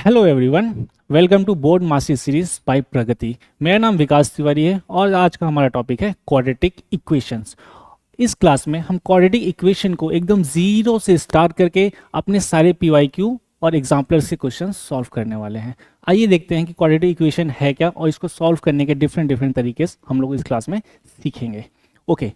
Hello everyone, welcome to board master series by Pragati. मेरा नाम विकास तिवारी है और आज का हमारा टॉपिक है क्वाड्रेटिक इक्वेशंस। इस क्लास में हम क्वाड्रेटिक इक्वेशन को एकदम जीरो से स्टार्ट करके अपने सारे पीवाईक्यू और एग्जाम्पलर से क्वेश्चन सॉल्व करने वाले हैं। आइए देखते हैं कि क्वाड्रेटिक इक्वेशन है क्या और इसको सॉल्व करने के डिफरेंट तरीके हम लोग इस क्लास में सीखेंगे। ओके,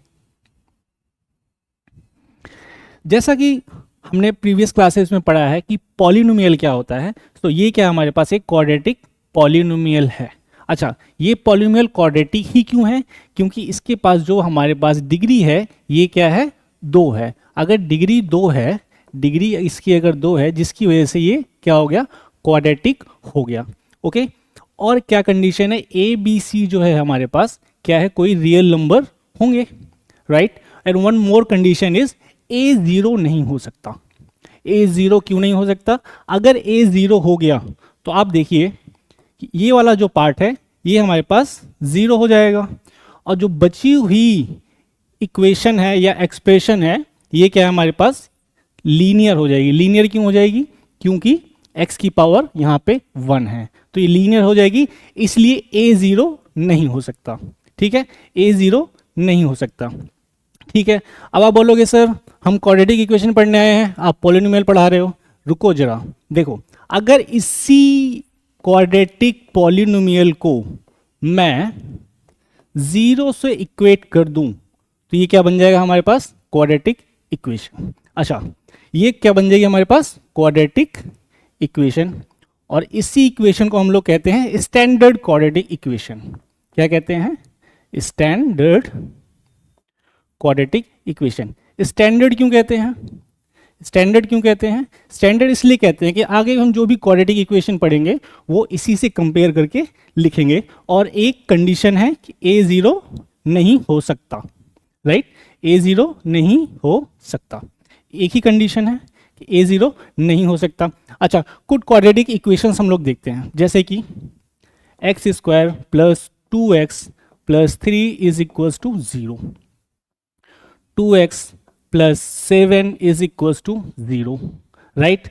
जैसा कि हमने प्रीवियस क्लासेस में पढ़ा है कि पॉलिनोमियल क्या होता है, तो ये क्या हमारे पास एक क्वाड्रेटिक पॉलिनोमियल है। अच्छा, ये पॉलिनोमियल क्वाड्रेटिक ही क्यों है? क्योंकि इसके पास जो हमारे पास डिग्री है ये क्या है, 2 है। अगर डिग्री 2 है, डिग्री इसकी अगर 2 है, जिसकी वजह से ये क्या हो गया, क्वाड्रेटिक हो गया। ओके, और क्या कंडीशन है, ए बी सी जो है हमारे पास क्या है, कोई रियल नंबर होंगे, right. And one more condition is a zero नहीं हो सकता। ए जीरो क्यों नहीं हो सकता? अगर ए जीरो हो गया तो आप देखिए कि ये वाला जो पार्ट है ये हमारे पास जीरो हो जाएगा और जो बची हुई इक्वेशन है या एक्सप्रेशन है ये क्या है, हमारे पास लीनियर हो जाएगी। लीनियर क्यों हो जाएगी? क्योंकि x की पावर यहाँ पे 1 है, तो ये लीनियर हो जाएगी, इसलिए ए जीरो नहीं हो सकता। ठीक है, ए जीरो नहीं हो सकता। ठीक है, अब आप बोलोगे सर हम क्वाड्रेटिक इक्वेशन पढ़ने आए हैं, आप पॉलिनोमियल पढ़ा रहे हो। रुको जरा, देखो, अगर इसी क्वाड्रेटिक पॉलिनोमियल को मैं जीरो से इक्वेट कर दूं तो ये क्या बन जाएगा हमारे पास, क्वाड्रेटिक इक्वेशन। अच्छा, ये क्या बन जाएगी हमारे पास, क्वाड्रेटिक इक्वेशन। और इसी इक्वेशन को हम लोग कहते हैं स्टैंडर्ड क्वाड्रेटिक इक्वेशन। क्या कहते हैं? Standard quadratic equation. स्टैंडर्ड क्यों कहते हैं? स्टैंडर्ड क्यों कहते हैं? स्टैंडर्ड इसलिए कहते हैं कि आगे हम जो भी क्वाड्रेटिक इक्वेशन पढ़ेंगे वो इसी से कंपेयर करके लिखेंगे। और एक कंडीशन है कि ए जीरो नहीं हो सकता, राइट। ए जीरो नहीं हो सकता, एक ही कंडीशन है कि ए जीरो नहीं हो सकता। अच्छा, कुछ क्वाड्रेटिक इक्वेशंस हम लोग देखते हैं, जैसे कि x square plus 2x plus 3 is equals to 0, 2x plus 7 is equals to 0, right.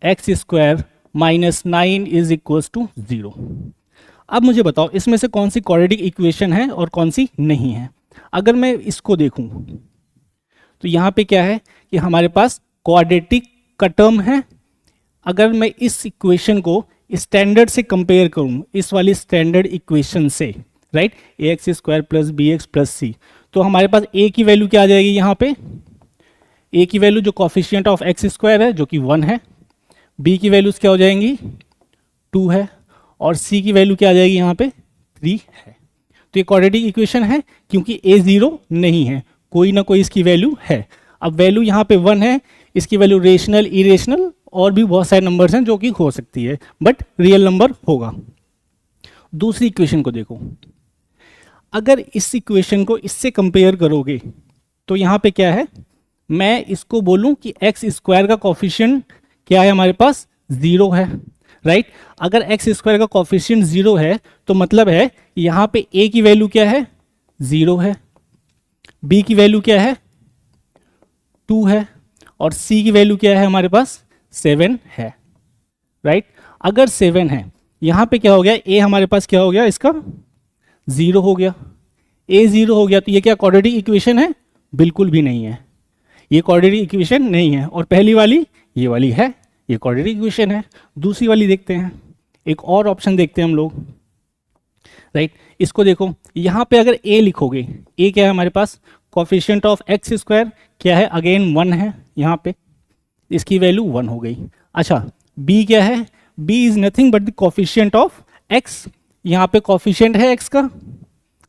X square minus 9 is equals to 0। अब मुझे बताओ इसमें से कौन सी क्वाड्रेटिक इक्वेशन है और कौन सी नहीं है। अगर मैं इसको देखूं तो यहाँ पे क्या है कि हमारे पास क्वाड्रेटिक का टर्म है। अगर मैं इस इक्वेशन को स्टैंडर्ड से कंपेयर करूं, इस वाली स्टैंडर्ड इक्वेशन से, right, a x square plus b x plus c, तो हमारे पास ए की वैल्यू क्या आ जाएगी यहाँ पे, ए की वैल्यू जो कॉफिशिएंट ऑफ एक्स स्क्वायर है जो कि 1 है, बी की वैल्यूज क्या हो जाएंगी, 2 है, और सी की वैल्यू क्या आ जाएगी यहाँ पे, 3 है। तो ये क्वाड्रेटिक इक्वेशन है क्योंकि ए जीरो नहीं है, कोई ना कोई इसकी वैल्यू है। अब वैल्यू यहाँ पे 1 है, इसकी वैल्यू रेशनल, इरेशनल और भी बहुत सारे नंबर्स हैं जो कि हो सकती है, बट रियल नंबर होगा। दूसरी इक्वेशन को देखो, अगर इस इक्वेशन को इससे कंपेयर करोगे तो यहाँ पे क्या है, मैं इसको बोलूं कि एक्स स्क्वायर का कॉफिशिएंट क्या है हमारे पास, 0 है, राइट। अगर एक्स स्क्वायर का कॉफिशिएंट 0 है तो मतलब है यहाँ पे ए की वैल्यू क्या है, 0 है, बी की वैल्यू क्या है, 2 है, और सी की वैल्यू क्या है हमारे पास, 7 है, राइट। अगर 7 है, यहाँ पे क्या हो गया, ए हमारे पास क्या हो गया, इसका 0 हो गया। ए 0 हो गया तो ये क्या क्वाड्रेटिक इक्वेशन है? बिल्कुल भी नहीं है, ये क्वाड्रेटिक इक्वेशन नहीं है। और पहली वाली ये वाली है, ये क्वाड्रेटिक इक्वेशन है। दूसरी वाली देखते हैं, एक और ऑप्शन देखते हैं हम लोग, राइट। इसको देखो, यहाँ पे अगर ए लिखोगे, ए क्या है हमारे पास, कोफिशिएंट ऑफ एक्स स्क्वायर क्या है, अगेन 1 है, यहाँ पे इसकी वैल्यू 1 हो गई। अच्छा, बी क्या है, B is nothing but the coefficient of x, यहाँ पे कोफिशिएंट है एक्स का,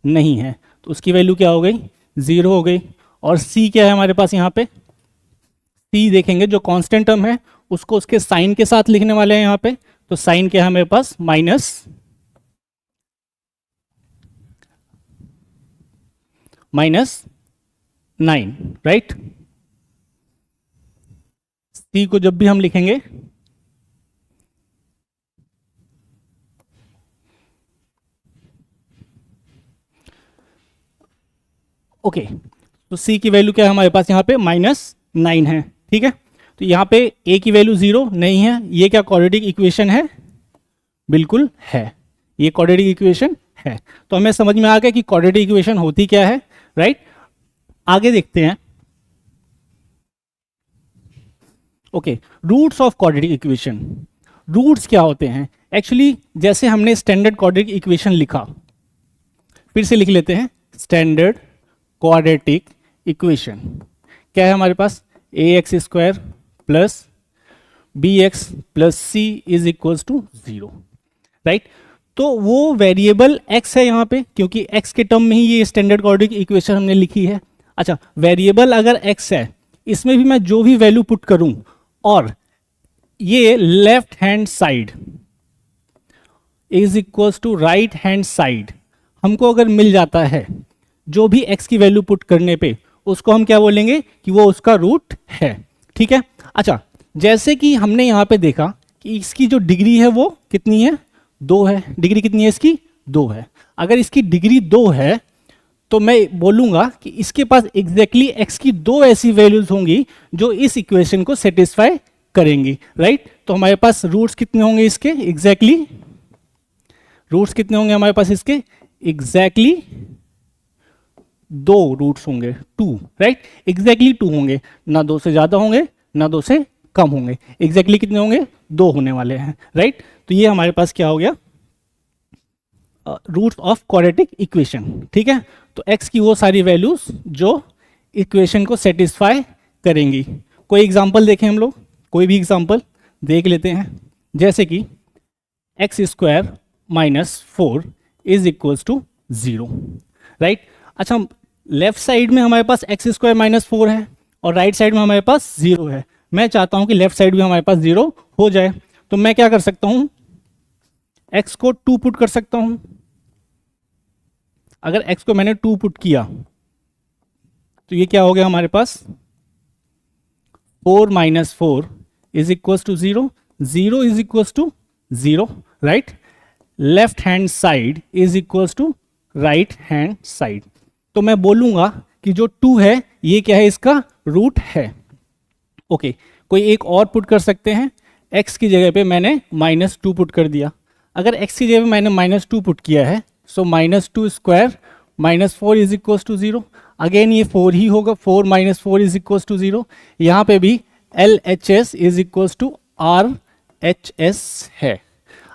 नहीं है, तो उसकी वैल्यू क्या हो गई, 0 हो गई। और सी क्या है हमारे पास, यहाँ पे सी देखेंगे जो कांस्टेंट टर्म है उसको उसके साइन के साथ लिखने वाले हैं यहाँ पे, तो साइन क्या है हमारे पास, -9, राइट। सी को जब भी हम लिखेंगे ओके, तो सी की वैल्यू क्या है हमारे पास यहाँ पे, -9 है, ठीक है। तो यहाँ पे ए की वैल्यू 0 नहीं है, ये क्या क्वाड्रेटिक इक्वेशन है, बिल्कुल है, ये क्वाड्रेटिक इक्वेशन है। तो हमें समझ में आ गया कि क्वाड्रेटिक इक्वेशन होती क्या है, राइट। आगे देखते हैं। Okay, roots of quadratic equation. Roots क्या होते हैं? एक्चुअली जैसे हमने स्टैंडर्ड क्वाड्रेटिक इक्वेशन लिखा, फिर से लिख लेते हैं। स्टैंडर्ड क्वाड्रेटिक इक्वेशन क्या है हमारे पास? A x square plus b x plus c is equals to 0, right. तो वो वेरिएबल x है यहाँ पे, क्योंकि x के टर्म में ही ये स्टैंडर्ड क्वाड्रेटिक इक्वेशन हमने लिखी है। अच्छा, वेरिएबल अगर x है, इसमें भी मैं जो भी वैल्यू पुट करूं, और ये left hand side is equals to right hand side हमको अगर मिल जाता है, जो भी x की वैल्यू पुट करने पे, उसको हम क्या बोलेंगे कि वो उसका रूट है, ठीक है। अच्छा, जैसे कि हमने यहाँ पे देखा कि इसकी जो डिग्री है वो कितनी है? 2 है। डिग्री कितनी है इसकी? 2 है। अगर इसकी डिग्री 2 है तो मैं बोलूंगा कि इसके पास एग्जैक्टली x की 2 ऐसी वैल्यूज होंगी जो इस इक्वेशन को सेटिस्फाई करेंगी, राइट। तो हमारे पास रूट्स कितने होंगे इसके? एग्जैक्टली रूट्स कितने होंगे हमारे पास इसके? एग्जैक्टली 2 रूट्स होंगे, 2, राइट। एग्जैक्टली 2 होंगे, ना 2 से ज्यादा होंगे ना 2 से कम होंगे। एग्जैक्टली कितने होंगे? 2 होने वाले हैं, राइट। तो ये हमारे पास क्या हो गया? रूट्स ऑफ क्वाड्रेटिक इक्वेशन, ठीक है। तो x की वो सारी वैल्यूज जो इक्वेशन को सेटिस्फाई करेंगी। कोई एग्जांपल देखें हम लोग, कोई भी एग्जांपल देख लेते हैं। जैसे कि x square minus 4 is equals to 0, right. अच्छा, लेफ्ट साइड में हमारे पास एक्स स्क्वायर माइनस 4 है और राइट साइड में हमारे पास 0 है। मैं चाहता हूं कि लेफ्ट साइड भी हमारे पास 0 हो जाए, तो मैं क्या कर सकता हूं? x को 2 पुट कर सकता हूं। अगर x को मैंने 2 पुट किया तो ये क्या हो गया हमारे पास? 4 minus 4 is equals to 0, 0 is equals to 0, right. Left hand side is equals to right hand side. तो मैं बोलूंगा कि जो 2 है ये क्या है? इसका रूट है। ओके, कोई एक और पुट कर सकते हैं। x की जगह पे मैंने -2 पुट कर दिया। अगर x की जगह पे मैंने -2 पुट किया है, so -2 square -4 is equals to 0। Again ये 4 ही होगा, 4 माइनस 4 इज इक्वल्स टू 0। यहाँ पे भी LHS is equals to RHS है।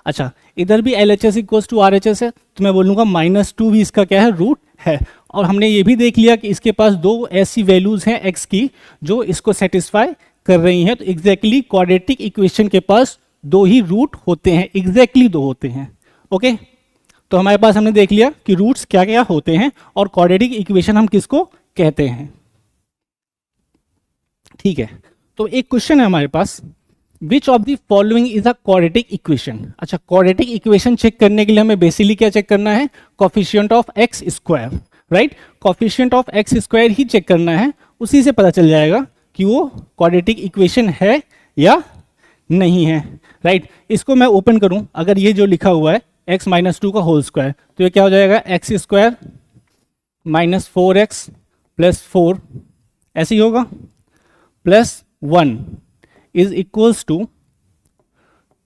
अच्छा, इधर भी LHS इक्वल्स टू RHS है, तो मैं बोलूँगा -2 भी इसका क्या है? रूट है। और हमने ये भी देख लिया कि इसके पास 2 ऐसी वैल्यूज हैं x की जो इसको सेटिस्फाई कर रही हैं। तो एग्जैक्टली क्वाड्रेटिक इक्वेशन के पास 2 ही रूट होते हैं, एग्जैक्टली 2 होते हैं। ओके, तो हमारे पास हमने देख लिया कि रूट्स क्या क्या होते हैं और क्वाड्रेटिक इक्वेशन हम किसको कहते हैं, ठीक है। तो एक क्वेश्चन है हमारे पास, which of the following is a quadratic equation. अच्छा, क्वाड्रेटिक इक्वेशन चेक करने के लिए हमें बेसिकली क्या चेक करना है? Coefficient of x square, right. Coefficient of x square ही चेक करना है, उसी से पता चल जाएगा कि वो क्वाड्रेटिक इक्वेशन है या नहीं है, राइट। इसको मैं ओपन करूं, अगर ये जो लिखा हुआ है x माइनस 2 का होल स्क्वायर, तो ये क्या हो जाएगा? X square minus 4x plus 4 ऐसे ही होगा, plus 1 is equals to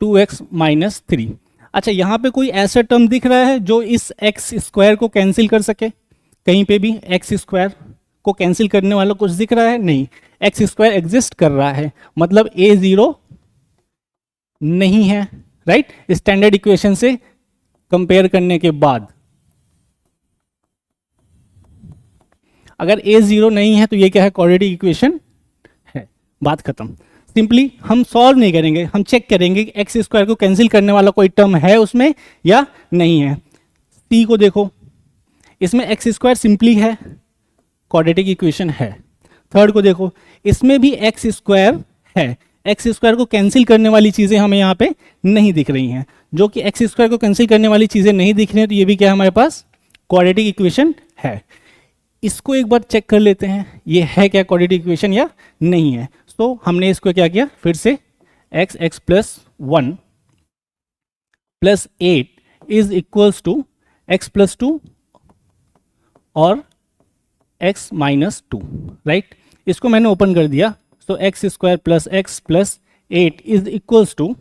2x minus 3। अच्छा, यहाँ पे कोई ऐसा टर्म दिख रहा है जो इस एक्स स्क्वायर को कैंसिल कर सके? कहीं पे भी एक्स स्क्वायर को कैंसिल करने वाला कुछ दिख रहा है? नहीं, एक्स स्क्वायर एग्जिस्ट कर रहा है, मतलब a0 नहीं है, राइट। स्टैंडर्ड इक्वेशन से कंपेयर करने के बाद अगर a0 नहीं है तो ये क्या है? क्वाड्रेटिक इक्वेशन है, बात खत्म। सिंपली हम सॉल्व नहीं करेंगे, हम चेक करेंगे कि एक्स स्क्वायर को कैंसिल करने वाला कोई टर्म है उसमें या नहीं है। सी को देखो, इसमें एक्स स्क्वायर सिंपली है, क्वाड्रेटिक इक्वेशन है। थर्ड को देखो, इसमें भी एक्स स्क्वायर है, एक्स स्क्वायर को कैंसिल करने वाली चीजें हमें यहाँ पे नहीं दिख रही हैं। जो कि एक्स स्क्वायर को कैंसिल करने वाली चीजें नहीं दिख रही हैं, तो ये भी क्या है? हमारे पास क्वाड्रेटिक इक्वेशन है। इसको एक बार चेक कर लेते हैं, ये है क्या क्वाड्रेटिक इक्वेशन या नहीं है। तो हमने इसको क्या किया? फिर से x plus 1 plus 8 is equals to x plus 2 और x माइनस 2, राइट। इसको मैंने ओपन कर दिया, तो x square plus x plus 8 is equals to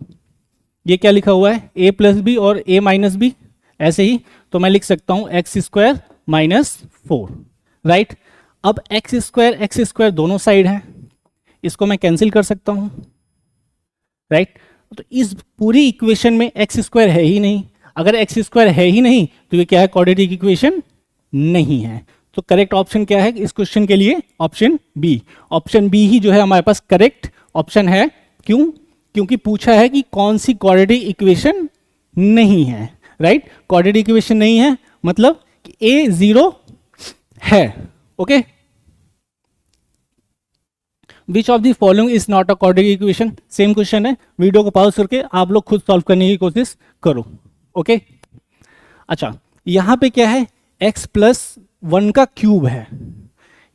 ये क्या लिखा हुआ है, a प्लस बी और a माइनस बी, ऐसे ही तो मैं लिख सकता हूँ एक्स स्क्वायर माइनस 4, राइट। अब एक्स स्क्वायर दोनों साइड हैं, इसको मैं कैंसिल कर सकता हूँ, राइट। तो इस पूरी इक्वेशन में एक्स स्क्वायर है ही नहीं, अगर एक्स स्क्वायर है ही नहीं तो ये क्या है, क्वाड्रेटिक इक्वेशन नहीं है। तो करेक्ट ऑप्शन क्या है इस क्वेश्चन के लिए, ऑप्शन बी। ऑप्शन बी ही जो है हमारे पास करेक्ट ऑप्शन है। क्यों? क्योंकि पूछा है कि कौन सी क्वाड्रेटिक इक्वेशन नहीं है, राइट। क्वाड्रेटिक इक्वेशन नहीं है मतलब कि ए 0 है, okay. Which of the following is not a quadratic equation, same question है, वीडियो को पॉज करके आप लोग खुद सॉल्व करने की कोशिश करो, ओके। अच्छा, यहां पे क्या है, x प्लस 1 का क्यूब है,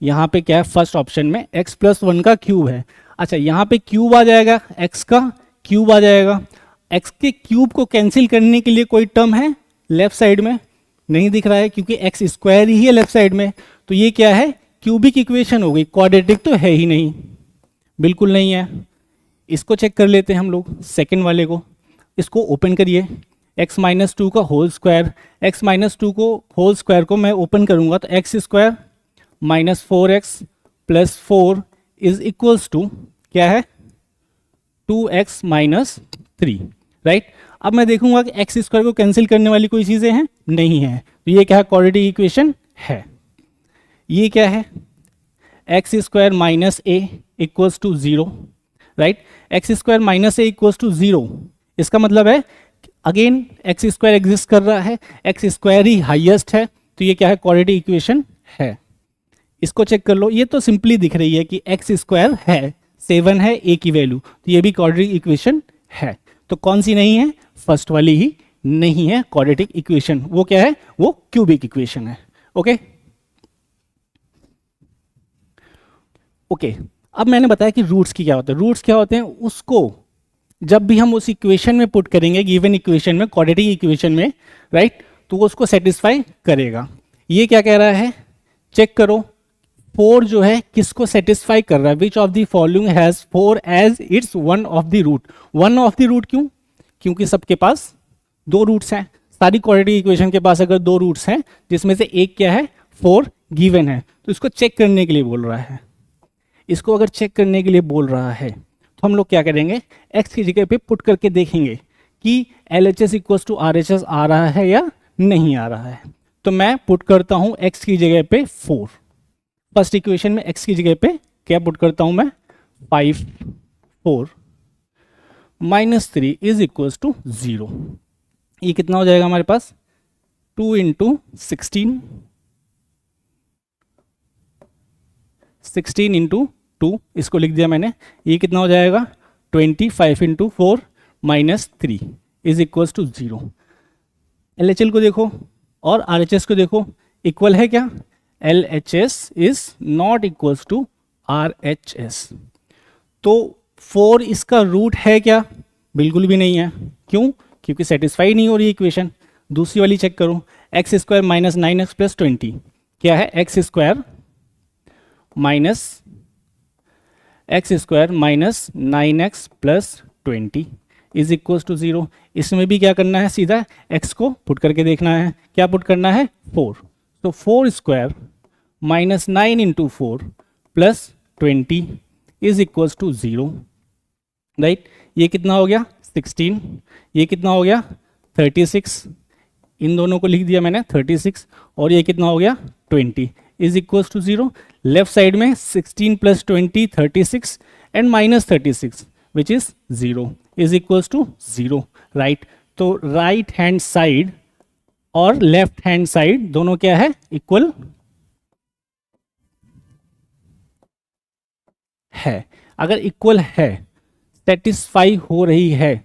यहां पे क्या है फर्स्ट ऑप्शन में x प्लस 1 का क्यूब है। अच्छा, यहां पे क्यूब आ जाएगा, x का क्यूब आ जाएगा। x के क्यूब को कैंसिल करने के लिए कोई टर्म है लेफ्ट साइड में, नहीं दिख रहा है क्योंकि x स्क्वायर ही है लेफ्ट साइड में, तो ये क्या है, क्यूबिक इक्वेशन हो गई, क्वाड्रेटिक तो है ही नहीं, बिल्कुल नहीं है। इसको चेक कर लेते हैं हम लोग, सेकेंड वाले को, इसको ओपन करिए, x माइनस 2 का होल स्क्वायर, x माइनस 2 को होल स्क्वायर को मैं ओपन करूंगा तो x square minus 4x plus 4 is equals to क्या है, 2x माइनस 3, राइट। अब मैं देखूंगा कि एक्स स्क्वायर को कैंसिल करने वाली कोई चीज़ें हैं, नहीं है, तो ये क्या है, क्वाड्रेटिक इक्वेशन है। ये क्या है, x square minus A equals to 0, right. X square minus A equals to 0, इसका मतलब है अगेन एक्स स्क्वायर एग्जिस्ट कर रहा है, एक्स स्क्वायर ही हाईएस्ट है, तो ये क्या है, क्वाड्रेटिक इक्वेशन है। इसको चेक कर लो, ये तो सिंपली दिख रही है कि एक्स स्क्वायर है, 7 है ए की वैल्यू, तो ये भी क्वाड्रेटिक इक्वेशन है। तो कौन सी नहीं है, फर्स्ट वाली ही नहीं है क्वाड्रेटिक इक्वेशन, वो क्या है, वो क्यूबिक इक्वेशन है, ओके। ओके, अब मैंने बताया कि रूट्स की क्या होता है, रूट्स क्या होते हैं, उसको जब भी हम उस इक्वेशन में पुट करेंगे, गिवन इक्वेशन में, क्वाड्रेटिक इक्वेशन में, राइट, तो वो उसको सेटिस्फाई करेगा। ये क्या कह रहा है, चेक करो, 4 जो है किसको सेटिस्फाई कर रहा है, which of the following has 4 as its one of the root. One of the root क्यों, क्योंकि सबके पास 2 रूट्स हैं, सारी क्वाड्रेटिक इक्वेशन के पास अगर 2 रूट्स हैं जिसमें से एक क्या है, 4 गिवन है, तो इसको चेक करने के लिए बोल रहा है। इसको अगर चेक करने के लिए बोल रहा है तो हम लोग क्या करेंगे, x की जगह पे पुट करके देखेंगे कि LHS इक्वल्स टू RHS आ रहा है या नहीं आ रहा है। तो मैं पुट करता हूं x की जगह पे 4, फर्स्ट इक्वेशन में x की जगह पे क्या पुट करता हूं मैं, 5 4 माइनस 3 इज इक्वल्स टू 0। ये कितना हो जाएगा हमारे पास, 2 इंटू 16 इंटू 2, इसको लिख दिया मैंने, ये कितना हो जाएगा, 25 into 4 minus 3 is equals to 0। LHL को देखो और RHS को देखो, इक्वल है क्या, LHS is not equals to RHS। तो 4 इसका रूट है क्या, बिल्कुल भी नहीं है, क्यों, क्योंकि सेटिस्फाई नहीं हो रही इक्वेशन। दूसरी वाली चेक करो, x square minus 9x plus 20, क्या है, x square minus 9x plus 20 is equals to 0। इसमें भी क्या करना है, सीधा x को पुट करके देखना है, क्या पुट करना है, 4, तो 4 square minus 9 into 4 plus 20 is equals to 0, right. ये कितना हो गया, 16, ये कितना हो गया, 36, इन दोनों को लिख दिया मैंने 36, और ये कितना हो गया, 20 is equals to 0। Left side में 16 plus 20 36 and minus 36 which is 0 is equals to 0, right. तो राइट हैंड साइड और लेफ्ट हैंड साइड दोनों क्या है, इक्वल है। अगर इक्वल है, सेटिस्फाई हो रही है,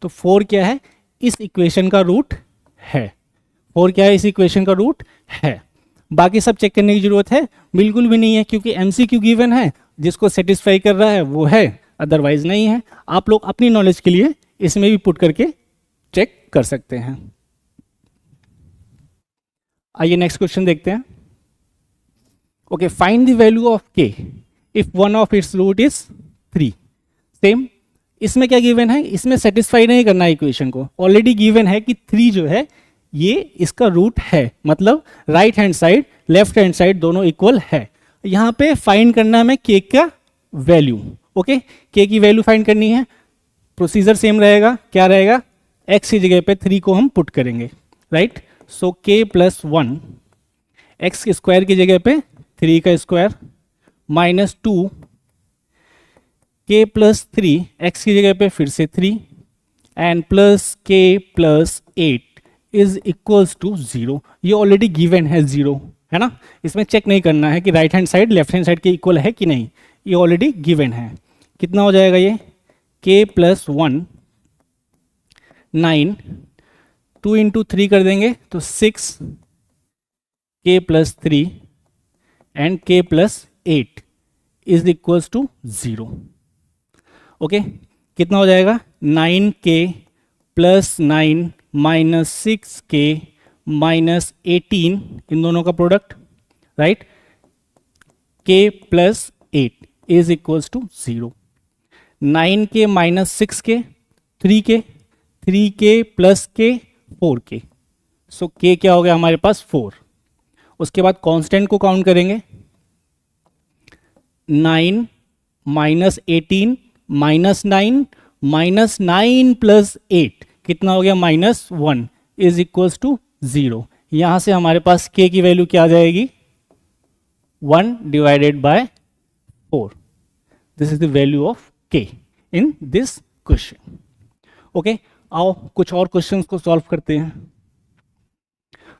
तो 4 क्या है, इस इक्वेशन का रूट है, 4 क्या है, इस इक्वेशन का रूट है। बाकी सब चेक करने की जरूरत है, बिल्कुल भी नहीं है, क्योंकि MCQ गिवन है, जिसको सेटिस्फाई कर रहा है वो है, अदरवाइज नहीं है। आप लोग अपनी नॉलेज के लिए इसमें भी पुट करके चेक कर सकते हैं। आइए नेक्स्ट क्वेश्चन देखते हैं। Okay, find the value of k if one of its root is 3। Same इसमें क्या गिवन है, इसमें सेटिस्फाई नहीं करना है इक्वेशन को, ऑलरेडी गिवन है कि 3 जो है ये इसका रूट है, मतलब right hand side left hand side दोनों इक्वल है। यहाँ पे फाइंड करना है हमें k का वैल्यू। ओके, k की वैल्यू फाइंड करनी है, प्रोसीजर सेम रहेगा, क्या रहेगा, x की जगह पे 3 को हम पुट करेंगे, right. So k plus 1 x के स्क्वायर की जगह पे 3 का square minus 2 k plus 3 x की जगह पे फिर से 3 and plus k plus 8 is equals to 0। ये ऑलरेडी गिवन है 0, है ना, इसमें चेक नहीं करना है कि right hand side left hand side के इक्वल है कि नहीं, ये ऑलरेडी गिवन है। कितना हो जाएगा ये, k प्लस 1 9, 2 इंटू 3 कर देंगे तो 6 k plus 3 and k plus 8 is equals to 0। Okay, कितना हो जाएगा, 9k plus 9 minus 6k minus 18, इन दोनों का product, right, k plus 8 is equals to 0। 9k minus 6k 3k, 3k plus k 4k, so k क्या हो गया हमारे पास 4। उसके बाद कांस्टेंट को काउंट करेंगे, 9 माइनस 18 माइनस 9 माइनस 9 प्लस 8 कितना हो गया, माइनस 1 इज इक्वल्स टू 0। यहां से हमारे पास k की वैल्यू क्या आ जाएगी, 1 divided by 4। This is the value of k in this question. Okay, आओ कुछ और क्वेश्चंस को सॉल्व करते हैं।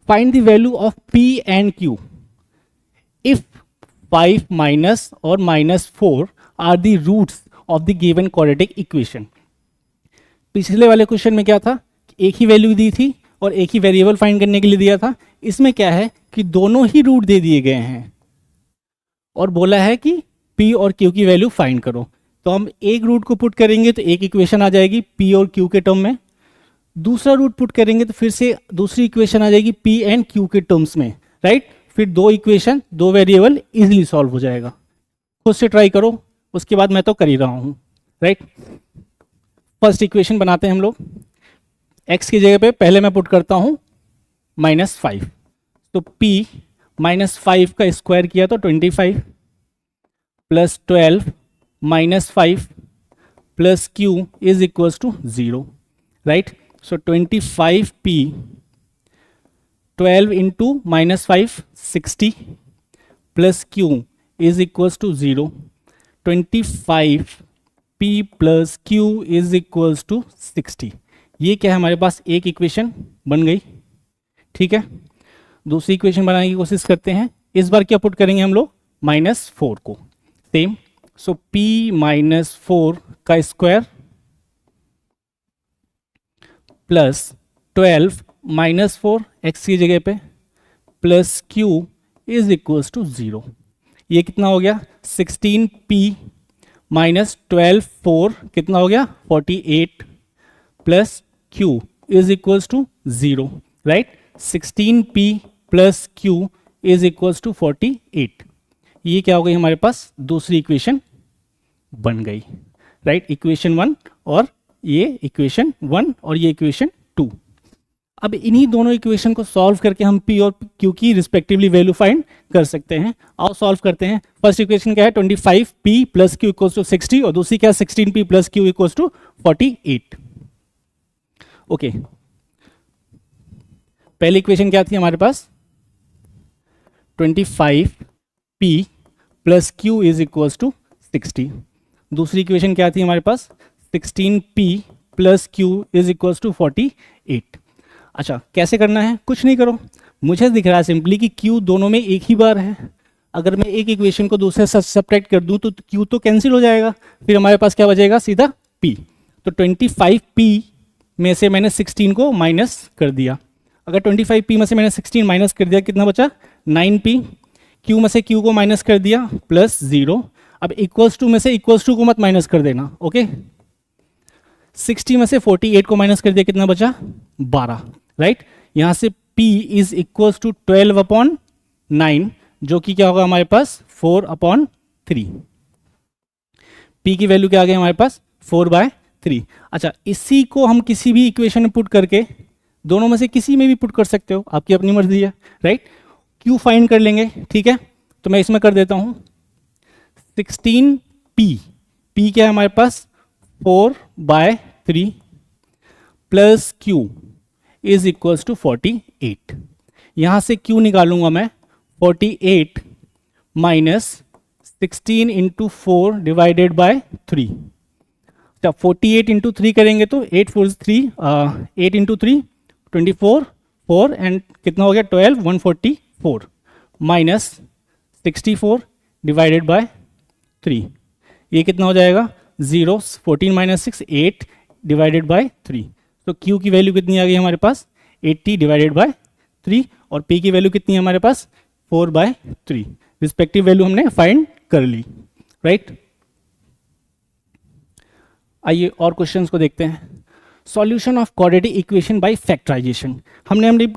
Find the value of p and q if 5 minus और minus 4 are the roots of the given quadratic equation. पिछले वाले question में क्या था, एक ही वैल्यू दी थी और एक ही वेरिएबल फाइंड करने के लिए दिया था। इसमें क्या है कि दोनों ही रूट दे दिए गए हैं और बोला है कि p और q की वैल्यू फाइंड करो। तो हम एक रूट को पुट करेंगे तो एक इक्वेशन आ जाएगी p और q के टर्म में, दूसरा रूट पुट करेंगे तो फिर से दूसरी इक्वेशन आ जाएगी p एंड q के टर्म्स में, राइट। फिर दो इक्वेशन दो वेरिएबल इजीली सॉल्व हो जाएगा। खुद से ट्राई करो, उसके बाद मैं तो कर ही रहा हूँ, राइट। फर्स्ट इक्वेशन बनाते हैं हम लोग। x की जगह पे पहले मैं पुट करता हूँ -5, तो p -5 का स्क्वायर किया तो 25 plus 12 -5 plus q is equals to 0, right. So 25p 12 into -5 60 plus q is equals to 0। 25p plus q is equals to 60। ये क्या है, हमारे पास एक इक्वेशन बन गई, ठीक है। दूसरी इक्वेशन बनाने की कोशिश करते हैं। इस बार क्या पुट करेंगे हम लोग, -4 को, सेम। सो p -4 का स्क्वायर प्लस 12 -4 x की जगह पे plus q is equals to 0। ये कितना हो गया, 16p माइनस 12 4 कितना हो गया, 48 plus q is equals to 0, right. 16p plus q is equals to 48। ये क्या हो गई हमारे पास, दूसरी इक्वेशन बन गई, राइट। इक्वेशन 1 और ये इक्वेशन 1 और ये इक्वेशन 2। अब इन्हीं दोनों इक्वेशन को सॉल्व करके हम p और q की रिस्पेक्टिवली वैल्यू फाइंड कर सकते हैं। आओ सॉल्व करते हैं। फर्स्ट इक्वेशन क्या है, 25p plus q equals to 60 और दूसरी क्या है, 16p plus q equals to 48। Okay, पहली इक्वेशन क्या थी हमारे पास, 25p plus q is equals to 60। दूसरी इक्वेशन क्या थी हमारे पास, 16p plus q is equals to 48। अच्छा, कैसे करना है, कुछ नहीं करो, मुझे दिख रहा है सिंपली कि q दोनों में एक ही बार है। अगर मैं एक इक्वेशन को दूसरे से सब्ट्रैक्ट कर दूं तो q तो कैंसिल हो जाएगा, फिर हमारे पास क्या बचेगा, सीधा p। तो 25p में से मैंने 16 को माइनस कर दिया। अगर 25p में से मैंने 16 माइनस कर दिया, कितना बचा, 9p। q में से q को माइनस कर दिया प्लस 0। अब इक्वल्स टू में से इक्वल्स टू को मत माइनस कर देना, ओके। 60 में से 48 को माइनस कर दिया, कितना बचा, 12, राइट। यहाँ से p इज इक्वल्स टू 12/9 जो कि क्या होगा हमारे पास, 4/3। p की वैल्यू क्या आ गई हमारे पास, 4/3। 3। अच्छा, इसी को हम किसी भी इक्वेशन में पुट करके, दोनों में से किसी में भी पुट कर सकते हो, आपकी अपनी मर्जी है, राइट। क्यू फाइंड कर लेंगे, ठीक है। तो मैं इसमें कर देता हूँ 16p, p क्या है हमारे पास 4/3 plus q is equals to 48। यहां से q निकालूंगा मैं 48 माइनस 16 इंटू 4 डिवाइडेड बाय 3। जब 48 इंटू 3 करेंगे तो 8 4 3, 8 इंटू 3 24, 4 एंड कितना हो गया 12, 144 माइनस 64 डिवाइडेड बाय 3। ये कितना हो जाएगा 0, 14 माइनस 6 8 डिवाइडेड बाय 3। तो q की वैल्यू कितनी आ गई हमारे पास 80 डिवाइडेड बाय 3, और p की वैल्यू कितनी है हमारे पास 4/3। रिस्पेक्टिव वैल्यू हमने फाइंड कर ली, राइट। आइए और क्वेश्चंस को देखते हैं। Solution of quadratic equation by factorization. हमने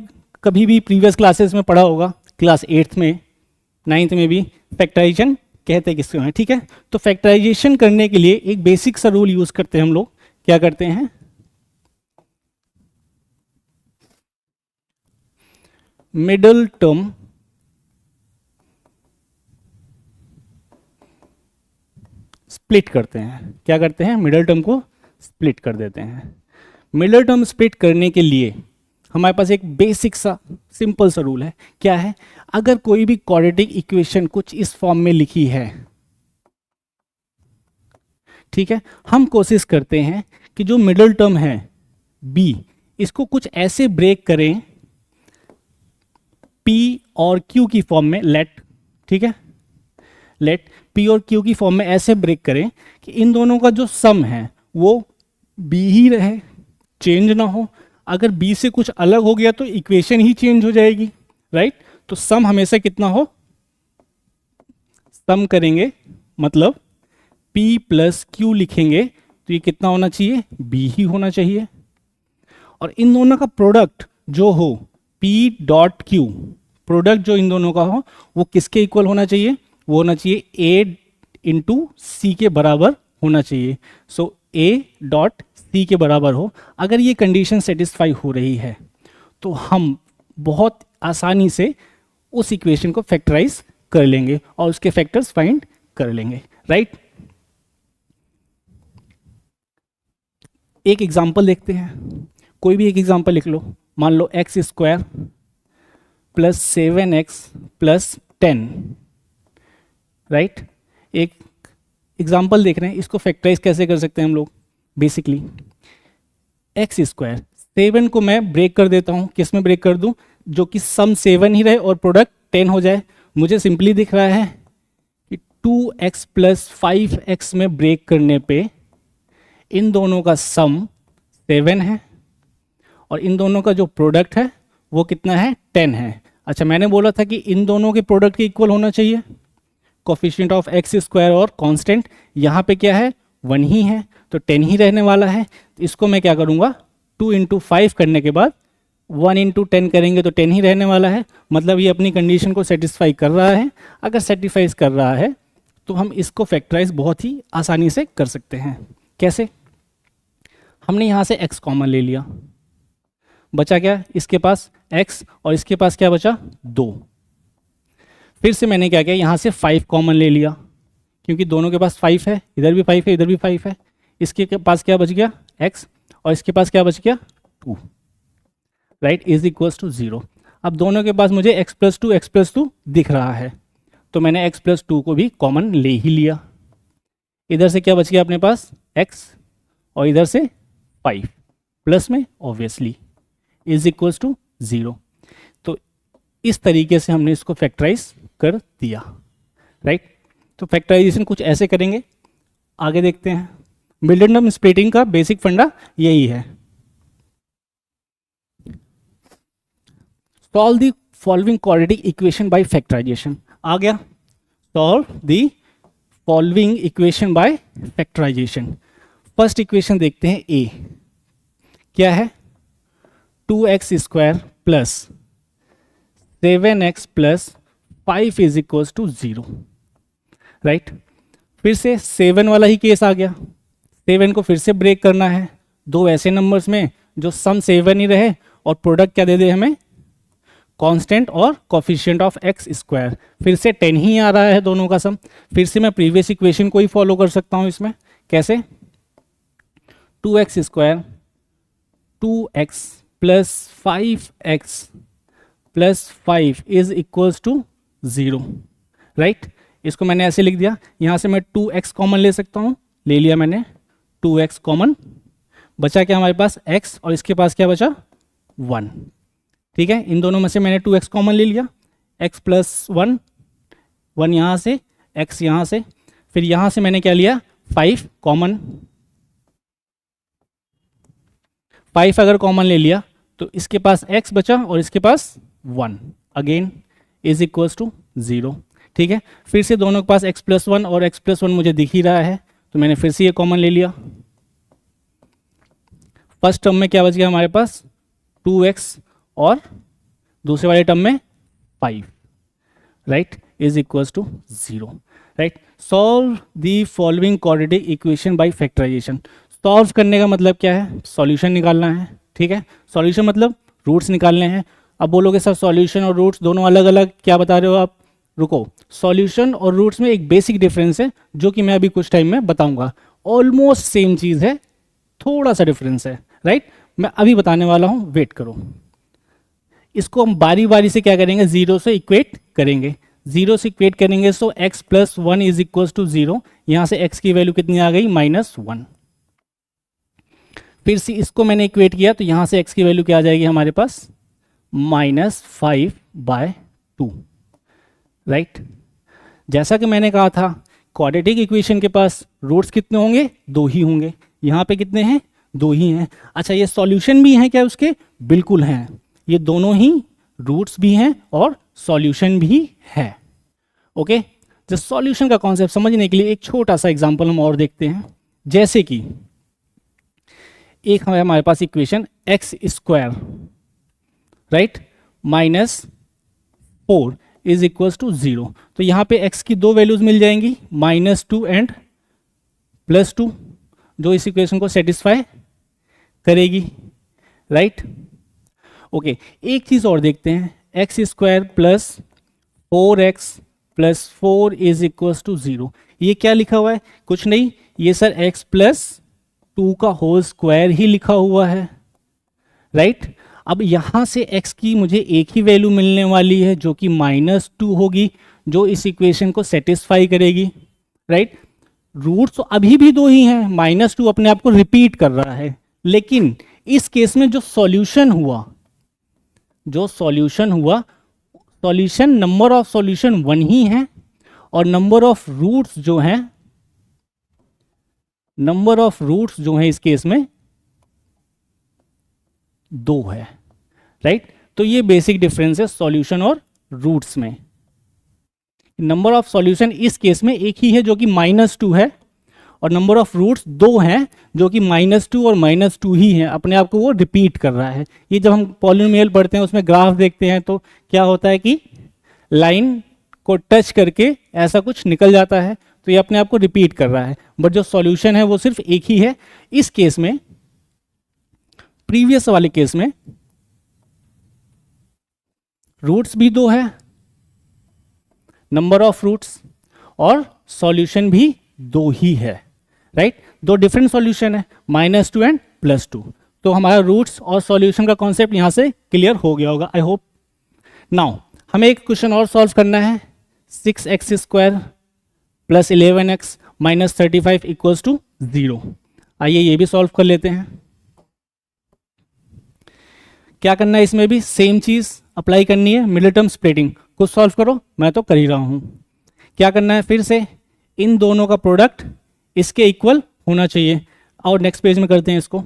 कभी भी प्रीवियस क्लासेस में पढ़ा होगा, क्लास 8th में 9th में भी फैक्टराइजेशन कहते किसको हैं, ठीक है। तो फैक्टराइजेशन करने के लिए एक बेसिक सा रूल यूज करते हैं हम लोग। क्या करते हैं, मिडल टर्म स्प्लिट करते हैं। क्या करते हैं, मिडल टर्म को स्प्लिट कर देते हैं। मिडल टर्म स्प्लिट करने के लिए हमारे पास एक बेसिक सा सिंपल सा रूल है। क्या है, अगर कोई भी क्वाड्रेटिक इक्वेशन कुछ इस फॉर्म में लिखी है, ठीक है, हम कोशिश करते हैं कि जो मिडल टर्म है b, इसको कुछ ऐसे ब्रेक करें p और q की फॉर्म में, लेट, ठीक है, लेट p और q की फॉर्म में ऐसे ब्रेक करें कि इन दोनों का जो सम है वो b ही रहे, चेंज ना हो। अगर b से कुछ अलग हो गया तो इक्वेशन ही चेंज हो जाएगी, राइट। तो सम हमेशा कितना हो, सम करेंगे मतलब p प्लस q लिखेंगे तो ये कितना होना चाहिए, b ही होना चाहिए। और इन दोनों का प्रोडक्ट जो हो p डॉट q, प्रोडक्ट जो इन दोनों का हो वो किसके इक्वल होना चाहिए, वो होना चाहिए a इंटू सी के बराबर होना चाहिए। सो a डॉट सी के बराबर हो। अगर ये कंडीशन सेटिस्फाई हो रही है तो हम बहुत आसानी से उस इक्वेशन को फैक्टराइज कर लेंगे और उसके फैक्टर्स फाइंड कर लेंगे, राइट। एक एग्जांपल देखते हैं, कोई भी एक एग्जांपल लिख लो। मान लो x square plus 7x plus 10, right. एक एग्जांपल देख रहे हैं, इसको फैक्टराइज कैसे कर सकते हैं हम लोग। बेसिकली एक्स स्क्वायर, 7 को मैं ब्रेक कर देता हूँ, किस में ब्रेक कर दूँ, जो कि सम 7 ही रहे और प्रोडक्ट 10 हो जाए। मुझे सिंपली दिख रहा है कि 2x प्लस 5x में ब्रेक करने पे इन दोनों का सम 7 है और इन दोनों का जो प्रोडक्ट है वो कितना है, 10 है। अच्छा, मैंने बोला था कि इन दोनों के प्रोडक्ट के इक्वल होना चाहिए, कोफिशिएंट ऑफ एक्स स्क्वायर और कांस्टेंट। यहाँ पे क्या है, 1 ही है तो 10 ही रहने वाला है। तो इसको मैं क्या करूँगा, 2 इंटू 5 करने के बाद 1 इंटू 10 करेंगे तो 10 ही रहने वाला है। मतलब ये अपनी कंडीशन को सेटिस्फाई कर रहा है। अगर सेटिस्फाई कर रहा है तो हम इसको फैक्टराइज बहुत ही आसानी से कर सकते हैं। कैसे, हमने यहाँ से x कॉमन ले लिया, बचा क्या, इसके पास x और इसके पास क्या बचा 2। फिर से मैंने क्या किया, यहाँ से 5 कॉमन ले लिया क्योंकि दोनों के पास 5 है, इधर भी 5 है इधर भी 5 है। इसके पास क्या बच गया x और इसके पास क्या बच गया 2, राइट, इज इक्वल्स टू 0। अब दोनों के पास मुझे x प्लस 2 दिख रहा है तो मैंने x प्लस 2 को भी कॉमन ले ही लिया। इधर से क्या बच गया अपने पास x और इधर से 5 प्लस में ऑब्वियसली इज इक्वल्स टू 0। तो इस तरीके से हमने इसको फैक्टराइज कर दिया, राइट। तो फैक्टराइजेशन कुछ ऐसे करेंगे, आगे देखते हैं। मिडल टर्म स्प्लिटिंग का बेसिक फंडा यही है। Solve the following quadratic equation by factorization. आ गया, solve the following equation by factorization. First equation देखते हैं, ए क्या है, 2x square plus 7x plus 5 is equals to 0, right. फिर से 7 वाला ही केस आ गया, 7 को फिर से ब्रेक करना है, दो ऐसे नंबर्स में जो सम 7 ही रहे और प्रोडक्ट क्या दे दे हमें, कांस्टेंट और कोफिशिएंट ऑफ एक्स स्क्वायर। फिर से 10 ही आ रहा है दोनों का सम। फिर से मैं प्रीवियस इक्वेशन को ही फॉलो कर सकता हूं इसमें। कैसे? 2x square 2x plus 5x plus 5 is equals to 0, right. इसको मैंने ऐसे लिख दिया। यहां से मैं 2x कॉमन ले सकता हूं, ले लिया मैंने 2x कॉमन। बचा क्या हमारे पास? x, और इसके पास क्या बचा? 1। ठीक है, इन दोनों में से मैंने 2x कॉमन ले लिया। x प्लस 1, 1 यहाँ से, x यहाँ से, फिर यहाँ से मैंने क्या लिया? 5 कॉमन। 5 अगर कॉमन ले लिया तो इसके पास x बचा और इसके पास 1, अगेन इज इक्वल्स टू 0। ठीक है, फिर से दोनों के पास x प्लस 1 और x प्लस 1 मुझे दिख ही रहा है, तो मैंने फिर से ये कॉमन ले लिया। फर्स्ट टर्म में क्या बच गया हमारे पास? 2x और दूसरे वाले टर्म में 5, right, is equals to 0, right. Solve the following quadratic equation by factorization. Solve करने का मतलब क्या है? सॉल्यूशन निकालना है। ठीक है, सॉल्यूशन मतलब रूट्स निकालने हैं। अब बोलोगे सर सॉल्यूशन और रूट्स दोनों अलग अलग, क्या बता रहे हो आप? रुको, सॉल्यूशन और रूट्स में एक बेसिक डिफरेंस है जो कि मैं अभी कुछ टाइम में बताऊंगा। ऑलमोस्ट सेम चीज है, थोड़ा सा डिफरेंस है, राइट। मैं अभी बताने वाला हूं, वेट करो। इसको हम बारी बारी से क्या करेंगे? 0 से इक्वेट करेंगे। 0 से इक्वेट करेंगे तो x plus 1 is equal to 0। यहां से x की वैल्यू कितनी आ गई? -1। फिर से इसको मैंने इक्वेट किया तो यहां से x की वैल्यू क्या आ जाएगी हमारे पास? -5/2, राइट। जैसा कि मैंने कहा था, क्वाड्रेटिक इक्वेशन के पास रूट्स कितने होंगे? 2 ही होंगे। यहाँ पे कितने हैं? 2 ही हैं। अच्छा, ये सॉल्यूशन भी हैं क्या उसके? बिल्कुल हैं। ये दोनों ही रूट्स भी हैं और सॉल्यूशन भी है। ओके, जो सॉल्यूशन का कॉन्सेप्ट समझने के लिए एक छोटा सा एग्जांपल हम और देखते हैं। जैसे कि एक है हमारे पास equation x square, right, -4 is equals to 0। तो यहाँ पे x की दो वैल्यूज मिल जाएंगी, -2 एंड +2, जो इस इक्वेशन को सेटिस्फाई करेगी, राइट। ओके, एक चीज और देखते हैं। X square plus 4x plus 4 is equals to 0। ये क्या लिखा हुआ है? कुछ नहीं, ये सर x प्लस 2 का होल स्क्वायर ही लिखा हुआ है, राइट। अब यहां से x की मुझे एक ही वैल्यू मिलने वाली है जो कि -2 होगी, जो इस इक्वेशन को सेटिस्फाई करेगी, राइट। रूट्स तो अभी भी 2 ही हैं, -2 अपने आप को रिपीट कर रहा है। लेकिन इस केस में जो सॉल्यूशन हुआ, सॉल्यूशन नंबर ऑफ सॉल्यूशन 1 ही है और नंबर ऑफ रूट्स जो हैं इस केस में 2 है, राइट। तो ये बेसिक डिफरेंस है सॉल्यूशन और रूट्स में। नंबर ऑफ सॉल्यूशन इस केस में एक ही है जो कि -2 है, और नंबर ऑफ रूट्स 2 हैं जो कि -2 और -2 ही हैं। अपने आप को वो रिपीट कर रहा है। ये जब हम पॉलिनोमियल पढ़ते हैं उसमें ग्राफ देखते हैं तो क्या होता है कि लाइन को टच करके ऐसा कुछ निकल जाता है, तो ये अपने आप को रिपीट कर रहा है। बट जो सॉल्यूशन है वो सिर्फ एक ही है। इस केस में, प्रीवियस वाले केस में रूट्स भी 2 है, नंबर ऑफ रूट्स, और सॉल्यूशन भी 2 ही है, राइट। 2 डिफरेंट सॉल्यूशन है, -2 एंड +2। तो हमारा रूट्स और सॉल्यूशन का कॉन्सेप्ट यहां से क्लियर हो गया होगा, आई होप। नाउ हमें एक क्वेश्चन और सॉल्व करना है। 6x square plus 11x minus 35 equals to 0। आइए ये भी सॉल्व कर लेते हैं। क्या करना है? इसमें भी सेम चीज अप्लाई करनी है, मिडिल टर्म स्प्लिटिंग। कुछ सॉल्व करो, मैं तो कर ही रहा हूं। क्या करना है? फिर से इन दोनों का प्रोडक्ट इसके इक्वल होना चाहिए, और नेक्स्ट पेज में करते हैं इसको।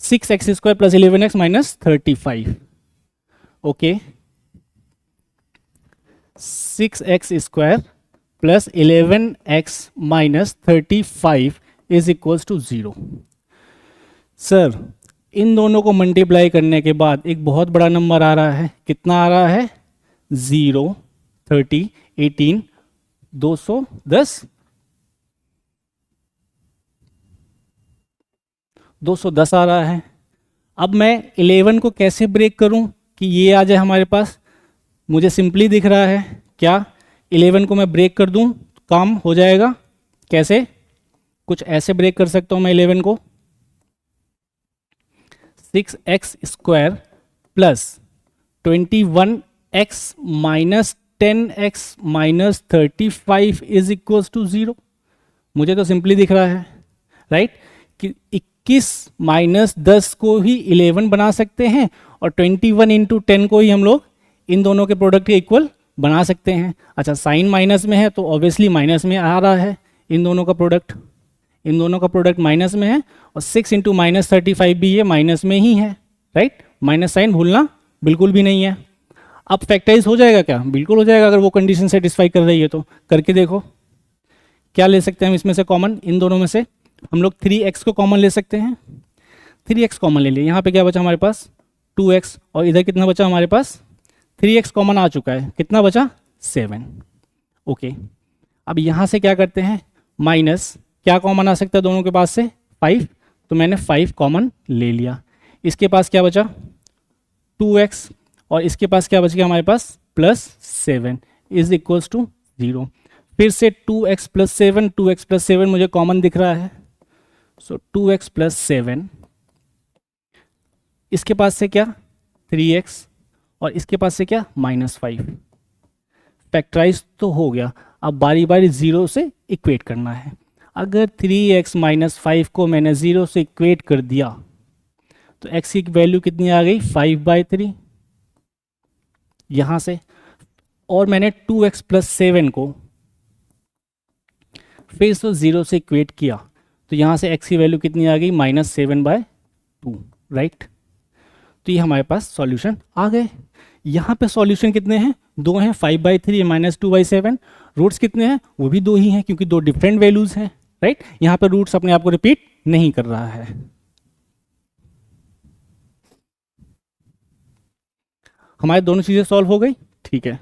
6x square plus 11x minus 35। Okay, 6x square plus 11x minus 35 is equals to 0। Sir, इन दोनों को मल्टीप्लाई करने के बाद एक बहुत बड़ा नंबर आ रहा है। कितना आ रहा है? 0, 30, 18, 210। 210 आ रहा है। अब मैं 11 को कैसे ब्रेक करूं कि ये आ जाए हमारे पास? मुझे सिंपली दिख रहा है क्या 11 को मैं ब्रेक कर दूं काम हो जाएगा। कैसे? कुछ ऐसे ब्रेक कर सकता हूं मैं 11 को, 6x² plus 21x minus 10x minus 35 is equal to 0। मुझे तो सिंपली दिख रहा है राइट कि 21 माइनस 10 को ही 11 बना सकते हैं और 21 इंटू 10 को ही हम लोग इन दोनों के प्रोडक्ट के इक्वल बना सकते हैं। अच्छा, साइन माइनस में है तो ऑब्वियसली माइनस में आ रहा है इन दोनों का प्रोडक्ट, इन दोनों का प्रोडक्ट माइनस में है और 6 इंटू माइनस 35 भी ये माइनस में ही है राइट। माइनस साइन भूलना बिल्कुल भी नहीं है। अब फैक्टराइज हो जाएगा क्या? बिल्कुल हो जाएगा, अगर वो कंडीशन सेटिस्फाई कर रही है तो। करके देखो क्या ले सकते हैं हम इसमें से कॉमन, इन दोनों में से हम लोग 3x को कॉमन ले सकते हैं। 3x कॉमन ले लिए, यहाँ पे क्या बचा हमारे पास 2x और इधर कितना बचा हमारे पास 3x कॉमन आ चुका है, कितना बचा 7। ओके, अब यहाँ से क्या करते हैं माइनस, क्या कॉमन आ सकता है दोनों के पास से 5, तो मैंने 5 कॉमन ले लिया। इसके पास क्या बचा 2x और इसके पास क्या बच गया हमारे पास प्लस 7 इज इक्वल्स टू 0। फिर से 2x प्लस 7, 2x प्लस 7 मुझे कॉमन दिख रहा है, सो 2x प्लस 7, इसके पास से क्या 3x और इसके पास से क्या -5। फैक्टराइज तो हो गया, अब बारी बारी 0 से इक्वेट करना है। अगर 3x माइनस 5 को मैंने 0 से इक्वेट कर दिया तो x की वैल्यू कितनी आ गई 5/3 यहाँ से, और मैंने 2x प्लस 7 को फिर से 0 से इक्वेट किया तो यहाँ से x की वैल्यू कितनी आ गई -7/2 राइट। तो ये हमारे पास सॉल्यूशन आ गए। यहाँ पे सॉल्यूशन कितने हैं, 2 हैं, 5/3 माइनस 2/7। रूट्स कितने हैं, वो भी 2 ही हैं क्योंकि 2 डिफरेंट वैल्यूज हैं राइट। यहाँ पे रूट्स अपने आप को रिपीट नहीं कर रहा है। हमारे दोनों चीजें सॉल्व हो गई, ठीक है।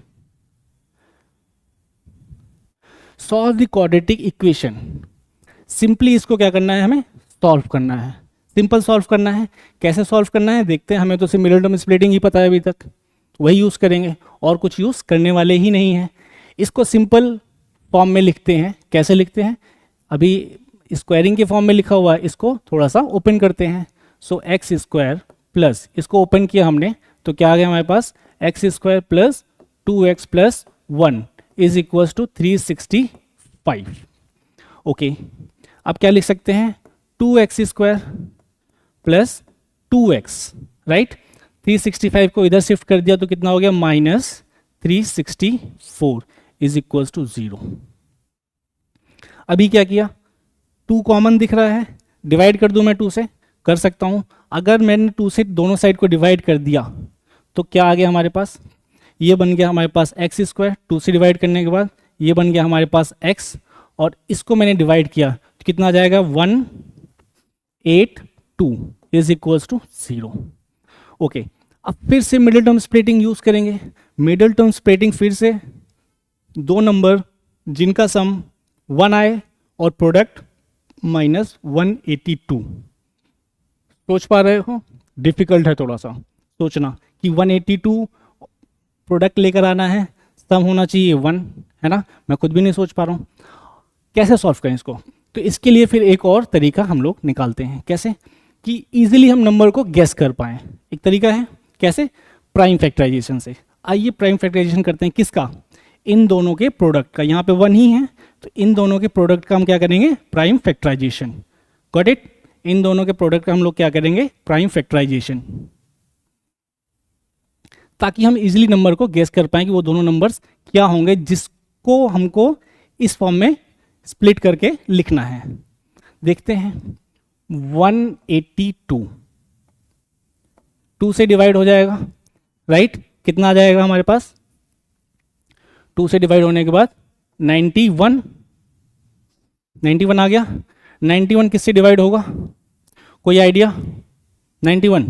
Solve the quadratic equation, simply इसको क्या करना है, हमें सॉल्व करना है, सिंपल सॉल्व करना है। कैसे सॉल्व करना है देखते हैं, हमें तो सिर्फ मिडिल टर्म स्प्लिटिंग ही पता है अभी तक, वही यूज़ करेंगे और कुछ यूज़ करने वाले ही नहीं हैं। इसको सिंपल फॉर्म में लिखते हैं। कैसे लिखते हैं, अभी स्क्वायरिंग के फॉर्म में लिखा हुआ है, इसको थोड़ा सा ओपन करते हैं। सो x² प्लस, इसको ओपन किया हमने तो क्या आ गया हमारे पास x² plus 2x plus 1 is equal to 365। Okay, अब क्या लिख सकते हैं 2x² प्लस 2x राइट। 365 को इधर शिफ्ट कर दिया तो कितना हो गया -364 इज इक्वल टू 0। अभी क्या किया, 2 कॉमन दिख रहा है, डिवाइड कर दूं मैं 2 से, कर सकता हूं। अगर मैंने 2 से दोनों साइड को डिवाइड कर दिया तो क्या आ गया हमारे पास, ये बन गया हमारे पास x², 2 से डिवाइड करने के बाद ये बन गया हमारे पास x, और इसको मैंने डिवाइड किया तो कितना आ जाएगा 182 इज इक्वल्स टू 0। ओके, अब फिर से मिडिल टर्म स्प्लिटिंग यूज करेंगे। मिडिल टर्म स्प्लिटिंग फिर से 2 नंबर जिनका सम 1 आए और प्रोडक्ट -182। सोच पा रहे हो, डिफिकल्ट है थोड़ा सा सोचना कि 182 प्रोडक्ट लेकर आना है, सम होना चाहिए 1, है ना। मैं खुद भी नहीं सोच पा रहा हूँ कैसे सॉल्व करें इसको। तो इसके लिए फिर एक और तरीका हम लोग निकालते हैं, कैसे कि इजीली हम नंबर को गेस कर पाएँ। एक तरीका है कैसे, प्राइम फैक्टराइजेशन से। आइए प्राइम फैक्टराइजेशन करते हैं, किसका, इन दोनों के प्रोडक्ट का। यहाँ पे 1 ही है तो इन दोनों के प्रोडक्ट का हम क्या करेंगे प्राइम फैक्टराइजेशन। गॉट इट, इन दोनों के प्रोडक्ट का हम लोग क्या करेंगे प्राइम फैक्टराइजेशन, ताकि हम इजीली नंबर को गेस कर पाएं कि वो दोनों नंबर्स क्या होंगे जिसको हमको इस फॉर्म में स्प्लिट करके लिखना है। देखते हैं 182 2 से डिवाइड हो जाएगा राइट, कितना आ जाएगा हमारे पास 2 से डिवाइड होने के बाद 91 आ गया। 91 किससे डिवाइड होगा, कोई आइडिया। 91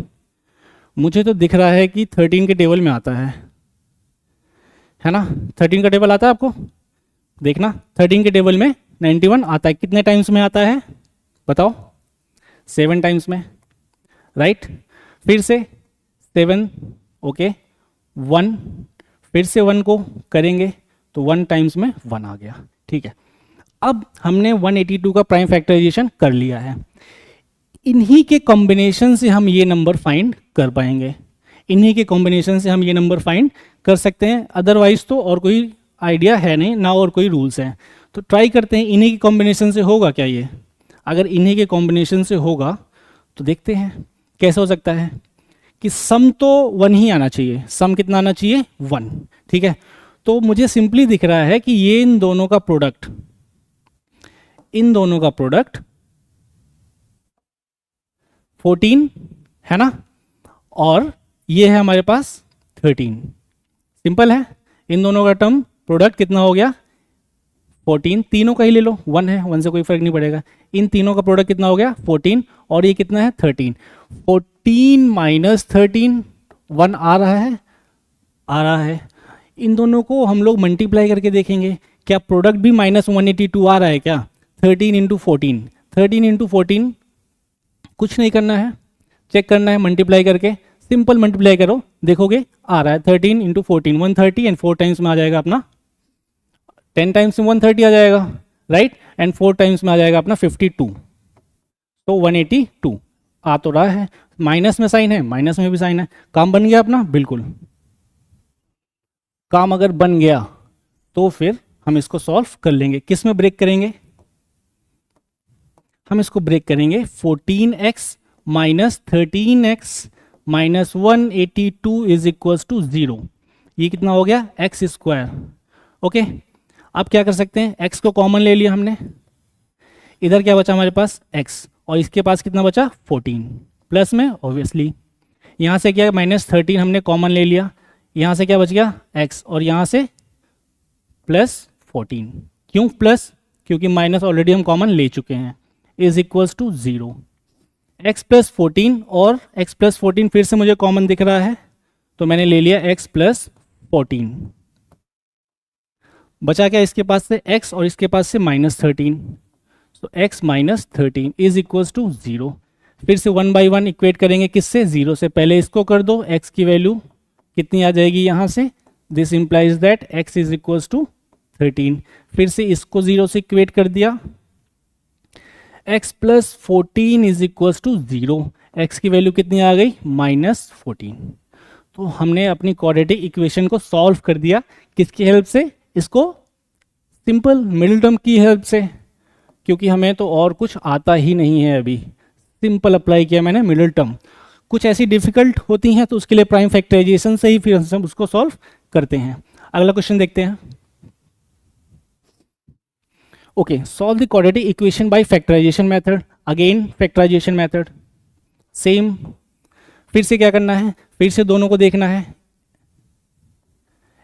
मुझे तो दिख रहा है कि 13 के टेबल में आता है ना। 13 का टेबल आता है आपको, देखना 13 के टेबल में 91 आता है। कितने टाइम्स में आता है बताओ, 7 टाइम्स में, राइट। फिर से 7, ओके 1, फिर से 1 को करेंगे तो 1 टाइम्स में 1 आ गया, ठीक है। अब हमने 182 का प्राइम फैक्टराइजेशन कर लिया है। इन्हीं के कॉम्बिनेशन से हम ये नंबर फाइंड कर पाएंगे, इन्हीं के कॉम्बिनेशन से हम ये नंबर फाइंड कर सकते हैं, अदरवाइज तो और कोई आइडिया है नहीं ना, और कोई रूल्स हैं। तो ट्राई करते हैं इन्हीं के कॉम्बिनेशन से होगा क्या ये। अगर इन्हीं के कॉम्बिनेशन से होगा तो देखते हैं कैसे हो सकता है कि सम तो 1 ही आना चाहिए। सम कितना आना चाहिए? 1, ठीक है। तो मुझे सिंपली दिख रहा है कि ये इन दोनों का प्रोडक्ट 14 है ना, और ये है हमारे पास 13। सिंपल है, इन दोनों का टर्म प्रोडक्ट कितना हो गया? 14। तीनों का ही ले लो, 1 है, 1 से कोई फर्क नहीं पड़ेगा। इन तीनों का प्रोडक्ट कितना हो गया? 14, और ये कितना है? 13। 14 माइनस 13, 1 आ रहा है। इन दोनों को हम लोग मल्टीप्लाई करके देखेंगे, क्या प्रोडक्ट भी -182 आ रहा है क्या? 13 इंटू 14, 13 इंटू 14, कुछ नहीं करना है, चेक करना है मल्टीप्लाई करके, सिंपल मल्टीप्लाई करो, देखोगे आ रहा है 13 इंटू 14, 130, एंड 4 टाइम्स में आ जाएगा अपना 10 टाइम्स में 130 आ जाएगा, राइट, एंड 4 टाइम्स में आ जाएगा अपना 52, तो 182 आ तो रहा है। माइनस में साइन है, माइनस में भी साइन है, काम बन गया अपना, बिल्कुल। काम अगर बन गया तो फिर हम इसको सॉल्व कर लेंगे। किस में ब्रेक करेंगे? हम इसको ब्रेक करेंगे 14x minus 13x minus 182 is equals to 0। ये कितना हो गया? X square, okay. अब क्या कर सकते हैं, x को कॉमन ले लिया हमने, इधर क्या बचा हमारे पास? x, और इसके पास कितना बचा? 14 प्लस में, ऑब्वियसली यहाँ से क्या -13 हमने कॉमन ले लिया, यहाँ से क्या बच गया? x, और यहाँ से प्लस 14। क्यों प्लस? क्योंकि माइनस ऑलरेडी हम कॉमन ले चुके हैं, is equals to 0। x plus 14 और x प्लस 14 फिर से मुझे कॉमन दिख रहा है, तो मैंने ले लिया x प्लस 14। बचा क्या इसके पास से? x, और इसके पास से -13, तो x minus 13 is equals to 0। फिर से 1 बाई 1 इक्वेट करेंगे, किससे? 0 से। पहले इसको कर दो, x की वैल्यू कितनी आ जाएगी यहाँ से? This implies that x is equals to 13। फिर से इसको 0 से इक्वेट कर दिया, x plus 14 is equals to 0। x की वैल्यू कितनी आ गई? -14। तो हमने अपनी क्वाड्रेटिक इक्वेशन को सॉल्व कर दिया। किसकी हेल्प से? इसको सिंपल मिडिल टर्म की हेल्प से, क्योंकि हमें तो और कुछ आता ही नहीं है अभी। सिंपल अप्लाई किया मैंने मिडिल टर्म। कुछ ऐसी डिफिकल्ट होती हैं तो उसके लिए प्राइम फैक्टराइजेशन से ही फिर हम उसको सॉल्व करते हैं। अगला क्वेश्चन देखते हैं। Okay, solve the quadratic equation by factorisation method. Again factorisation method, same. फिर से क्या करना है? फिर से दोनों को देखना है,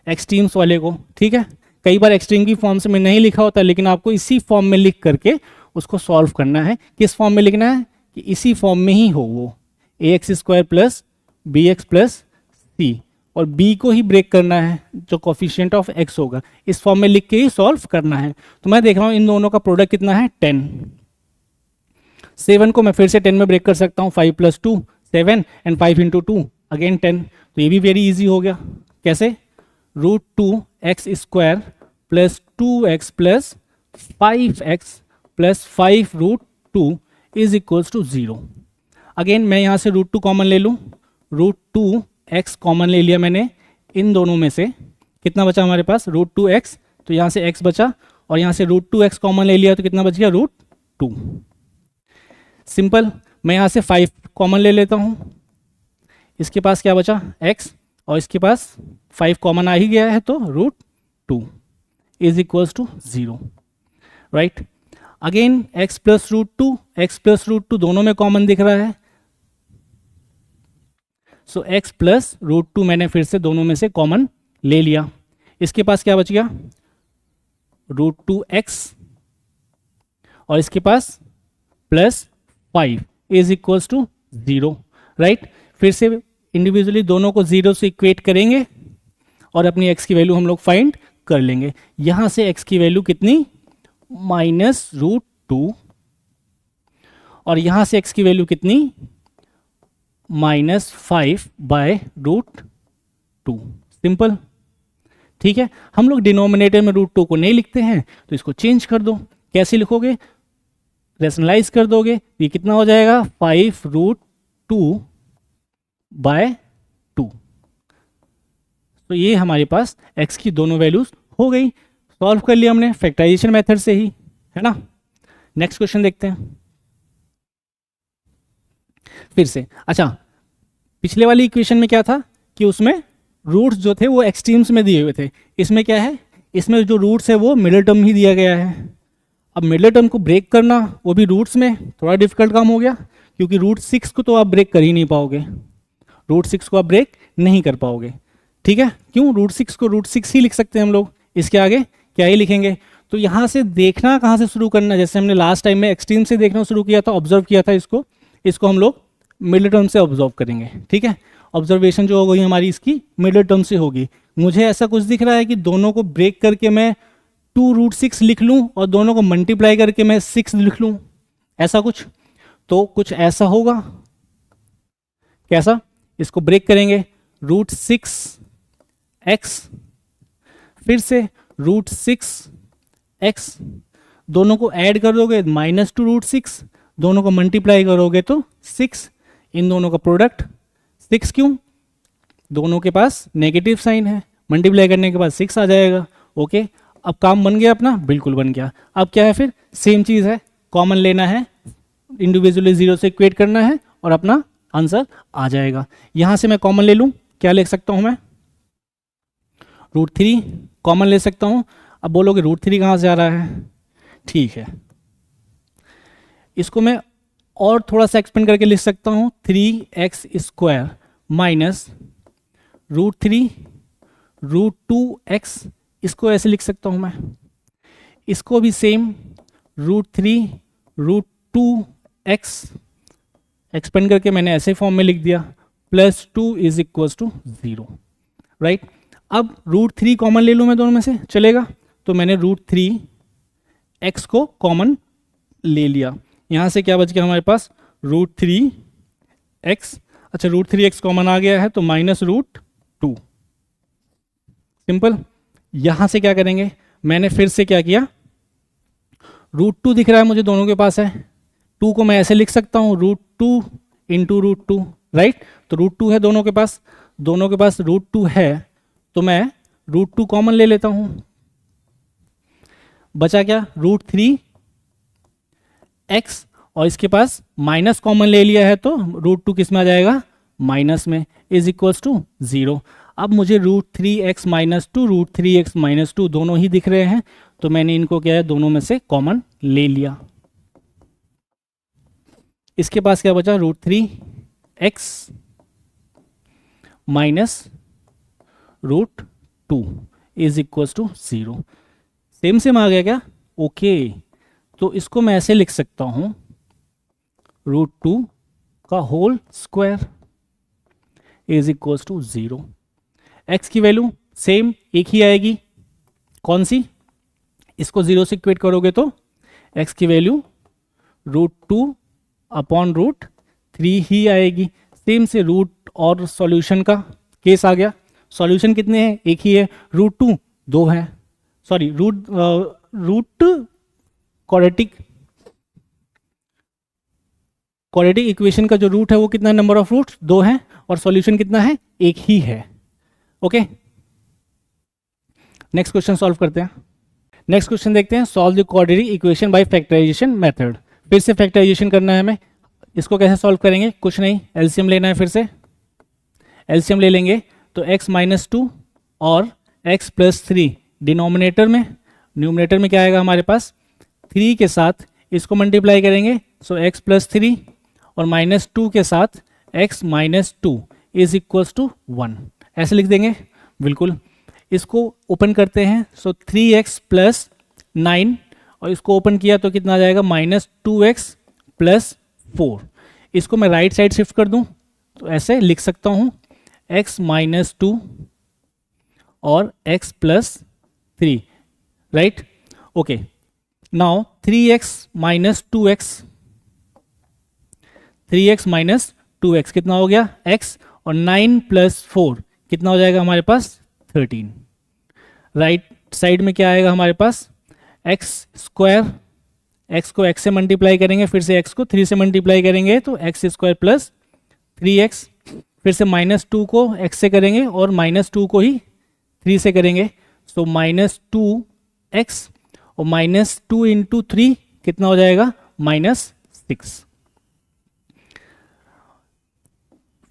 एक्सट्रीम्स वाले को, ठीक है। कई बार एक्सट्रीम की फॉर्म से में नहीं लिखा होता, लेकिन आपको इसी फॉर्म में लिख करके उसको सॉल्व करना है। किस फॉर्म में लिखना है? कि इसी फॉर्म में ही हो वो, ax² plus bx plus c, और b को ही ब्रेक करना है, जो कोफिशिएंट ऑफ x होगा, इस फॉर्म में लिख के ही सॉल्व करना है। तो मैं देख रहा हूँ इन दोनों का प्रोडक्ट कितना है? 10। 7 को मैं फिर से 10 में ब्रेक कर सकता हूँ, 5 + 2 7, एंड 5 × 2 अगेन 10। तो ये भी वेरी इजी हो गया। कैसे? √2x² plus 2x plus 5x plus 5√2 is equals to 0। Again मैं यहाँ से √2 कॉमन ले लूँ, √2x कॉमन ले लिया मैंने इन दोनों में से। कितना बचा हमारे पास? √2x, तो यहाँ से x बचा, और यहाँ से √2x कॉमन ले लिया तो कितना बच गया? √2। सिंपल। मैं यहाँ से 5 कॉमन ले लेता हूँ, इसके पास क्या बचा? x, और इसके पास 5 कॉमन आ ही गया है, तो √2 is equals to 0, right. Again x plus √2 दोनों में कॉमन दिख रहा है, सो x प्लस √2 मैंने फिर से दोनों में से कॉमन ले लिया। इसके पास क्या बच गया? √2x, और इसके पास plus 5 is equals to 0, right. फिर से इंडिविजुअली दोनों को 0 से इक्वेट करेंगे और अपनी x की वैल्यू हम लोग फाइंड कर लेंगे। यहाँ से x की वैल्यू कितनी? -√2, और यहाँ से x की वैल्यू कितनी, -5/√2। सिंपल, ठीक है। हम लोग डिनोमिनेटर में √2 को नहीं लिखते हैं, तो इसको चेंज कर दो। कैसे लिखोगे, रेशनलाइज कर दोगे, ये कितना हो जाएगा, 5√2/2। तो ये हमारे पास x की दोनों वैल्यूज हो गई, सॉल्व कर लिया हमने फैक्टराइजेशन मेथड से ही, है ना। नेक्स्ट क्वेश्चन देखते हैं फिर से। अच्छा, पिछले वाली इक्वेशन में क्या था कि उसमें रूट्स जो थे वो एक्सट्रीम्स में दिए हुए थे, इसमें क्या है, इसमें जो रूट्स है वो मिडिल टर्म ही दिया गया है। अब मिडिल टर्म को ब्रेक करना, वो भी रूट्स में, थोड़ा डिफिकल्ट काम हो गया, क्योंकि √6 को तो आप ब्रेक कर ही नहीं पाओगे, √6 को आप ब्रेक नहीं कर पाओगे, ठीक है। क्यों, √6 को √6 ही लिख सकते हैं हम लोग, इसके आगे क्या ही लिखेंगे। तो यहाँ से देखना कहाँ से शुरू करना, जैसे हमने लास्ट टाइम में एक्सट्रीम से देखना शुरू किया था, ऑब्जर्व किया था इसको हम लोग मिडिल टर्म से ऑब्जर्व करेंगे, ठीक है। ऑब्जर्वेशन जो होगी हमारी इसकी मिडिल टर्म से होगी। मुझे ऐसा कुछ दिख रहा है कि दोनों को ब्रेक करके मैं 2√6 लिख लूँ और दोनों को मल्टीप्लाई करके मैं 6 लिख लूँ, ऐसा कुछ, तो कुछ ऐसा होगा। कैसा, इसको ब्रेक करेंगे, √6x, फिर से √6x, दोनों को ऐड कर दोगे -2√6, दोनों को मल्टीप्लाई करोगे तो 6, इन दोनों का प्रोडक्ट 6, क्यों, दोनों के पास नेगेटिव साइन है, मल्टीप्लाई करने के बाद 6 आ जाएगा। ओके, अब काम बन गया अपना, बिल्कुल बन गया। अब क्या है, फिर सेम चीज़ है, कॉमन लेना है, इंडिविजुअली 0 से इक्वेट करना है और अपना आंसर आ जाएगा। यहाँ से मैं कॉमन ले लूँ, क्या ले सकता हूँ मैं, √3 कॉमन ले सकता हूँ। अब बोलोगे √3 कहाँ से आ रहा है, ठीक है, इसको मैं और थोड़ा सा एक्सपेंड करके लिख सकता हूँ, 3x² माइनस √3 √2x, इसको ऐसे लिख सकता हूँ मैं। इसको भी सेम √3 √2x एक्सपेंड करके मैंने ऐसे फॉर्म में लिख दिया, +2 = 0, राइट। अब √3 कॉमन ले लूँ मैं दोनों में से, चलेगा, तो मैंने √3x को कॉमन ले लिया। यहाँ से क्या बच गया हमारे पास, √3x, अच्छा √3x कॉमन आ गया है तो -√2, सिंपल। यहाँ से क्या करेंगे, मैंने फिर से क्या किया, √2 दिख रहा है मुझे दोनों के पास है, 2 को मैं ऐसे लिख सकता हूँ, √2 × √2, राइट। तो √2 है दोनों के पास √2 है, तो मैं √2 कॉमन ले लेता हूँ, बचा क्या, √3x, और इसके पास माइनस कॉमन ले लिया है तो √2 किस में आ जाएगा, माइनस में, = 0। अब मुझे √3x - 2 √3x - 2 दोनों ही दिख रहे हैं, तो मैंने इनको क्या है, दोनों में से कॉमन ले लिया। इसके पास क्या बचा, √3x - √2 = 0। सेम आ गया क्या, ओके। तो इसको मैं ऐसे लिख सकता हूँ, √2 का होल स्क्वायर = 0। x की वैल्यू सेम एक ही आएगी, कौन सी, इसको 0 से इक्वेट करोगे तो x की वैल्यू √2/√3 ही आएगी। सेम से रूट और सॉल्यूशन का केस आ गया, सॉल्यूशन कितने हैं, एक ही है, √2 2 है, सॉरी रूट क्वाड्रेटिक इक्वेशन का जो रूट है वो कितना, नंबर ऑफ रूट्स 2 हैं, और सॉल्यूशन कितना है, एक ही है। ओके, नेक्स्ट क्वेश्चन सॉल्व करते हैं। नेक्स्ट क्वेश्चन देखते हैं, solve the quadratic equation by factorisation method. फिर से फैक्टराइजेशन करना है हमें, इसको कैसे सॉल्व करेंगे, कुछ नहीं, एलसीएम लेना है, फिर से एलसीएम ले लेंगे तो x - 2 और x + 3 डिनोमिनेटर में, न्यूमिनेटर में क्या आएगा हमारे पास, 3 के साथ इसको मल्टीप्लाई करेंगे, सो x + 3 और -2 के साथ x - 2 = 1, ऐसे लिख देंगे, बिल्कुल। इसको ओपन करते हैं, सो 3x + 9 और इसको ओपन किया तो कितना आ जाएगा, -2x + 4। इसको मैं राइट साइड शिफ्ट कर दूं तो ऐसे लिख सकता हूं, x - 2 और x + 3, right. Okay, now 3x - 2x 3x minus 2x कितना हो गया x, और 9 प्लस 4 कितना हो जाएगा हमारे पास 13। राइट साइड में क्या आएगा हमारे पास x स्क्वायर, x को x से मल्टीप्लाई करेंगे, फिर से x को 3 से मल्टीप्लाई करेंगे तो x स्क्वायर प्लस 3x, फिर से माइनस 2 को x से करेंगे और माइनस 2 को ही 3 से करेंगे, सो माइनस 2x, और माइनस 2 इंटू 3 कितना हो जाएगा -6।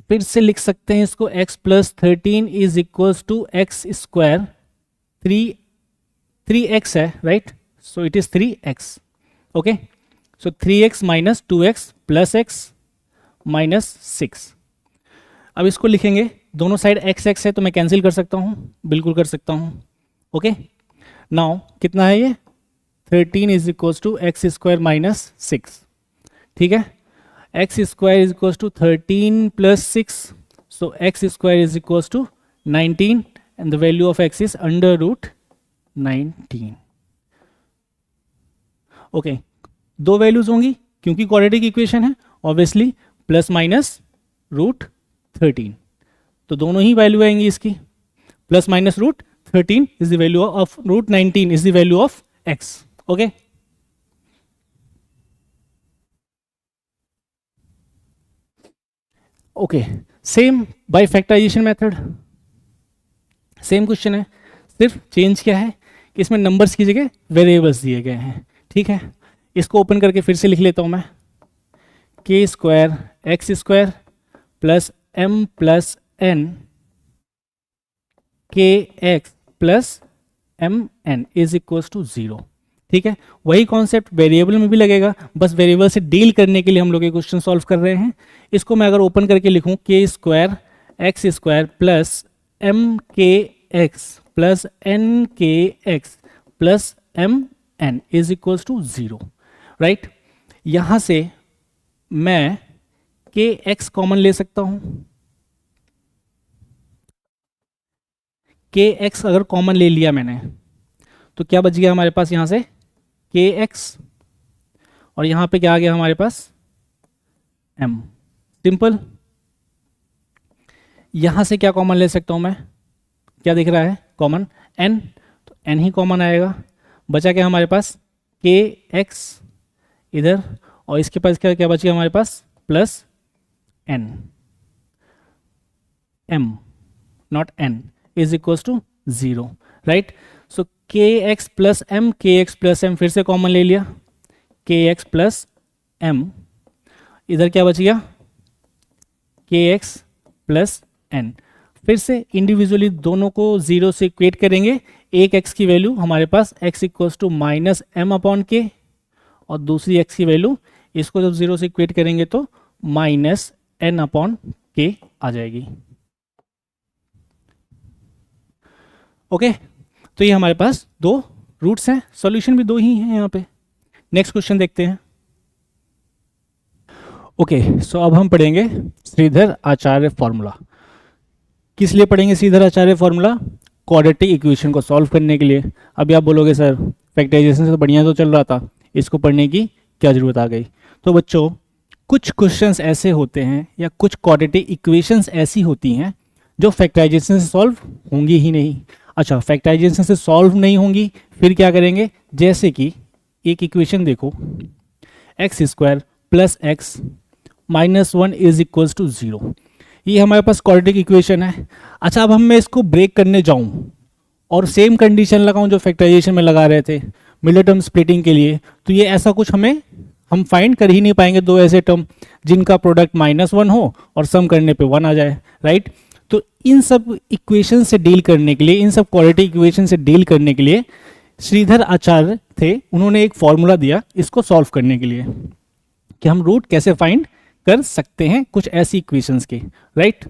फिर से लिख सकते हैं इसको x plus 13 is equals to x square, 3x है right, so it is 3x। Okay, so 3x minus 2x plus x minus 6। अब इसको लिखेंगे, दोनों साइड x है तो मैं कैंसिल कर सकता हूँ, बिल्कुल कर सकता हूँ। ओके, नाउ कितना है ये 13 is equals to x square minus 6। ठीक है, x square is equals to 13 plus 6, so x square is equals to 19 and the value of x is under root 19। Okay, दो वैल्यूज होंगी क्योंकि क्वाड्रेटिक इक्वेशन है obviously, plus minus root 13, तो दोनों ही value आएंगी इसकी। Plus minus root 13 is the value of root 19 is the value of x. Okay, okay, same by factorisation method, same question है, सिर्फ चेंज क्या है कि इसमें नंबर्स की जगह वेरिएबल्स दिए गए हैं। ठीक है, इसको ओपन करके फिर से लिख लेता हूं मैं, k square x square plus m plus n k x plus m n is equals to 0। ठीक है, वही कॉन्सेप्ट वेरिएबल में भी लगेगा, बस वेरिएबल से डील करने के लिए हम लोग ये क्वेश्चन सॉल्व कर रहे हैं। इसको मैं अगर ओपन करके लिखूं, k square x square plus m k x plus n k x plus m n is equals to 0। Right, यहां से मैं के एक्स कॉमन ले सकता हूं, के एक्स अगर कॉमन ले लिया मैंने तो क्या बच गया हमारे पास यहां से के एक्स, और यहां पे क्या आ गया हमारे पास एम। सिंपल, यहां से क्या कॉमन ले सकता हूं मैं, क्या दिख रहा है कॉमन एन, तो एन ही कॉमन आएगा, बचा क्या हमारे पास के एक्स इधर, और इसके पास क्या क्या बच गया हमारे पास plus n, m not n is equals to 0। Right, so k x plus m, k x plus m फिर से कॉमन ले लिया, के एक्स प्लस एम, इधर क्या बच गया के एक्स प्लस एन, फिर से इंडिविजुअली दोनों को 0 से इक्वेट करेंगे। एक x की वैल्यू हमारे पास x equals to minus m upon k, और दूसरी x की वैल्यू इसको जब 0 से इक्वेट करेंगे तो माइनस एन अपॉन के आ जाएगी। ओके, तो ये हमारे पास दो रूट्स हैं, सॉल्यूशन भी दो ही हैं यहाँ पे। नेक्स्ट क्वेश्चन देखते हैं। ओके, सो अब हम पढ़ेंगे श्रीधर आचार्य फॉर्मूला। किस लिए पढ़ेंगे श्रीधर आचार्य फॉर्मूला? क्वाड्रेटिक इक्वेशन को सॉल्व करने के लिए। अभी आप बोलोगे सर फैक्टराइजेशन से तो बढ़िया तो चल रहा था, इसको पढ़ने की क्या जरूरत आ गई? तो बच्चों, कुछ क्वेश्चंस ऐसे होते हैं या कुछ क्वाड्रेटिक इक्वेशंस ऐसी होती हैं जो फैक्टराइजेशन से सॉल्व होंगी ही नहीं। अच्छा, फैक्टराइजेशन से सॉल्व नहीं होंगी, फिर क्या करेंगे? जैसे कि एक इक्वेशन देखो, x square plus x minus 1 is equals to 0। ये हमारे पास क्वाड्रेटिक इक्वेशन है। अच्छा, अब हम मैं इसको ब्रेक करने जाऊं और सेम कंडीशन लगाऊं जो फैक्टराइजेशन में लगा रहे थे मिडिल टर्म स्प्लिटिंग के लिए, तो ये ऐसा कुछ हम फाइंड कर ही नहीं पाएंगे। दो ऐसे टर्म जिनका प्रोडक्ट -1 हो और सम करने पे 1 आ जाए, राइट? तो इन सब इक्वेशन से डील करने के लिए, इन सब क्वाड्रेटिक इक्वेशन से डील करने के लिए श्रीधर आचार्य थे, उन्होंने एक फॉर्मूला दिया इसको सॉल्व करने के लिए कि हम रूट कैसे फाइंड कर सकते हैं कुछ ऐसी इक्वेशंस के, राइट?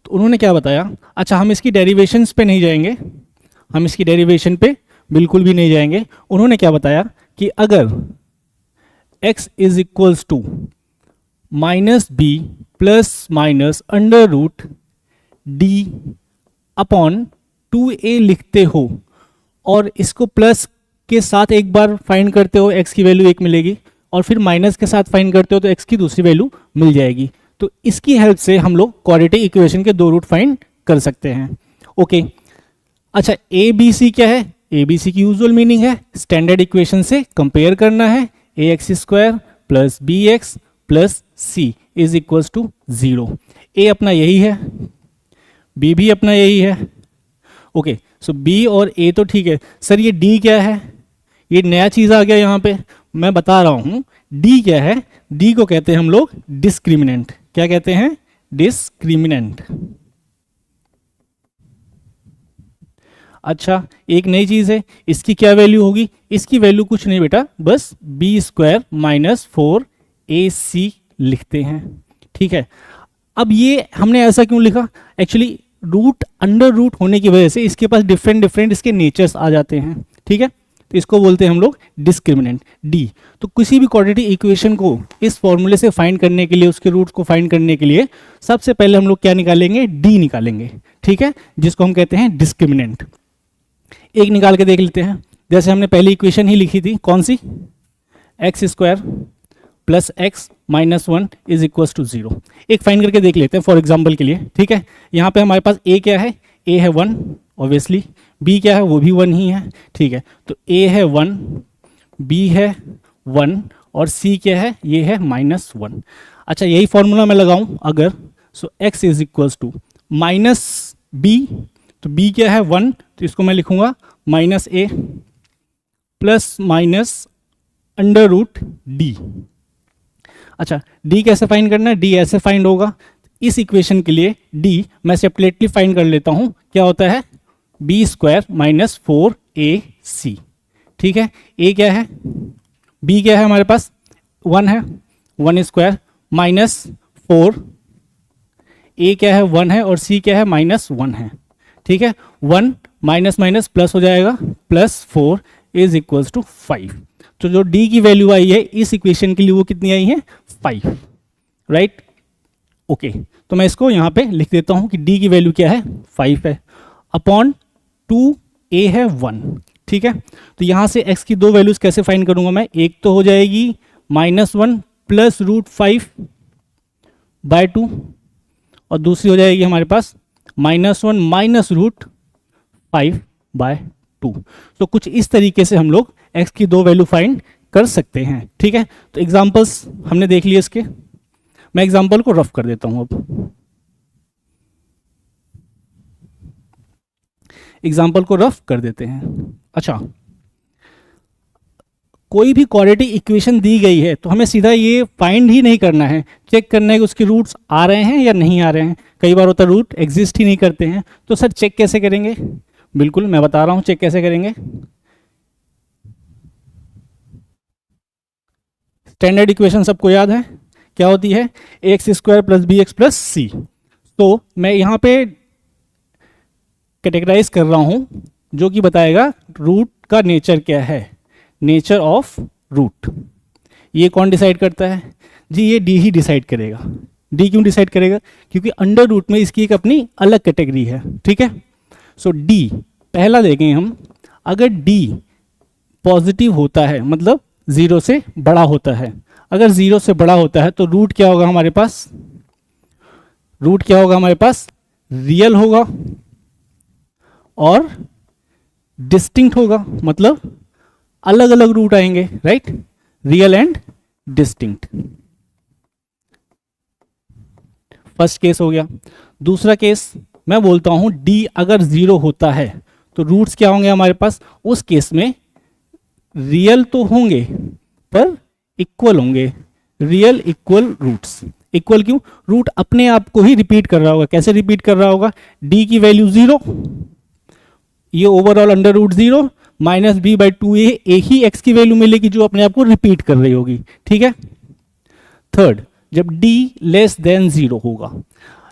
तो उन्होंने क्या बताया? अच्छा, हम इसकी डेरिवेशंस पे नहीं जाएंगे, हम इसकी डेरिवेशन पे बिल्कुल भी नहीं जाएंगे। उन्होंने क्या बताया कि अगर x is equals to minus b plus minus under root d upon 2a लिखते हो और इसको प्लस के साथ एक बार फाइंड करते हो x की वैल्यू 1 मिलेगी, और फिर माइनस के साथ फाइंड करते हो तो x की दूसरी वैल्यू मिल जाएगी। तो इसकी हेल्प से हम लोग क्वाड्रेटिक इक्वेशन के दो रूट फाइंड कर सकते हैं। ओके, अच्छा ए बी सी क्या है? ए बी सी की यूजुअल मीनिंग है स्टैंडर्ड इक्वेशन से कंपेयर करना है, a x square plus b x plus c is equals to 0। A अपना यही है, बी भी अपना यही है। ओके, सो बी और ए तो ठीक है। सर ये डी क्या है? ये नया चीज़ आ गया यहाँ पे, मैं बता रहा हूँ। डी क्या है? डी को कहते हैं हम लोग डिस्क्रिमिनेंट। क्या कहते हैं? डिस्क्रिमिनेंट। अच्छा, एक नई चीज़ है, इसकी क्या वैल्यू होगी? इसकी वैल्यू कुछ नहीं बेटा, बस बी स्क्वायर माइनस 4ac लिखते हैं। ठीक है, अब ये हमने ऐसा क्यों लिखा? एक्चुअली रूट अंडर रूट होने की वजह से इसके पास डिफरेंट डिफरेंट इसके नेचर्स आ जाते हैं। ठीक है, तो इसको बोलते हैं हम लोग डिस्क्रिमिनेंट डी। तो किसी भी क्वाड्रेटिक इक्वेशन को इस फॉर्मूले से फाइंड करने के लिए, उसके रूट्स को फाइंड करने के लिए सबसे पहले हम लोग क्या निकालेंगे? डी निकालेंगे। ठीक है, जिसको हम कहते हैं डिस्क्रिमिनेंट। एक निकाल के देख लेते हैं। जैसे हमने पहली इक्वेशन ही लिखी थी, कौन सी? X square plus x minus 1 is equals to 0। एक फाइंड करके देख लेते हैं फॉर एग्जाम्पल के लिए। ठीक है, यहाँ पे हमारे पास ए क्या है? ए है 1 ऑब्वियसली, बी क्या है? वो भी 1 ही है। ठीक है, तो ए है 1, बी है 1 और सी क्या है? ये है माइनस 1। अच्छा, यही फॉर्मूला मैं लगाऊं अगर, so x is equals to minus b, तो बी क्या है? 1, तो इसको मैं लिखूंगा minus a plus minus under root D. अच्छा, डी कैसे फाइंड करना है? डी ऐसे फाइंड होगा। इस इक्वेशन के लिए डी मैं सेपरेटली फाइंड कर लेता हूं। क्या होता है? B square minus 4ac। ठीक है, ए क्या है? बी क्या है हमारे पास? 1 है, 1 स्क्वायर माइनस 4, ए क्या है? 1 है और सी क्या है? माइनस 1 है। ठीक है, 1 माइनस माइनस प्लस हो जाएगा, प्लस 4 इज इक्वल्स टू 5। तो जो डी की वैल्यू आई है इस इक्वेशन के लिए वो कितनी आई है? 5। राइट, ओके, तो मैं इसको यहाँ पे लिख देता हूँ कि डी की वैल्यू क्या है? 5 है, अपॉन 2a है 1। ठीक है, तो यहाँ से x की दो वैल्यूज कैसे फाइंड करूँगा मैं? एक तो हो जाएगी -1 प्लस √5 बाय 2, और दूसरी हो जाएगी हमारे पास -1 माइनस √5 बाय 2। तो कुछ इस तरीके से हम लोग x की दो वैल्यू फाइंड कर सकते हैं। ठीक है, तो एग्जांपल्स हमने देख लिए इसके, मैं एग्जांपल को रफ कर देता हूं। अब एग्जांपल को रफ कर देते हैं। अच्छा, कोई भी क्वाड्रेटिक इक्वेशन दी गई है तो हमें सीधा ये फाइंड ही नहीं करना है, चेक करना है कि उसके रूट्स आ रहे हैं या नहीं आ रहे हैं। कई बार होता है रूट एग्जिस्ट ही नहीं करते हैं, तो सर चेक कैसे करेंगे? बिल्कुल मैं बता रहा हूं चेक कैसे करेंगे। स्टैंडर्ड इक्वेशन सबको याद है, क्या होती है? X square plus b x plus c. तो मैं यहाँ पे कैटेगराइज कर रहा हूँ जो कि बताएगा रूट का नेचर क्या है, नेचर ऑफ रूट। ये कौन डिसाइड करता है? जी ये डी ही डिसाइड करेगा। डी क्यों डिसाइड करेगा? क्योंकि अंडर रूट में इसकी एक अपनी अलग कैटेगरी है। ठीक है, सो डी पहला देखें हम, अगर डी पॉजिटिव होता है मतलब 0 से बड़ा होता है, अगर 0 से बड़ा होता है तो रूट क्या होगा हमारे पास? रूट क्या होगा हमारे पास? रियल होगा और डिस्टिंक्ट होगा, मतलब अलग अलग रूट आएंगे। Right, real and distinct. First case हो गया। दूसरा केस मैं बोलता हूं डी अगर 0 होता है तो रूट्स क्या होंगे हमारे पास? उस केस में रियल तो होंगे पर इक्वल होंगे, रियल इक्वल रूट्स। इक्वल क्यों? रूट अपने आप को ही रिपीट कर रहा होगा। कैसे रिपीट कर रहा होगा? डी की वैल्यू 0, ये overall under root 0 minus b by 2a, एक ही x की वैल्यू मिलेगी जो अपने आप को रिपीट कर रही होगी। ठीक है, थर्ड, जब d लेस देन 0 होगा,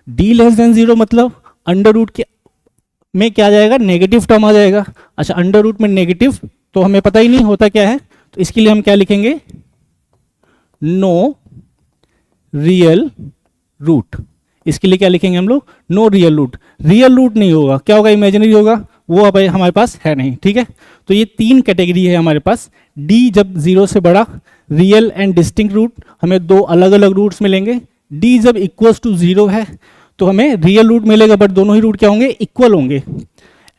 d लेस देन 0 मतलब अंडर रूट के में क्या आ जाएगा? नेगेटिव टर्म आ जाएगा। अच्छा, अंडर रूट में नेगेटिव तो हमें पता ही नहीं होता क्या है, तो इसके लिए हम क्या लिखेंगे? No real root. इसके लिए क्या लिखेंगे हम लोग? No real root. Real root नहीं होगा, क्या होगा? इमेजिनरी होगा। वो अब हमारे पास है नहीं, ठीक है। तो ये 3 कैटेगरी है हमारे पास। डी जब 0 से बड़ा, रियल एंड डिस्टिंक्ट रूट, हमें 2 अलग अलग रूट्स मिलेंगे। डी जब इक्वल्स टू 0 है तो हमें रियल रूट मिलेगा, बट दोनों ही रूट क्या होंगे, इक्वल होंगे।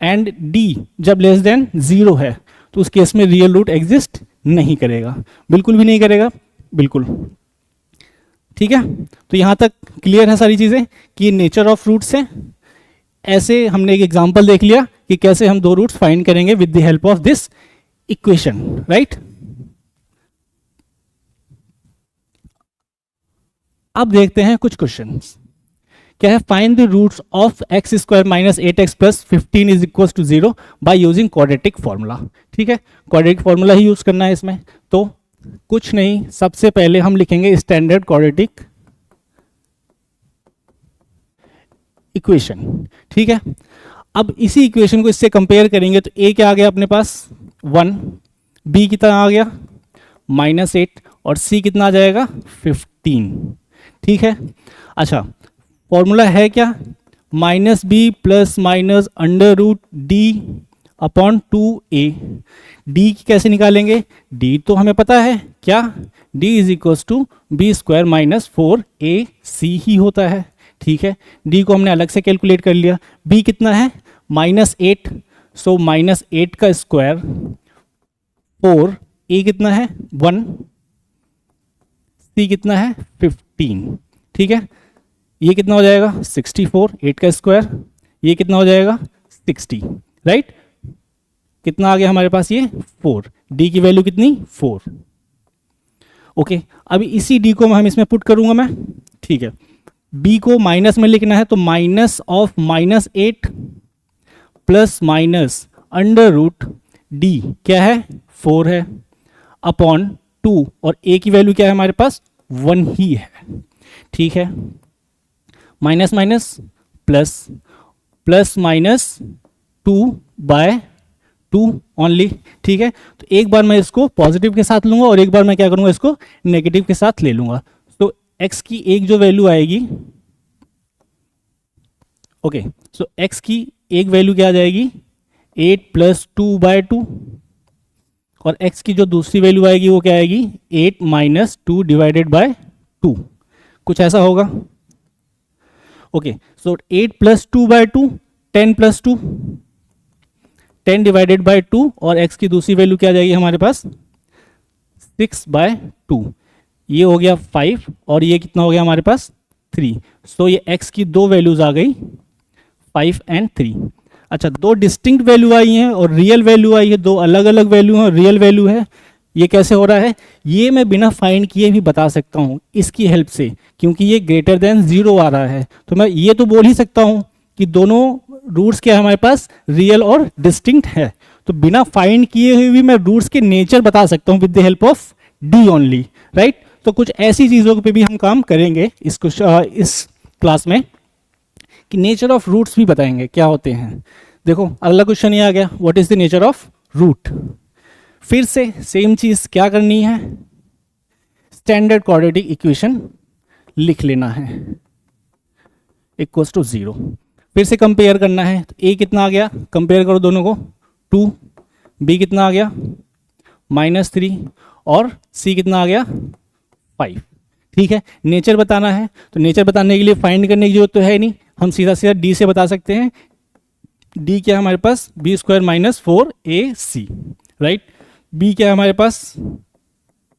एंड डी जब लेस देन 0 है तो उस केस में रियल रूट एग्जिस्ट नहीं करेगा, बिल्कुल भी नहीं करेगा, बिल्कुल, ठीक है। तो यहाँ तक क्लियर है सारी चीज़ें कि ये नेचर ऑफ रूट्स है। ऐसे हमने एक एग्जांपल देख लिया कि कैसे हम 2 रूट्स फाइंड करेंगे with the help of this equation, right. अब देखते हैं कुछ क्वेश्चंस। क्या है, find the roots of x square minus 8x plus 15 is equal to 0 by using quadratic formula, ठीक है। क्वाड्रेटिक फॉर्मूला ही यूज करना है इसमें। तो कुछ नहीं, सबसे पहले हम लिखेंगे स्टैंडर्ड क्वाड्रेटिक इक्वेशन, ठीक है। अब इसी इक्वेशन को इससे कंपेयर करेंगे तो ए क्या आ गया अपने पास 1, बी कितना आ गया -8 और सी कितना आ जाएगा 15, ठीक है। अच्छा, फॉर्मूला है क्या, -b plus minus under root d upon 2a। D की कैसे निकालेंगे, डी तो हमें पता है क्या, d is equals to b square minus 4ac ही होता है, ठीक है। डी को हमने अलग से कैलकुलेट कर लिया। b कितना है -8, सो -8 का स्क्वायर 4, a कितना है 1, c कितना है 15, ठीक है। ये कितना हो जाएगा 64, 8 का स्क्वायर, ये कितना हो जाएगा 60, राइट। कितना आ गया हमारे पास ये 4, डी की वैल्यू कितनी 4, ओके। अभी इसी डी को हम इसमें पुट करूंगा मैं, ठीक है। बी को माइनस में लिखना है तो minus of -8 plus minus under root d क्या है 4 है अपॉन 2, और ए की वैल्यू क्या है हमारे पास 1 ही है, ठीक है। Minus minus plus, plus minus 2/2 only, ठीक है। तो एक बार मैं इसको पॉजिटिव के साथ लूंगा और एक बार मैं क्या करूंगा, इसको नेगेटिव के साथ ले लूंगा। तो x की एक जो वैल्यू आएगी, ओके, सो x की एक वैल्यू क्या आ जाएगी 8 + 2/2, और x की जो दूसरी वैल्यू आएगी वो क्या आएगी 8 - 2 डिवाइडेड बाय 2, कुछ ऐसा होगा, ओके। सो 8 + 2/2 10 + 2, 10 डिवाइडेड बाय 2, और x की दूसरी वैल्यू क्या आ जाएगी हमारे पास 6/2, ये हो गया 5, और ये कितना हो गया हमारे पास 3। सो ये x की 2 वैल्यूज आ गई 5 और 3। अच्छा, 2 डिस्टिंक्ट वैल्यू आई हैं और रियल वैल्यू आई है, 2 अलग अलग वैल्यू हैं और रियल वैल्यू है। ये कैसे हो रहा है, ये मैं बिना फाइंड किए भी बता सकता हूँ इसकी हेल्प से, क्योंकि ये ग्रेटर देन 0 आ रहा है। तो मैं ये तो बोल ही सकता हूँ कि दोनों रूट्स क्या हमारे पास रियल और डिस्टिंक्ट है। तो बिना फाइंड किए हुए भी मैं रूट्स के नेचर बता सकता हूँ with the help of D only, right. तो कुछ ऐसी चीज़ों पे भी हम काम करेंगे इस क्लास में, कि नेचर ऑफ रूट्स भी बताएंगे क्या होते हैं। देखो अगला क्वेश्चन ये आ गया, what is the nature of root. फिर से सेम चीज क्या करनी है, स्टैंडर्ड क्वाड्रेटिक इक्वेशन लिख लेना है इक्वल्स टू 0। फिर से कंपेयर करना है, तो ए कितना आ गया, कंपेयर करो दोनों को 2, बी कितना आ गया -3, और सी कितना आ गया 5, ठीक है। नेचर बताना है, तो नेचर बताने के लिए फाइंड करने की जरूरत तो है नहीं, हम सीधा सीधा डी से बता सकते हैं। डी क्या है हमारे पास b square minus 4ac, right. B क्या है हमारे पास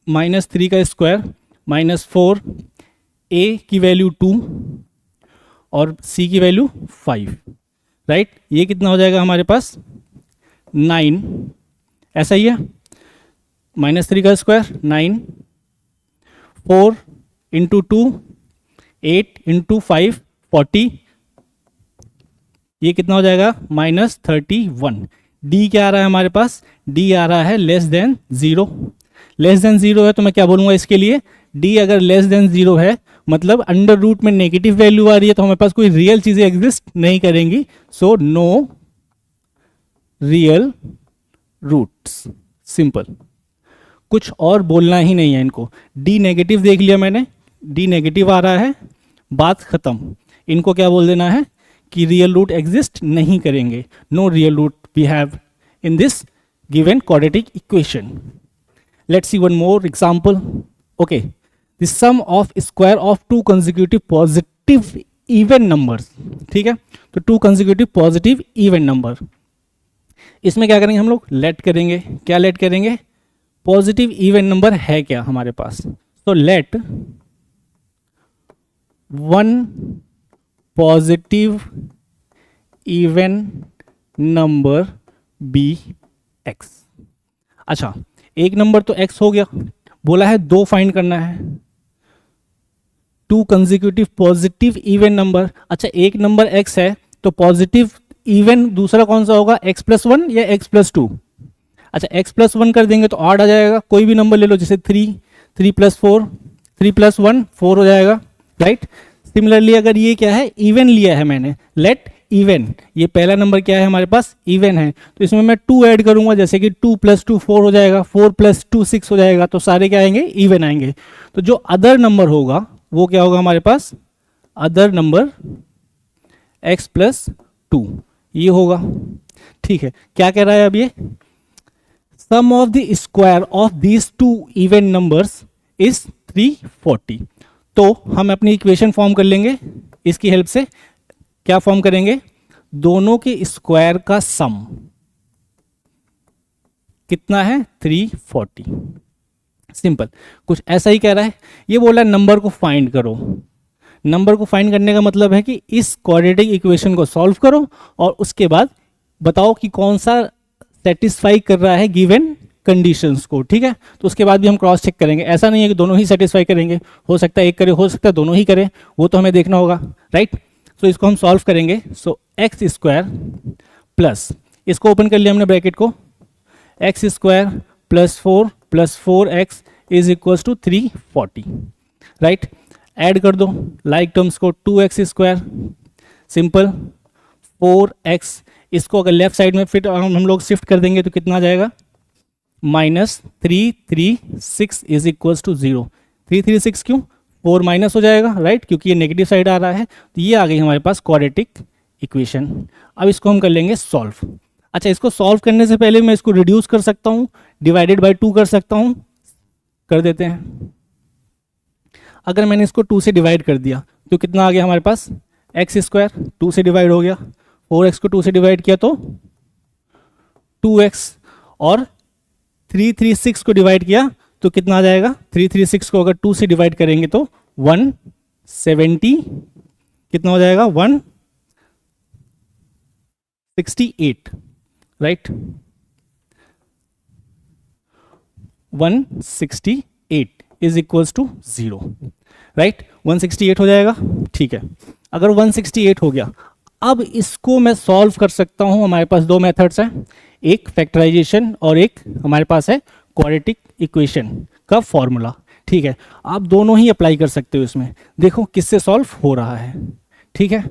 -3 का स्क्वायर -4, ए की वैल्यू 2 और सी की वैल्यू 5, राइट। ये कितना हो जाएगा हमारे पास 9, ऐसा ही है, -3 का स्क्वायर 9, 4 × 2 8 × 5 40, ये कितना हो जाएगा -31। डी क्या आ रहा है हमारे पास, डी आ रहा है लेस देन 0। लेस देन 0 है तो मैं क्या बोलूँगा इसके लिए, डी अगर लेस देन 0 है मतलब अंडर रूट में नेगेटिव वैल्यू आ रही है तो हमारे पास कोई रियल चीज़ें एग्जिस्ट नहीं करेंगी। So no real roots, simple, कुछ और बोलना ही नहीं है इनको। डी नेगेटिव देख लिया मैंने, डी नेगेटिव आ रहा है, बात खत्म। इनको क्या बोल देना है कि रियल रूट एग्जिस्ट नहीं करेंगे, no real root we have in this given quadratic equation. Let's see one more example. Okay, the sum of square of two consecutive positive even numbers. ठीक है, तो to consecutive positive even number, इसमें क्या करेंगे हम लोग, late करेंगे. क्या लेट करेंगे, पॉजिटिव इवन नंबर है क्या हमारे पास, तो let one positive even number be x. अच्छा, एक नंबर तो एक्स हो गया, बोला है दो फाइंड करना है, to consecutive positive even number. अच्छा, एक नंबर एक्स है तो पॉजिटिव इवन दूसरा कौन सा होगा, एक्स प्लस वन या एक्स प्लस टू. अच्छा, एक्स प्लस वन कर देंगे तो ऑड आ जाएगा, कोई भी नंबर ले लो, जैसे three, three plus four, three plus one four हो जाएगा, राइट. सिमिलरली अगर ये क्या है, इवन लिया है मैंने, लेट इवन, ये पहला नंबर क्या है हमारे पास, इवन है, तो इसमें मैं टू ऐड करूंगा, जैसे कि टू प्लस टू फोर हो जाएगा, फोर प्लस टू सिक्स हो जाएगा, तो सारे क्या आएंगे, इवन आएंगे. तो जो अदर नंबर होगा वो क्या होगा हमारे पास, other number x plus two, ये होगा. ठीक है, क्या कह रहा है अब ये, sum of the square of these two even numbers is 340. तो हम अपनी इक्वेशन फॉर्म कर लेंगे इसकी हेल्प से. क्या फॉर्म करेंगे, दोनों के स्क्वायर का सम कितना है, 340. सिंपल, कुछ ऐसा ही कह रहा है. ये बोला नंबर को फाइंड करो. नंबर को फाइंड करने का मतलब है कि इस क्वाड्रेटिक इक्वेशन को सॉल्व करो और उसके बाद बताओ कि कौन सा सेटिस्फाई कर रहा है गिवन कंडीशंस को. ठीक है, तो उसके बाद भी हम क्रॉस चेक करेंगे. ऐसा नहीं है कि दोनों ही सेटिस्फाई करेंगे, हो सकता है एक करे, हो सकता है दोनों ही करें, वो तो हमें देखना होगा, राइट. सो इसको हम सॉल्व करेंगे. सो एक्स स्क्वायर प्लस, इसको ओपन कर लिया हमने ब्रैकेट को, x square plus four x is equals to 340, right. Add कर दो लाइक टर्म्स को, 2x स्क्वायर, सिंपल, 4x, इसको अगर लेफ्ट साइड में फिट हम लोग शिफ्ट कर देंगे तो कितना आ जाएगा, -336 इज इक्वल्स टू 0. 336 क्यों, 4 माइनस हो जाएगा, राइट, क्योंकि ये नेगेटिव साइड आ रहा है, तो ये आ गई हमारे पास क्वाड्रेटिक इक्वेशन. अब इसको हम कर लेंगे सॉल्व. अच्छा, इसको सॉल्व करने से पहले मैं इसको रिड्यूस कर सकता हूँ, डिवाइडेड बाय 2 कर सकता हूँ, कर देते हैं. अगर मैंने इसको 2 से डिवाइड कर दिया तो कितना आ गया हमारे पास, एक्स स्क्वायर 2 से डिवाइड हो गया, 4x को 2 से डिवाइड किया तो 2x, और 336 को डिवाइड किया तो कितना आ जाएगा, 336 को अगर 2 से डिवाइड करेंगे तो 170, कितना हो जाएगा, 168, right, 168 is equals to 0, right. 168 हो जाएगा. ठीक है, अगर 168 हो गया, अब इसको मैं सॉल्व कर सकता हूं. हमारे पास दो मेथड्स हैं, एक फैक्टराइजेशन और एक हमारे पास है क्वाड्रेटिक इक्वेशन का फॉर्मूला. ठीक है, आप दोनों ही अप्लाई कर सकते हो इसमें. देखो किससे सॉल्व हो रहा है. ठीक है,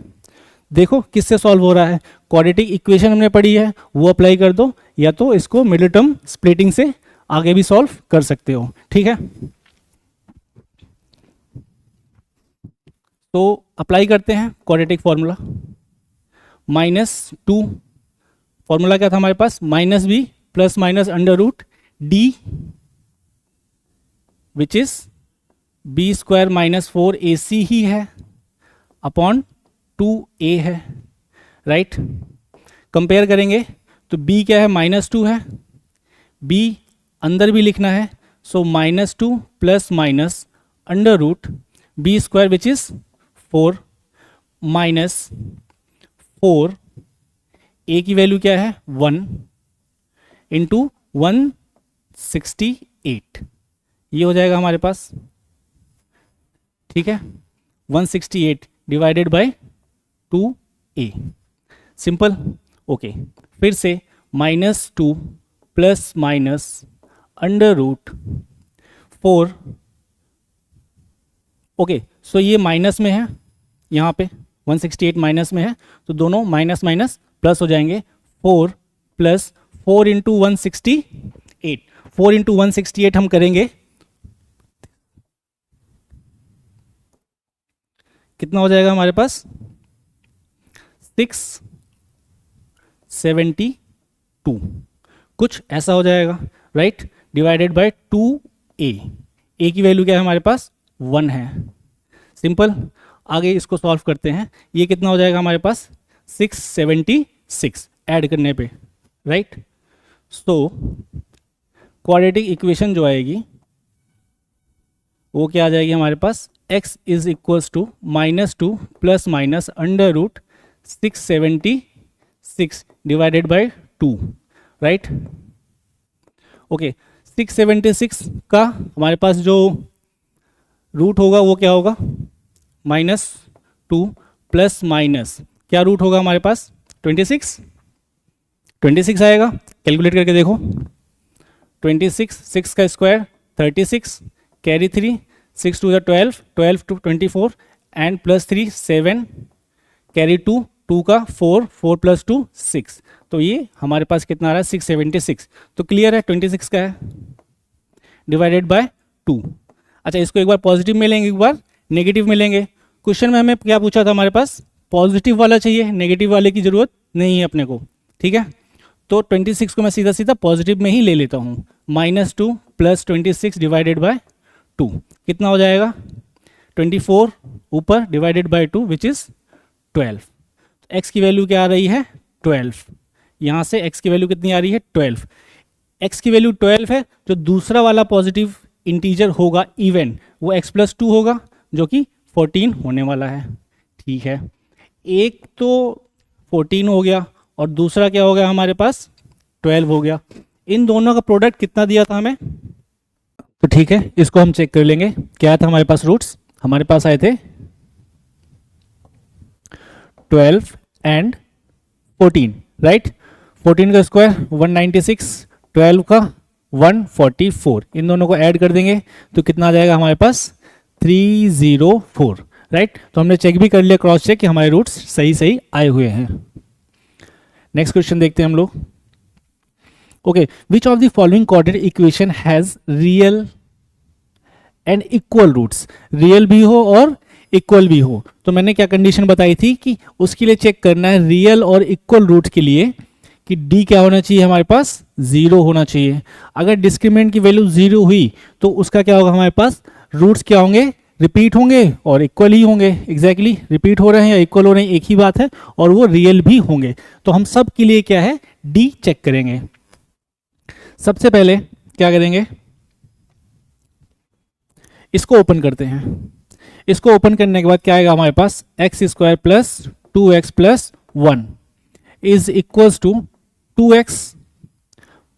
देखो किससे सॉल्व हो रहा है, क्वाड्रेटिक इक्वेशन हमने पढ़ी है वो अप्लाई कर दो, या तो इसको मिडिल टर्म स्प्लिटिंग से आगे भी सॉल्व कर सकते हो. ठीक है, तो अप्लाई करते हैं क्वाड्रेटिक फॉर्मूला. -2, फॉर्मूला क्या था हमारे पास, minus b plus minus under root D, which is b square minus 4ac ही है, अपॉन 2a है, राइट. कंपेयर करेंगे तो b क्या है, -2 है, b अंदर भी लिखना है, so -2 plus minus under root b square which is 4 minus 4, a की वैल्यू क्या है 1 इंटू 168, ये हो जाएगा हमारे पास. ठीक है, 168 divided by 2a, simple. Okay, फिर से -2 plus minus under root 4. Okay, so ये माइनस में है, यहाँ पे 168 माइनस में है, तो दोनों माइनस माइनस प्लस हो जाएंगे. 4 प्लस 4 इंटू 168, 4 इंटू 168 हम करेंगे, कितना हो जाएगा हमारे पास, 670 2, कुछ ऐसा हो जाएगा, right, divided by 2a। a की वैल्यू क्या है हमारे पास, 1 है। सिंपल, आगे इसको सॉल्व करते हैं। ये कितना हो जाएगा हमारे पास, 676 ऐड करने पे, राइट। सो क्वाड्रेटिक इक्वेशन जो आएगी वो क्या आ जाएगी हमारे पास, x is equals to -2 plus minus under root 676 divided by 2, right. Okay, 676 का हमारे पास जो रूट होगा वो क्या होगा, -2 प्लस माइनस क्या रूट होगा हमारे पास, 26 आएगा। कैलकुलेट करके देखो, 26, 6 का square 36, carry 3, 6 two 12, 12 two 24 and plus 3 7, carry 2, 2 का 4, 4 प्लस 2 6। तो ये हमारे पास कितना आ रहा है, 676। तो क्लियर है, 26 का है, डिवाइडेड बाय 2। अच्छा, इसको एक बार पॉजिटिव में लेंगे, एक बार नेगेटिव में लेंगे। क्वेश्चन में हमें क्या पूछा था, हमारे पास पॉजिटिव वाला चाहिए, नेगेटिव वाले की ज़रूरत नहीं है अपने को, ठीक है। तो 26 को मैं सीधा सीधा पॉजिटिव में ही ले लेता हूँ, -2 प्लस 26 डिवाइडेड बाय 2 कितना हो जाएगा, 24 ऊपर divided by 2 which is 12। x की वैल्यू क्या आ रही है, 12। यहाँ से x की वैल्यू कितनी आ रही है, 12। x की वैल्यू 12 है, जो दूसरा वाला पॉजिटिव इंटीजर होगा इवन, वो x प्लस 2 होगा, जो कि 14 होने वाला है, ठीक है। एक तो 14 हो गया और दूसरा क्या हो गया हमारे पास, 12 हो गया। इन दोनों का प्रोडक्ट कितना दिया था हमें, तो ठीक है, इसको हम चेक कर लेंगे। क्या था हमारे पास रूट्स, हमारे पास आए थे 12 एंड 14, राइट। 14 का स्क्वायर 196, 12 का 144, इन दोनों को ऐड कर देंगे तो कितना आ जाएगा हमारे पास, 304, राइट। तो हमने चेक भी कर लिया, क्रॉस चेक, कि हमारे रूट्स सही सही आए हुए हैं। नेक्स्ट क्वेश्चन देखते हैं हम लोग। Okay, which of the following coordinate equation has real and equal roots, real भी हो और इक्वल भी हो। तो मैंने क्या कंडीशन बताई थी कि उसके लिए चेक करना है रियल और इक्वल रूट के लिए कि d क्या होना चाहिए हमारे पास, 0 होना चाहिए। अगर डिस्क्रिमिनेंट की वैल्यू 0 हुई तो उसका क्या होगा, हमारे पास रूट्स क्या होंगे, रिपीट होंगे और इक्वल ही होंगे। एग्जैक्टली रिपीट हो रहे हैं या इक्वल हो रहे हैं एक ही बात है, और वो रियल भी होंगे। तो हम सब के लिए क्या है, d चेक करेंगे। सबसे पहले क्या करेंगे, इसको ओपन करते हैं। इसको ओपन करने के बाद क्या आएगा हमारे पास, x square plus 2x plus 1 is equals to 2x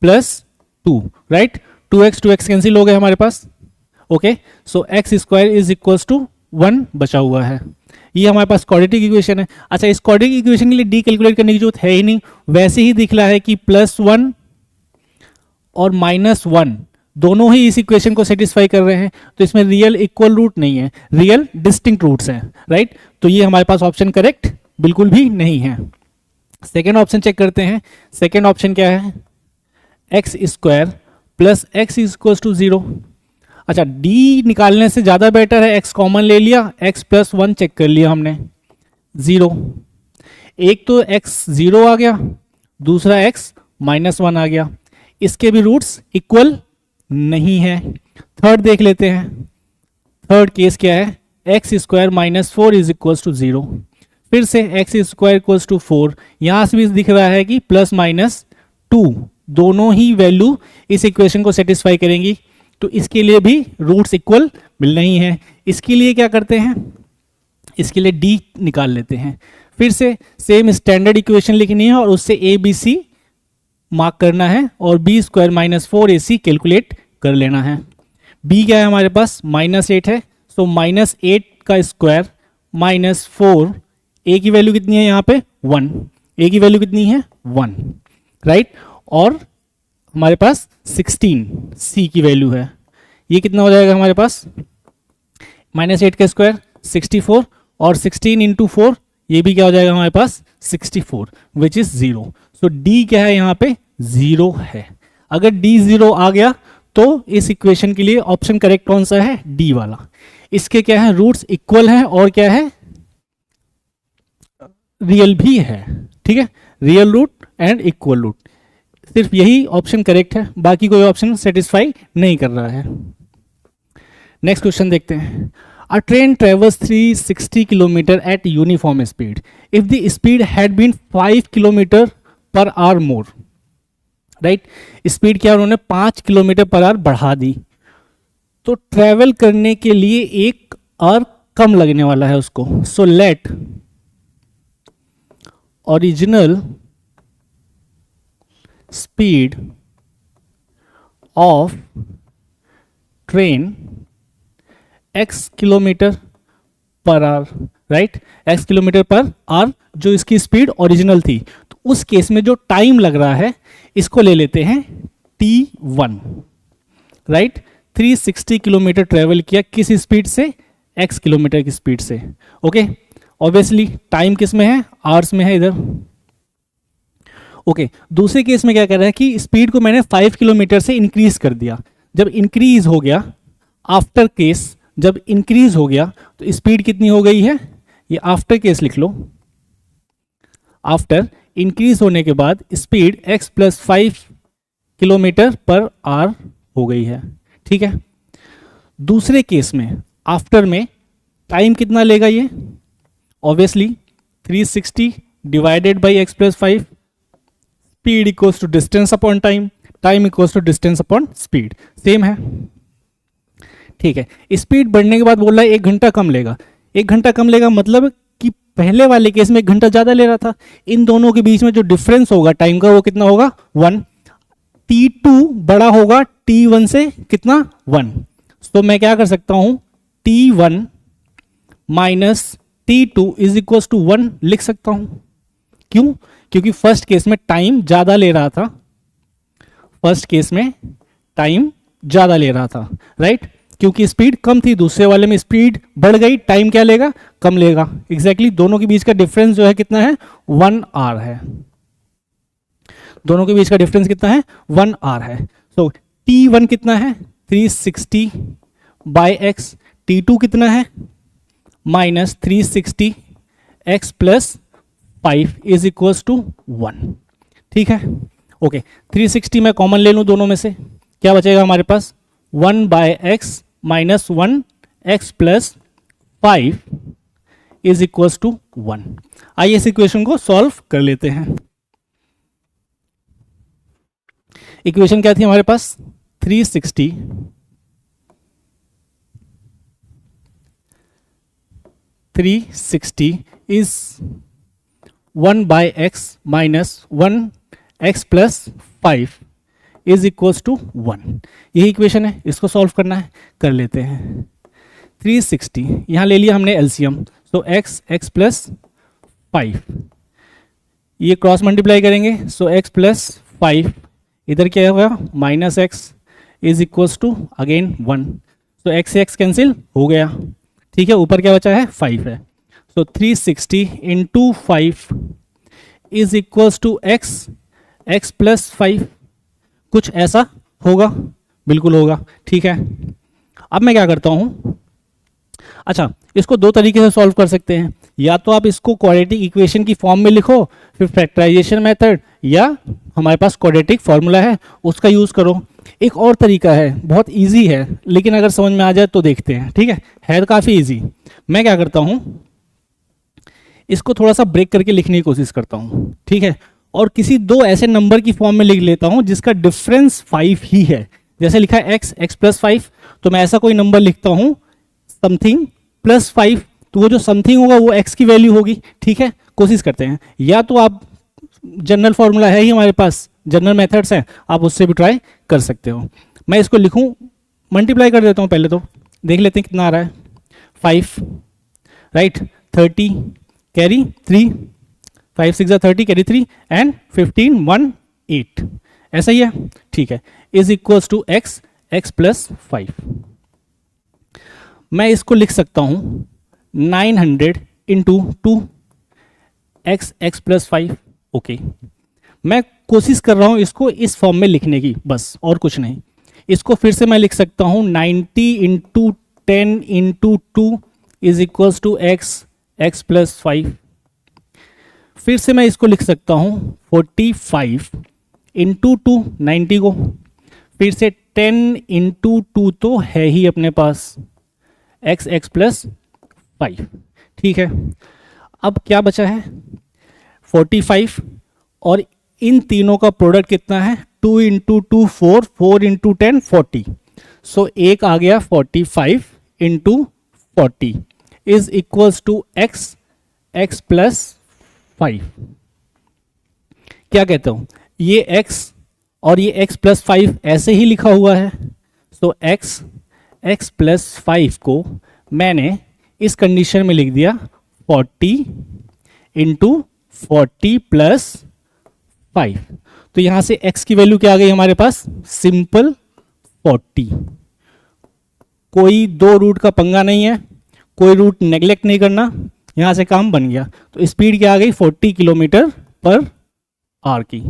plus 2, right. 2x cancel हो गए हमारे पास, okay. So x square is equals to 1 बचा हुआ है। ये हमारे पास क्वाड्रेटिक इक्वेशन है। अच्छा, इस क्वाड्रेटिक इक्वेशन के लिए डी कैलकुलेट करने की जरूरत है ही नहीं, वैसे ही दिख रहा है कि +1 और -1 दोनों ही इस इक्वेशन को सेटिस्फाई कर रहे हैं। तो इसमें रियल इक्वल रूट नहीं है, रियल डिस्टिंक्ट रूट्स हैं, राइट। तो ये हमारे पास ऑप्शन करेक्ट बिल्कुल भी नहीं है। सेकेंड ऑप्शन चेक करते हैं। सेकेंड ऑप्शन क्या है, x square plus x equals to 0। अच्छा, डी निकालने से ज़्यादा बेटर है, एक्स कॉमन ले लिया, एक्स प्लस 1 चेक कर लिया हमने, 0। एक तो एक्स 0 आ गया, दूसरा एक्स -1 आ गया, इसके भी रूट्स इक्वल नहीं है। थर्ड देख लेते हैं। थर्ड केस क्या है, x square -4 is equals to 0। फिर से एक्स स्क्वायर इक्वल्स टू 4, यहाँ से भी दिख रहा है कि +-2 दोनों ही वैल्यू इस इक्वेशन को सेटिस्फाई करेंगी। तो इसके लिए भी रूट्स इक्वल मिल नहीं है। इसके लिए क्या करते हैं, इसके लिए डी निकाल लेते हैं। फिर से सेम स्टैंडर्ड इक्वेशन लिखनी है और उससे ए बी सी मार्क करना है और b स्क्वायर -4ac कैलकुलेट कर लेना है। b क्या है हमारे पास, -8 है। सो -8 का स्क्वायर -4, a की वैल्यू कितनी है यहाँ पे, 1। a की वैल्यू कितनी है, 1, राइट। और हमारे पास 16 c की वैल्यू है। ये कितना हो जाएगा हमारे पास, -8 का स्क्वायर 64 और 16 इंटू 4, ये भी क्या हो जाएगा हमारे पास, 64 विच इज 0। सो d क्या है यहाँ पे, 0 है। अगर d 0 आ गया तो इस इक्वेशन के लिए ऑप्शन करेक्ट कौन सा है, d वाला। इसके क्या है, रूट्स इक्वल हैं और क्या है, रियल भी है, ठीक है। Real root and equal root. सिर्फ यही ऑप्शन करेक्ट है, बाकी कोई ऑप्शन सेटिस्फाई नहीं कर रहा है। नेक्स्ट क्वेश्चन देखते हैं। A train travels 360 kilometre at uniform speed if the speed had been 5 kilometre per hour more, right. Speed क्या उन्होंने 5 किलोमीटर पर आवर बढ़ा दी, तो ट्रेवल करने के लिए 1 आवर कम लगने वाला है उसको। So let original speed of train x kilometre per our, right, x kilometre per our जो इसकी स्पीड ओरिजिनल थी। तो उस केस में जो टाइम लग रहा है इसको ले लेते हैं t1, राइट। 360 किलोमीटर ट्रेवल किया किस स्पीड से, x किलोमीटर की स्पीड से। ओके, ऑब्वियसली टाइम किस में है, आवर्स में है इधर। ओके, दूसरे केस में क्या कर रहा है कि स्पीड को मैंने 5 किलोमीटर से इंक्रीज कर दिया। जब इंक्रीज हो गया, आफ्टर केस जब इंक्रीज हो गया तो स्पीड कितनी हो गई है, ये आफ्टर केस लिख लो। आफ्टर इंक्रीज होने के बाद speed x plus 5 kilometre per hour हो गई है, ठीक है। दूसरे केस में आफ्टर में टाइम कितना लेगा ये, obviously 360 divided by x plus 5, speed equals to distance upon time, time equals to distance upon speed, same है, ठीक है। स्पीड बढ़ने के बाद बोल रहा है 1 घंटा कम लेगा। 1 घंटा कम लेगा मतलब कि पहले वाले केस में 1 घंटा ज़्यादा ले रहा था। इन दोनों के बीच में जो डिफरेंस होगा टाइम का वो कितना होगा, 1। t2 बड़ा होगा t1 से कितना, 1। तो मैं क्या कर सकता हूं, t1 minus t2 is equal to 1 लिख सकता हूं। क्यों, क्योंकि फर्स्ट केस में टाइम ज़्यादा ले रहा था, फर्स्ट केस में टाइम ज़्यादा ले रहा था, राइट, क्योंकि स्पीड कम थी। दूसरे वाले में स्पीड बढ़ गई, टाइम क्या लेगा, कम लेगा। एग्जैक्टली दोनों के बीच का डिफरेंस जो है कितना है, 1 आवर है। दोनों के बीच का डिफरेंस कितना है, 1 आवर है। सो t1 कितना है, 360 बाई एक्स, t2 कितना है, minus 360 x plus 5 is equals to 1, ठीक है। ओके, 360 मैं कॉमन ले लूँ दोनों में से, क्या बचेगा हमारे पास, 1 by x minus 1 x plus 5 is equals to 1। आइए इस इक्वेशन को सॉल्व कर लेते हैं। इक्वेशन क्या थी हमारे पास, 360 is 1 by x minus 1 x plus 5 is equals to 1। यही इक्वेशन है, इसको सॉल्व करना है, कर लेते हैं। 360 यहाँ ले लिया हमने एलसीएम, सो x प्लस 5, ये क्रॉस मल्टीप्लाई करेंगे, सो x प्लस 5 इधर क्या होगा, minus x is equals to again 1, so x से x कैंसिल हो गया, ठीक है। ऊपर क्या बचा है, 5 है। So 360 into 5 is equals to x plus 5, कुछ ऐसा होगा, बिल्कुल होगा, ठीक है। अब मैं क्या करता हूं, अच्छा, इसको दो तरीके से सॉल्व कर सकते हैं। या तो आप इसको क्वाड्रेटिक इक्वेशन की फॉर्म में लिखो, फिर फैक्टराइजेशन मेथड, या हमारे पास क्वाड्रेटिक फॉर्मूला है उसका यूज़ करो। एक और तरीका है, बहुत इजी है, लेकिन अगर समझ में आ जाए तो देखते हैं, ठीक है काफ़ी इजी। मैं क्या करता हूँ, इसको थोड़ा सा ब्रेक करके लिखने की कोशिश करता हूँ, ठीक है, और किसी दो ऐसे नंबर की फॉर्म में लिख लेता हूँ जिसका डिफरेंस 5 ही है। जैसे लिखा है x प्लस 5, तो मैं ऐसा कोई नंबर लिखता हूँ समथिंग प्लस 5, तो वो जो समथिंग होगा वो x की वैल्यू होगी, ठीक है। कोशिश करते हैं, या तो आप जनरल फॉर्मूला है ही हमारे पास, जनरल मेथड्स हैं, आप उससे भी ट्राई कर सकते हो। मैं इसको लिखूँ, मल्टीप्लाई कर देता हूँ पहले, तो देख लेते हैं कितना आ रहा है, 5, राइट, 30 कैरी 3, 5 6 30 कैरी 3 एंड 15 1 8, ऐसा ही है, ठीक है, is equals to x plus 5। मैं इसको लिख सकता हूँ 900 इंटू 2 x प्लस 5। ओके, मैं कोशिश कर रहा हूँ इसको इस फॉर्म में लिखने की, बस और कुछ नहीं। इसको फिर से मैं लिख सकता हूँ 90 into 10 into 2 is equals to x plus 5। फिर से मैं इसको लिख सकता हूँ 45 इंटू 2 90 को, फिर से 10 इंटू 2 तो है ही अपने पास x प्लस 5, ठीक है। अब क्या बचा है 45, और इन तीनों का प्रोडक्ट कितना है 2 इंटू 2 4, 4 इंटू 10 40, सो एक आ गया 45 into 40 is equals to x plus 5। क्या कहता हूं, ये x और ये x प्लस 5 ऐसे ही लिखा हुआ है, सो x प्लस 5 को मैंने इस कंडीशन में लिख दिया 40 इंटू 40 प्लस 5। तो यहां से x की वैल्यू क्या आ गई हमारे पास, सिंपल 40। कोई दो रूट का पंगा नहीं है, कोई रूट नेग्लेक्ट नहीं करना, यहां से काम बन गया। तो स्पीड क्या आ गई 40 किलोमीटर पर आवर की,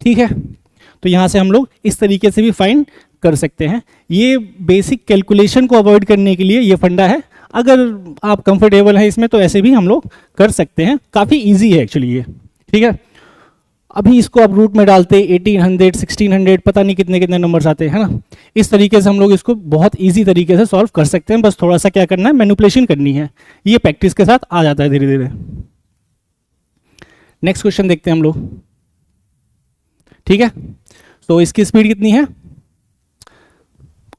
ठीक है। तो यहां से हम लोग इस तरीके से भी फाइंड कर सकते हैं। ये बेसिक कैलकुलेशन को अवॉइड करने के लिए ये फंडा है। अगर आप कंफर्टेबल हैं इसमें तो ऐसे भी हम लोग कर सकते हैं, काफ़ी इजी है एक्चुअली ये, ठीक है। अभी इसको आप रूट में डालते 1800 1600 पता नहीं कितने कितने नंबर्स आते हैं ना, इस तरीके से हम लोग इसको बहुत इजी तरीके से सॉल्व कर सकते हैं। बस थोड़ा सा क्या करना है, मैनिपुलेशन करनी है, ये प्रैक्टिस के साथ आ जाता है धीरे धीरे। नेक्स्ट क्वेश्चन देखते हैं हम लोग, ठीक है। तो इसकी स्पीड कितनी है,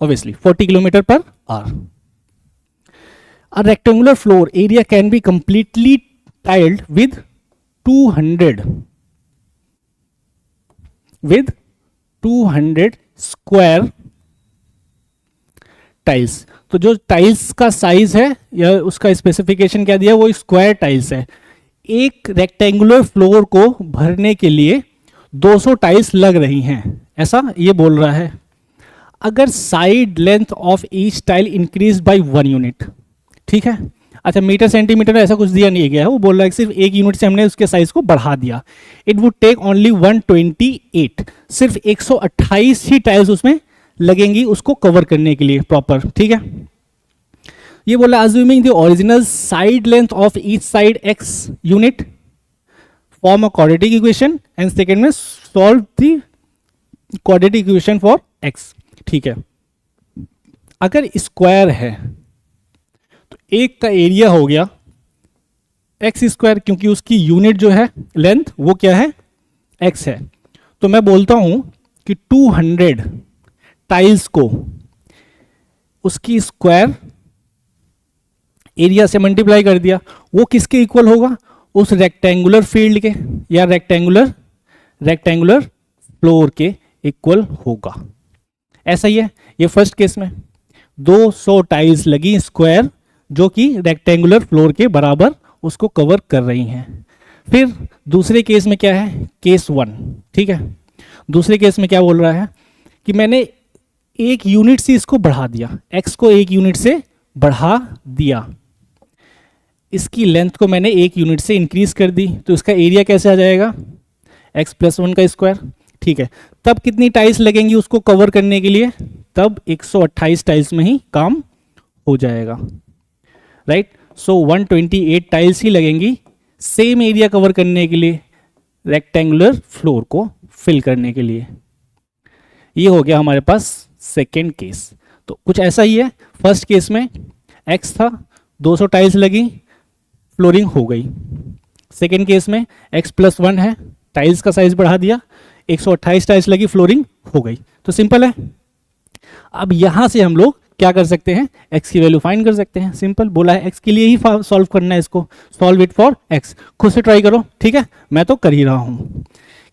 obviously 40 kilometre per our. A rectangular floor area can be completely tiled with 200 square tiles. तो जो टाइल्स का साइज है या उसका स्पेसिफिकेशन क्या दिया, वो स्क्वायर टाइल्स है। एक रेक्टेंगुलर फ्लोर को भरने के लिए 200 टाइल्स लग रही हैं, ऐसा ये बोल रहा है। अगर side length of each tile increase by 1 unit, ठीक है। अच्छा, मीटर सेंटीमीटर ऐसा कुछ दिया नहीं गया है, वो बोल रहा है सिर्फ 1 यूनिट से हमने उसके साइज को बढ़ा दिया। इट वुड टेक ओनली 128, सिर्फ 128 ही टाइल्स उसमें लगेंगी उसको कवर करने के लिए प्रॉपर, ठीक है। ये बोला assuming the original side length of each side x unit, form a quadratic equation, and second में solve the quadratic equation for x, ठीक है। अगर स्क्वायर है तो एक का एरिया हो गया एक्स स्क्वायर, क्योंकि उसकी यूनिट जो है लेंथ वो क्या है x है। तो मैं बोलता हूं कि 200 टाइल्स को उसकी स्क्वायर एरिया से मल्टीप्लाई कर दिया, वो किसके इक्वल होगा, उस रेक्टेंगुलर फील्ड के या रेक्टेंगुलर फ्लोर के इक्वल होगा। ऐसा ही है ये फर्स्ट केस में 200 टाइल्स लगी स्क्वायर जो कि रेक्टेंगुलर फ्लोर के बराबर उसको कवर कर रही हैं। फिर दूसरे केस में क्या है, केस 1, ठीक है। दूसरे केस में क्या बोल रहा है कि मैंने 1 यूनिट से इसको बढ़ा दिया, x को 1 यूनिट से बढ़ा दिया, इसकी लेंथ को मैंने 1 यूनिट से इंक्रीज कर दी, तो इसका एरिया कैसे आ जाएगा x प्लस 1 का स्क्वायर, ठीक है। तब कितनी टाइल्स लगेंगी उसको कवर करने के लिए, तब 128 टाइल्स में ही काम हो जाएगा, राइट। सो 128 टाइल्स ही लगेंगी सेम एरिया कवर करने के लिए, रेक्टेंगुलर फ्लोर को फिल करने के लिए। ये हो गया हमारे पास सेकेंड केस। तो कुछ ऐसा ही है, फर्स्ट केस में x था, 200 टाइल्स लगी, फ्लोरिंग हो गई। सेकेंड केस में x प्लस 1 है, टाइल्स का साइज बढ़ा दिया, 128 टाइल्स लगी, फ्लोरिंग हो गई। तो सिंपल है। अब यहां से हम लोग क्या कर सकते हैं, x की वैल्यू फाइंड कर सकते हैं। सिंपल बोला है x के लिए ही सॉल्व करना है इसको, सॉल्व इट फॉर x। खुद से ट्राई करो, ठीक है, मैं तो कर ही रहा हूं।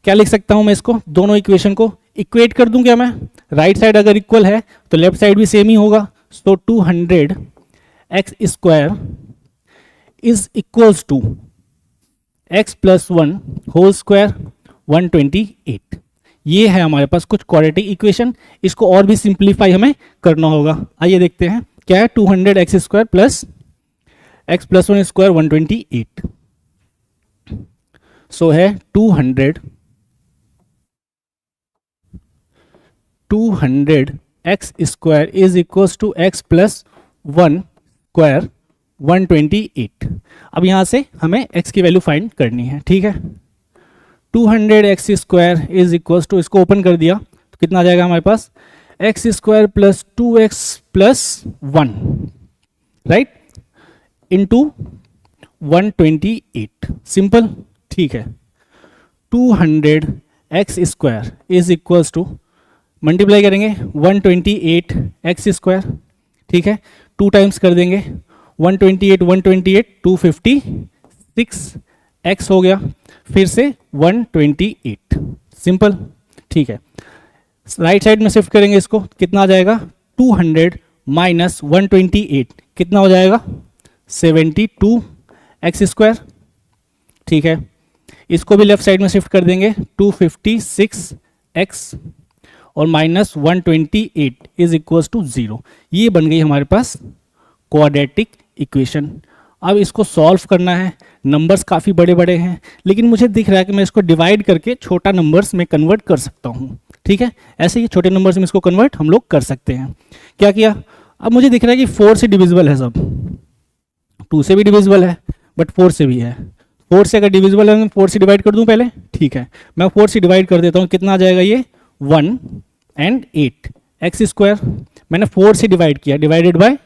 क्या लिख सकता हूं मैं इसको, दोनों इक्वेशन को इक्वेट कर दूं क्या मैं, राइट साइड अगर इक्वल है तो लेफ्ट साइड भी सेम ही होगा। So 200 x square is equals to x plus 1 whole square 128। ये है हमारे पास कुछ क्वाड्रेटिक इक्वेशन, इसको और भी सिंप्लीफाई हमें करना होगा। आइए देखते हैं क्या है, 200 x square plus x plus 1 square 128। So है 200 x square is equals to x plus 1 square 128। अब यहां से हमें x की वैल्यू फाइंड करनी है, ठीक है। 200x square is equal to, इसको ओपन कर दिया तो कितना आ जाएगा हमारे पास, x square plus 2x plus 1, right, into 128, simple, ठीक है। 200x square is equal to, multiply करेंगे 128x स्क्वायर, ठीक है, 2 टाइम्स कर देंगे, 128 256 x हो गया, फिर से 128, सिंपल, ठीक है। राइट साइड में शिफ्ट करेंगे इसको, कितना आ जाएगा, 200 माइनस 128 कितना हो जाएगा, 72x स्क्वायर, ठीक है। इसको भी लेफ्ट साइड में शिफ्ट कर देंगे, 256x और माइनस 128 इज इक्वल टू 0। ये बन गई हमारे पास क्वाड्रेटिक इक्वेशन। अब इसको सॉल्व करना है, नंबर्स काफ़ी बड़े बड़े हैं, लेकिन मुझे दिख रहा है कि मैं इसको डिवाइड करके छोटा नंबर्स में कन्वर्ट कर सकता हूँ, ठीक है। ऐसे ही छोटे नंबर्स में इसको कन्वर्ट हम लोग कर सकते हैं। क्या किया, अब मुझे दिख रहा है कि 4 से डिविजिबल है सब, 2 से भी डिविजिबल है बट 4 से भी है। 4 से अगर डिविजिबल है मैं 4 से डिवाइड कर दूं पहले, ठीक है, मैं 4 से डिवाइड कर देता हूँ, कितना आ जाएगा ये 1 and 8 एक्स स्क्वायर, मैंने 4 से डिवाइड किया, डिवाइडेड बाय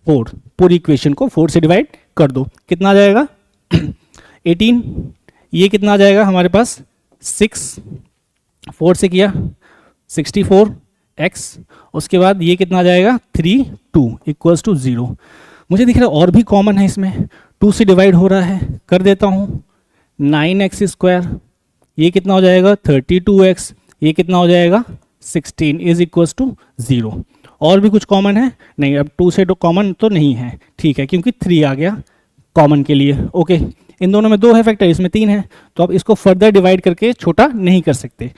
4, पूरी इक्वेशन को 4 से डिवाइड कर दो, कितना आ जाएगा 18, ये कितना आ जाएगा हमारे पास 6, 4 से किया 64x, उसके बाद ये कितना आ जाएगा 3 2 इक्वल्स टू 0। मुझे दिख रहा है और भी कॉमन है इसमें, 2 से डिवाइड हो रहा है, कर देता हूँ 9x स्क्वायर, ये कितना हो जाएगा 32x, ये कितना हो जाएगा 16 इज इक्वल्स टू 0। और भी कुछ कॉमन है नहीं, अब 2 से तो कॉमन तो नहीं है, ठीक है, क्योंकि 3 आ गया कॉमन के लिए, ओके। इन दोनों में 2 है फैक्टर, इसमें 3 है, तो अब इसको फर्दर डिवाइड करके छोटा नहीं कर सकते,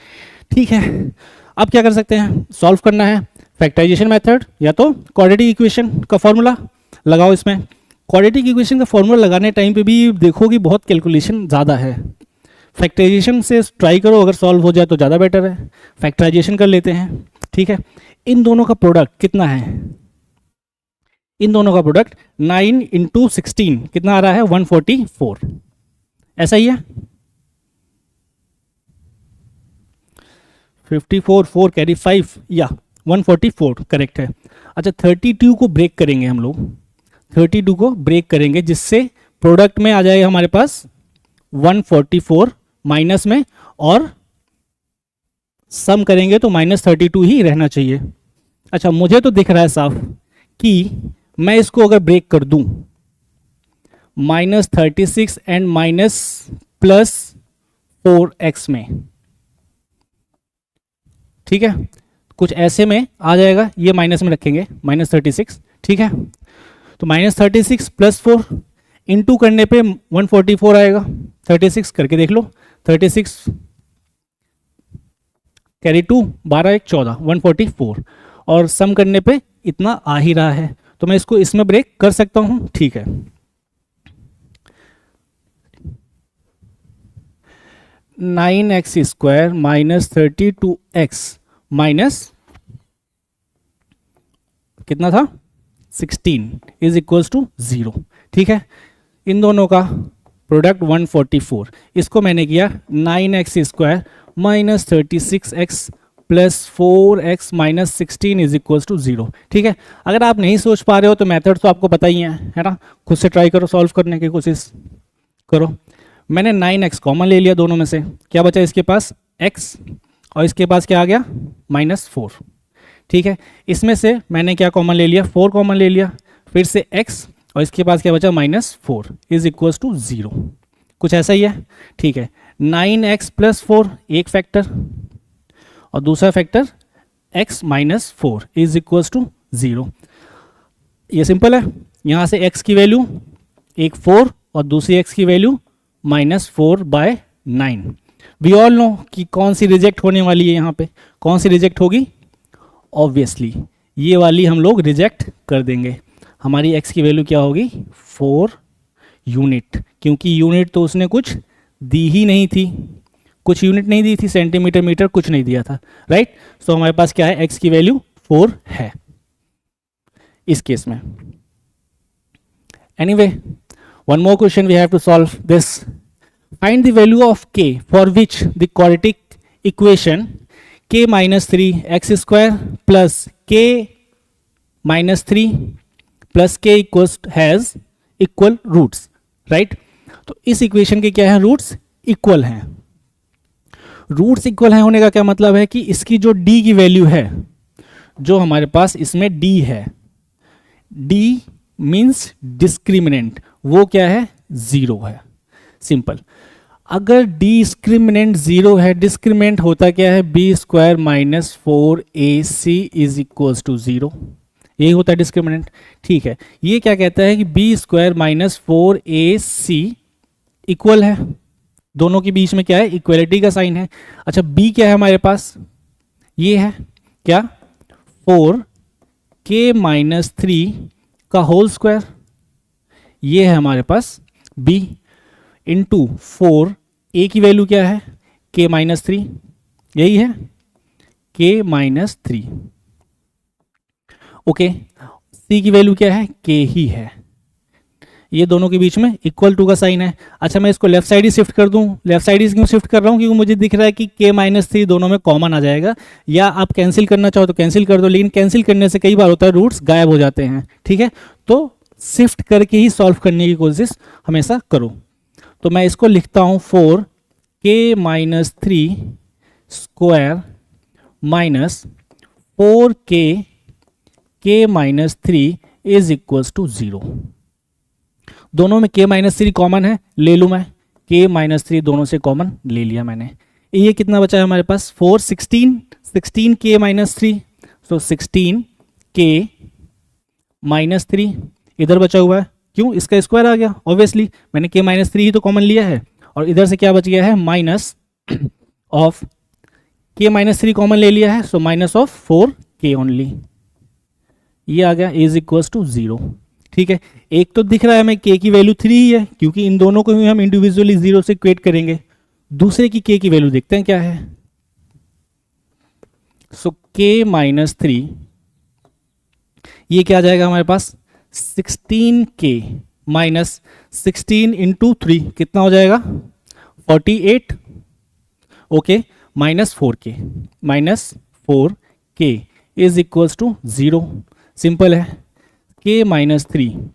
ठीक है। अब क्या कर सकते हैं, सॉल्व करना है, फैक्टराइजेशन मेथड या तो क्वाड्रेटिक इक्वेशन का फॉर्मूला लगाओ। इसमें क्वाड्रेटिक इक्वेशन का फॉर्मूला लगाने टाइम पे भी देखो कि बहुत कैलकुलेशन ज़्यादा है, फैक्टराइजेशन से ट्राई करो, अगर सॉल्व हो जाए तो ज़्यादा बेटर है। फैक्टराइजेशन कर लेते हैं, ठीक है। इन दोनों का प्रोडक्ट कितना है, इन दोनों का प्रोडक्ट 9 इंटू 16 कितना आ रहा है 144, ऐसा ही है 54 4 कैरी 5 या 144 करेक्ट है। अच्छा 32 को ब्रेक करेंगे हम लोग, 32 को ब्रेक करेंगे जिससे प्रोडक्ट में आ जाएगा हमारे पास 144 माइनस में, और सम करेंगे तो -32 ही रहना चाहिए। अच्छा मुझे तो दिख रहा है साफ कि मैं इसको अगर ब्रेक कर दूं -36 एंड +4x में, ठीक है, कुछ ऐसे में आ जाएगा, ये माइनस में रखेंगे -36, ठीक है। तो -36 + 4 इंटू करने पे 144 आएगा, 36 करके देख लो, 36 कैरी 2 12 1 14 144, और सम करने पे इतना आ ही रहा है, तो मैं इसको इसमें ब्रेक कर सकता हूं, ठीक है। (9x² - 32x माइनस कितना था 16 इज इक्वल्स टू 0, ठीक है। इन दोनों का प्रोडक्ट 144, इसको मैंने किया 9x² - 36x + 4x - 16 is equals to 0, ठीक है। अगर आप नहीं सोच पा रहे हो तो मेथड तो आपको पता ही है ना, खुद से ट्राई करो, सॉल्व करने की कोशिश करो। मैंने 9x कॉमन ले लिया दोनों में से, क्या बचा इसके पास x, और इसके पास क्या आ गया -4, ठीक है। इसमें से मैंने क्या कॉमन ले लिया, 4 कॉमन ले लिया, फिर से x, और इसके पास क्या बचा -4 इज इक्वल्स टू 0, कुछ ऐसा ही है, ठीक है। 9x + 4 एक फैक्टर, और दूसरा factor x - 4 is equals to 0। ये सिंपल है, यहाँ से x की वैल्यू एक 4 और दूसरी x की वैल्यू -4/9। वी ऑल नो कि कौन सी रिजेक्ट होने वाली है, यहाँ पे कौन सी रिजेक्ट होगी, ऑब्वियसली ये वाली हम लोग रिजेक्ट कर देंगे। हमारी x की वैल्यू क्या होगी 4 यूनिट, क्योंकि यूनिट तो उसने कुछ दी ही नहीं थी, कुछ यूनिट नहीं दी थी, सेंटीमीटर मीटर कुछ नहीं दिया था, राइट। सो हमारे पास क्या है, x की वैल्यू 4 है इस केस में। Anyway one more question we have to solve this. Find the value of k for which the quadratic equation k minus 3x² plus k minus 3 plus k equals has equal roots, right. तो इस equation के क्या है, roots equal हैं। Roots equal है होने का क्या मतलब है कि इसकी जो d की वैल्यू है, जो हमारे पास इसमें d है, d मीन्स डिस्क्रिमिनेंट, वो क्या है, 0 है। सिंपल। अगर डिस्क्रिमिनेंट 0 है, डिस्क्रिमिनेंट होता क्या है, b² minus 4ac is equals to 0, यही होता है डिस्क्रिमिनेंट। ठीक है, ये क्या कहता है कि b² माइनस 4ac इक्वल है, दोनों के बीच में क्या है, इक्वलिटी का साइन है। अच्छा, b क्या है हमारे पास, ये है क्या, 4k माइनस 3 का होल स्क्वायर, ये है हमारे पास b इंटू 4, a की वैल्यू क्या है, k माइनस 3, यही है k माइनस 3। ओके, c की वैल्यू क्या है, k ही है, ये दोनों के बीच में इक्वल टू का साइन है। अच्छा, मैं इसको लेफ्ट साइड ही शिफ्ट कर दूं। लेफ्ट साइड ही क्यों शिफ्ट कर रहा हूं, क्योंकि मुझे दिख रहा है कि k माइनस 3 दोनों में कॉमन आ जाएगा, या आप कैंसिल करना चाहो तो कैंसिल कर दो, लेकिन कैंसिल करने से कई बार होता है रूट्स गायब हो जाते हैं। ठीक है, तो शिफ्ट करके ही सॉल्व करने की कोशिश हमेशा करो। तो मैं इसको लिखता हूँ 4k minus 3 square minus 4k k minus 3 is equals to 0। दोनों में k माइनस 3 कॉमन है, ले लूँ मैं, k माइनस 3 दोनों से कॉमन ले लिया मैंने। ये कितना बचा है हमारे पास, 4 16 k माइनस 3, तो 16 k माइनस 3 इधर बचा हुआ है, क्यों, इसका स्क्वायर आ गया, ऑब्वियसली मैंने k माइनस 3 ही तो कॉमन लिया है, और इधर से क्या बच गया है, minus of k minus 3 common ले लिया है, so minus of 4k only, ये आ गया इज इक्वल्स टू 0। ठीक है, एक तो दिख रहा है हमें k की वैल्यू 3 ही है, क्योंकि इन दोनों को ही हम इंडिविजुअली 0 से इक्वेट करेंगे। दूसरे की k की वैल्यू देखते हैं क्या है, सो k माइनस 3, ये क्या आ जाएगा हमारे पास, 16k माइनस 16 इंटू 3 कितना हो जाएगा, 48, okay, minus 4k is equals to 0। Simple है, k minus 3,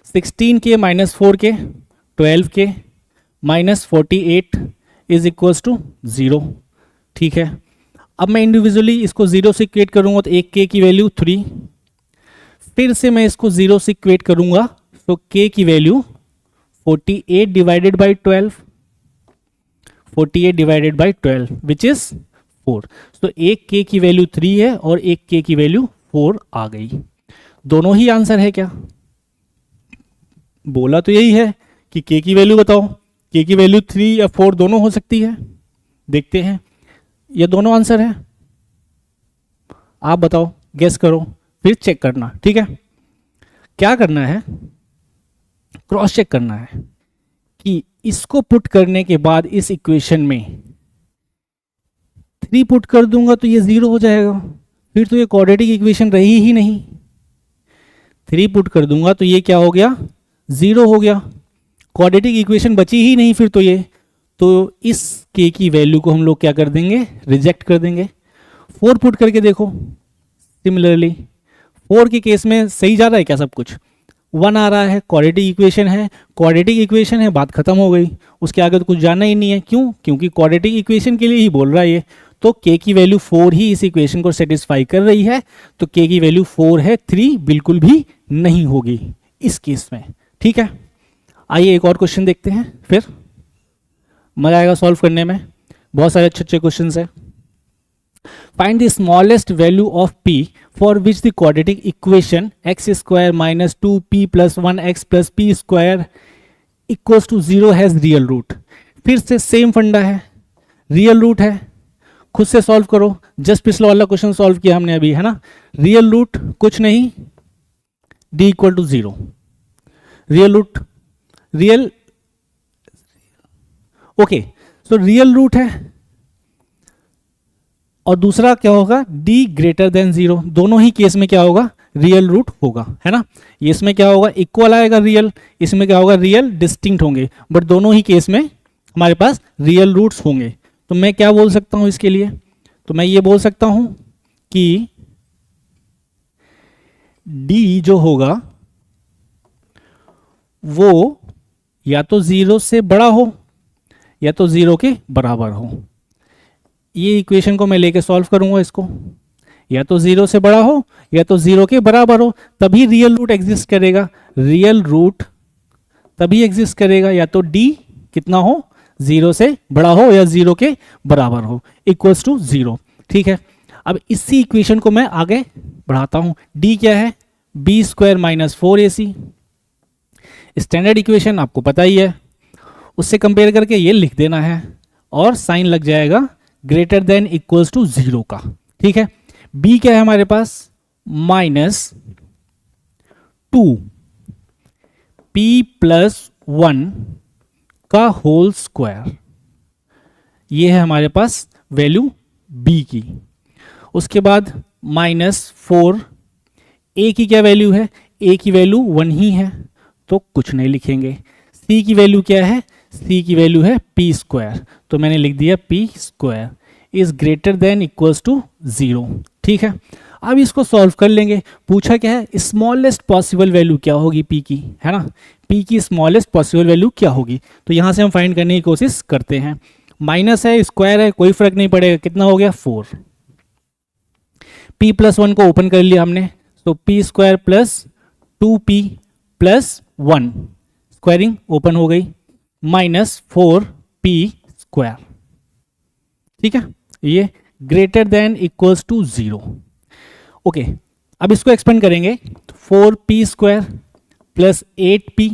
16k minus 4k 12k minus 48 is equals to 0। ठीक है, अब मैं इंडिविजुअली इसको 0 से इक्वेट करूंगा तो एक k की वैल्यू 3, फिर से मैं इसको 0 से इक्वेट करूंगा तो k की value 48 divided by 12, 48 divided by 12 which is 4। तो एक k की वैल्यू 3 है और एक k की वैल्यू 4 आ गई। दोनों ही आंसर है क्या, बोला तो यही है कि k की वैल्यू बताओ, k की वैल्यू 3 या 4 दोनों हो सकती है, देखते हैं, ये दोनों आंसर है, आप बताओ, गेस करो, फिर चेक करना। ठीक है, क्या करना है, क्रॉस चेक करना है कि इसको पुट करने के बाद इस इक्वेशन में 3 पुट कर दूंगा तो ये 0 हो जाएगा, फिर तो ये क्वाड्रेटिक इक्वेशन रही ही नहीं। 3 पुट कर दूंगा तो ये क्या हो गया, 0 हो गया, क्वाड्रेटिक इक्वेशन बची ही नहीं फिर तो ये, तो इस k की वैल्यू को हम लोग क्या कर देंगे, रिजेक्ट कर देंगे। 4 पुट करके देखो, सिमिलरली 4 के केस में सही जा रहा है क्या, सब कुछ 1 आ रहा है, क्वाड्रेटिक इक्वेशन है, क्वाड्रेटिक इक्वेशन है, बात खत्म हो गई, उसके आगे तो कुछ जानना ही नहीं है। क्यों, क्योंकि क्वाड्रेटिक इक्वेशन के लिए ही बोल रहा है ये, तो k की वैल्यू 4 ही इस इक्वेशन को सेटिस्फाई कर रही है, तो k की वैल्यू 4 है, 3 बिल्कुल भी नहीं होगी इस केस में। ठीक है, आइए एक और क्वेश्चन देखते हैं, फिर मजा आएगा सॉल्व करने में, बहुत सारे अच्छे अच्छे क्वेश्चन है। Find the smallest value of p for which the quadratic equation x² minus 2p plus 1x plus p square equals to 0 has real root. फिर से सेम फंडा है, रियल रूट है, खुद से सॉल्व करो, जस्ट पिछला वाला क्वेश्चन सॉल्व किया हमने अभी, है ना। रियल रूट कुछ नहीं, d equal to 0, real root, real, okay, so real root है, और दूसरा क्या होगा, d ग्रेटर देन 0, दोनों ही केस में क्या होगा, रियल रूट होगा, है ना। ये इसमें क्या होगा, इक्वल आएगा रियल, इसमें क्या होगा, रियल डिस्टिंक्ट होंगे, बट दोनों ही केस में हमारे पास रियल रूट्स होंगे। तो मैं क्या बोल सकता हूं इसके लिए, तो मैं ये बोल सकता हूं कि डी जो होगा वो या तो 0 से बड़ा हो या तो 0 के बराबर हो। ये इक्वेशन को मैं लेके सॉल्व करूंगा इसको, या तो 0 से बड़ा हो या तो 0 के बराबर हो, तभी रियल रूट एग्जिस्ट करेगा। रियल रूट तभी एग्जिस्ट करेगा या तो डी कितना हो, 0 से बड़ा हो या 0 के बराबर हो, इक्वल्स टू 0। ठीक है, अब इसी इक्वेशन को मैं आगे बढ़ाता हूं। डी क्या है, b square minus 4ac, standard equation आपको पता ही है, उससे कंपेयर करके ये लिख देना है और साइन लग जाएगा ग्रेटर देन इक्वल्स टू 0 का। ठीक है, b क्या है हमारे पास, माइनस 2 p प्लस 1 का होल स्क्वायर, ये है हमारे पास वैल्यू b की। उसके बाद माइनस 4, a की क्या वैल्यू है, a की वैल्यू 1 ही है तो कुछ नहीं लिखेंगे। c की वैल्यू क्या है, c की वैल्यू है p स्क्वायर, तो मैंने लिख दिया p square is greater than equals to 0। ठीक है, अब इसको सॉल्व कर लेंगे। पूछा क्या है, स्मॉलेस्ट पॉसिबल वैल्यू क्या होगी p की, है ना, p की स्मॉलेस्ट पॉसिबल वैल्यू क्या होगी, तो यहां से हम फाइंड करने की कोशिश करते हैं। माइनस है, स्क्वायर है, कोई फर्क नहीं पड़ेगा, कितना हो गया 4। p प्लस 1 को ओपन कर लिया हमने, तो p square plus 2p plus 1, squaring open हो गई, माइनस 4p स्क्वायर। ठीक है, ये greater than equals to 0। Okay, अब इसको एक्सपेंड करेंगे, तो 4p स्क्वायर प्लस 8p,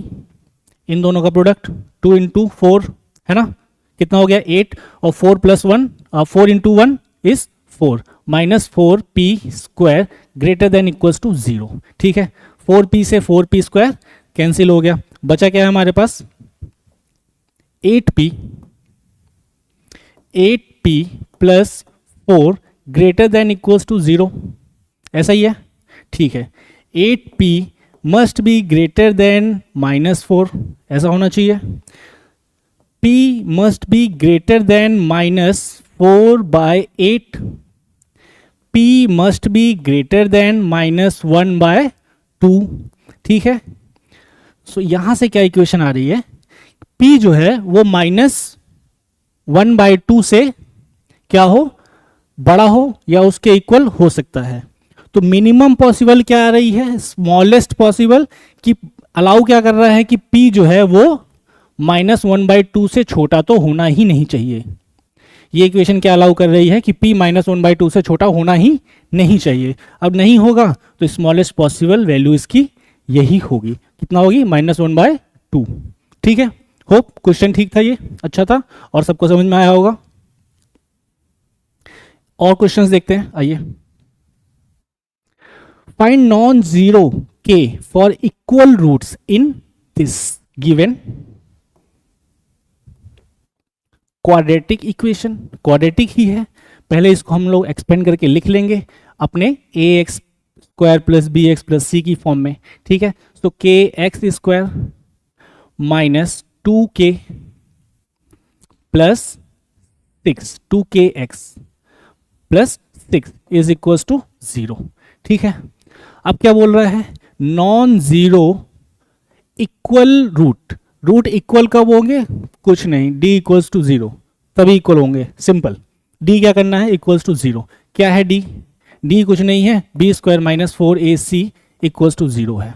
इन दोनों का प्रोडक्ट 2 इंटू 4 है ना, कितना हो गया 8, और 4 plus 1 4 into 1 is 4, minus 4p square greater than equals to 0। ठीक है, 4p से 4p स्क्वायर कैंसिल हो गया, बचा क्या है हमारे पास 8p plus 4 greater than equals to 0, ऐसा ही है। ठीक है, 8p must be greater than minus 4, ऐसा होना चाहिए। p must be greater than minus 4 by 8, p must be greater than minus 1 by 2। ठीक है, सो यहां से क्या इक्वेशन आ रही है, p जो है वो माइनस 1 बाय 2 से क्या हो, बड़ा हो या उसके इक्वल हो सकता है। तो मिनिमम पॉसिबल क्या आ रही है, स्मॉलेस्ट पॉसिबल, कि अलाउ क्या कर रहा है कि p जो है वो माइनस 1 बाई 2 से छोटा तो होना ही नहीं चाहिए। ये इक्वेशन क्या अलाउ कर रही है कि p माइनस 1 बाई 2 से छोटा होना ही नहीं चाहिए। अब नहीं होगा तो स्मॉलेस्ट पॉसिबल वैल्यू इसकी यही होगी, कितना होगी -1/2। ठीक है, होप क्वेश्चन ठीक था, ये अच्छा था और सबको समझ में आया होगा। और क्वेश्चंस देखते हैं, आइए। Find non zero k for equal roots in this given quadratic equation. Quadratic ही है, पहले इसको हम लोग एक्सपेंड करके लिख लेंगे अपने ax square plus b x plus c की फॉर्म में। ठीक है, तो k x square minus 2k plus 6, 2kx plus 6 is equals to 0। ठीक है, अब क्या बोल रहा है, non zero equal root. Root equal कब होंगे, कुछ नहीं, d इक्वल्स टू 0 तभी इक्वल होंगे, सिंपल। d क्या करना है, इक्वल्स टू 0। क्या है d, d कुछ नहीं है, b square minus 4ac equals to 0 है,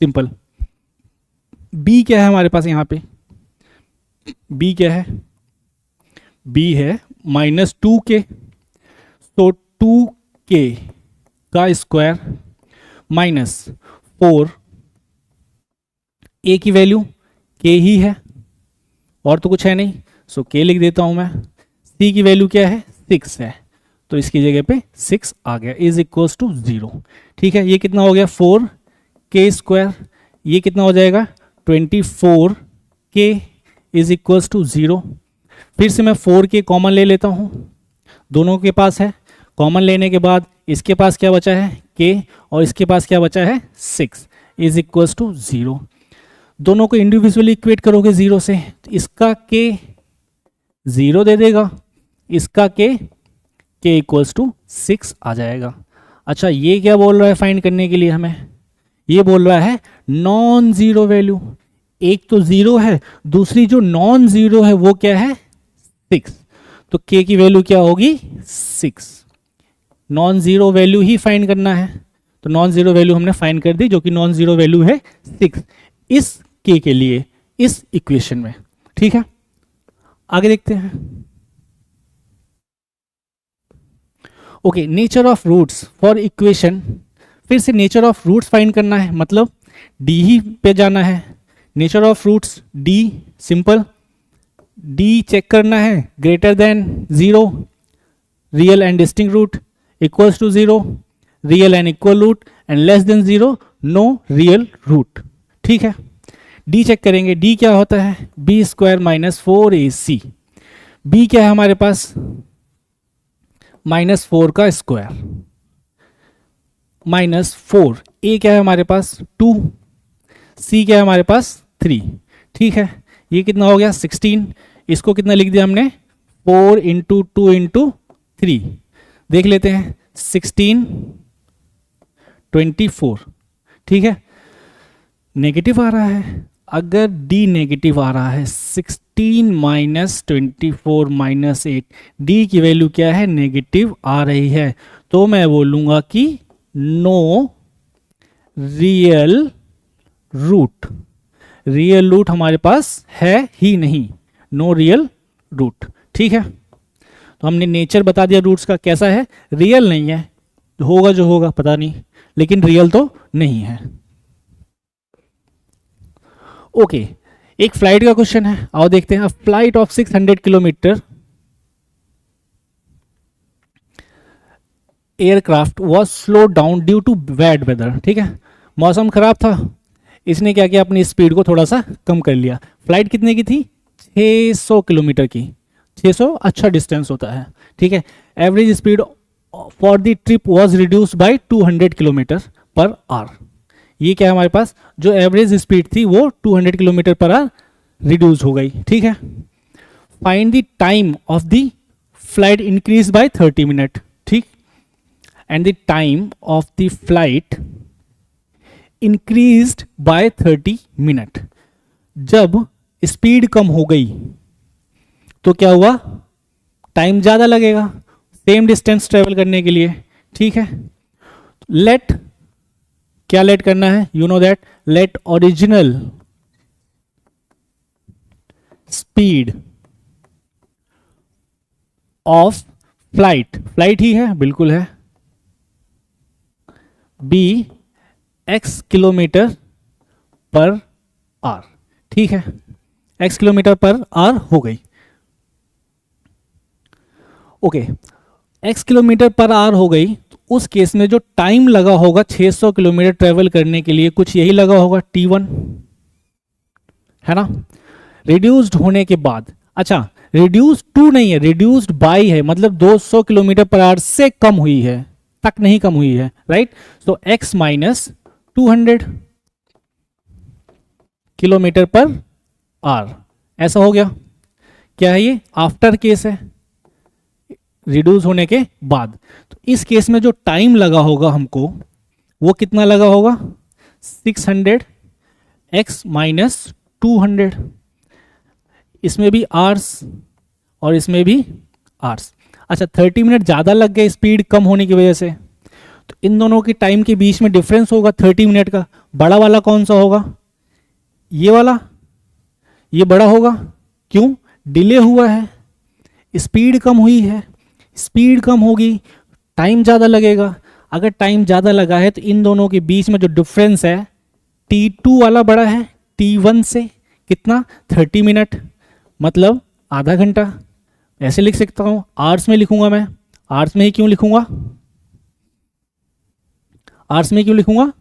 सिंपल। b क्या है हमारे पास यहाँ पे, b क्या है, b है माइनस 2k, तो 2k का स्क्वायर माइनस 4, a की वैल्यू k ही है और तो कुछ है नहीं, सो k लिख देता हूं मैं। c की वैल्यू क्या है, 6 है, तो इसकी जगह पे 6 आ गया, इज इक्वल्स टू 0। ठीक है, ये कितना हो गया 4k स्क्वायर, ये कितना हो जाएगा 24k इज इक्वल्स टू 0। फिर से मैं 4k कॉमन ले लेता हूं, दोनों के पास है, कॉमन लेने के बाद इसके पास क्या बचा है k और इसके पास क्या बचा है 6 इज इक्वल्स टू 0। दोनों को इंडिविजुअली इक्वेट करोगे 0 से, तो इसका k 0 दे देगा, इसका k इक्वल्स टू 6 आ जाएगा। अच्छा, ये क्या बोल रहा है फाइंड करने के लिए हमें, ये बोल रहा है नॉन जीरो वैल्यू। एक तो 0 है, दूसरी जो नॉन जीरो है वो क्या है 6, तो k की वैल्यू क्या होगी 6। नॉन जीरो वैल्यू ही फाइंड करना है, तो नॉन जीरो वैल्यू हमने फाइंड कर दी जो कि नॉन जीरो वैल्यू है 6 इस k के लिए इस इक्वेशन में। ठीक है, आगे देखते हैं। Okay, nature of roots for equation, फिर से नेचर ऑफ रूट्स फाइंड करना है, मतलब d ही पे जाना है। Nature of roots d, simple, d check करना है greater than 0, real and distinct root, equals to 0, real and equal root, and less than 0, no real root. ठीक है, d चेक करेंगे, d क्या होता है b square minus 4ac। b क्या है हमारे पास -4 का स्क्वायर -4, a क्या है हमारे पास 2, c क्या है हमारे पास 3। ठीक है, ये कितना हो गया 16, इसको कितना लिख दिया हमने 4 इंटू 2 इंटू 3, देख लेते हैं 16 24। ठीक है, नेगेटिव आ रहा है, अगर d नेगेटिव आ रहा है 16 माइनस 24 माइनस 8, d की वैल्यू क्या है नेगेटिव आ रही है, तो मैं बोलूँगा कि no real root. Real root हमारे पास है ही नहीं, नो रियल रूट। ठीक है, तो हमने नेचर बता दिया रूट्स का कैसा है, रियल नहीं है, होगा जो होगा पता नहीं, लेकिन रियल तो नहीं है। ओके, एक फ्लाइट का क्वेश्चन है, आओ देखते हैं। Flight of 600 kilometre aircraft was slow down due to bad weather. ठीक है, मौसम खराब था, इसने क्या किया अपनी स्पीड को थोड़ा सा कम कर लिया। फ्लाइट कितने की थी 600 किलोमीटर की, 600 अच्छा डिस्टेंस होता है। ठीक है, average speed for the trip was reduced by 200 kilometre per our. ये क्या है हमारे पास, जो एवरेज स्पीड थी वो 200 किलोमीटर पर आवर रिड्यूस हो गई। ठीक है, find the time of the flight increase by 30 minute. ठीक, and the time of the flight increased by 30 minute. जब स्पीड कम हो गई तो क्या हुआ, टाइम ज़्यादा लगेगा सेम डिस्टेंस ट्रेवल करने के लिए। ठीक है, लेट, क्या लेट करना है, you know that, let original speed of flight, flight ही है बिल्कुल है, be x kilometre per hour. ठीक है, x किलोमीटर पर आवर हो गई। Okay, x kilometre per hour हो गई, तो उस केस में जो टाइम लगा होगा 600 किलोमीटर ट्रेवल करने के लिए कुछ यही लगा होगा t1, है ना। रिड्यूस्ड होने के बाद, अच्छा रिड्यूस्ड टू नहीं है, रिड्यूस्ड बाय है, मतलब 200 किलोमीटर पर आवर से कम हुई है, तक नहीं कम हुई है, right. So x minus 200 kilometre per our, ऐसा हो गया। क्या है ये, आफ्टर केस है, रिड्यूस होने के बाद। तो इस केस में जो टाइम लगा होगा हमको वो कितना लगा होगा 600 x माइनस 200, इसमें भी आवर्स और इसमें भी आवर्स। अच्छा, 30 मिनट ज़्यादा लग गए स्पीड कम होने की वजह से, तो इन दोनों की टाइम के बीच में डिफरेंस होगा 30 मिनट का। बड़ा वाला कौन सा होगा, ये वाला, ये बड़ा होगा, क्यों, डिले हुआ है, स्पीड कम हुई है, स्पीड कम होगी टाइम ज़्यादा लगेगा। अगर टाइम ज़्यादा लगा है तो इन दोनों के बीच में जो डिफरेंस है T2 वाला बड़ा है T1 से, कितना 30 मिनट, मतलब आधा घंटा। ऐसे लिख सकता हूँ, आवर्स में लिखूंगा मैं, आवर्स में ही क्यों लिखूंगा, आवर्स में क्यों लिखूंगा,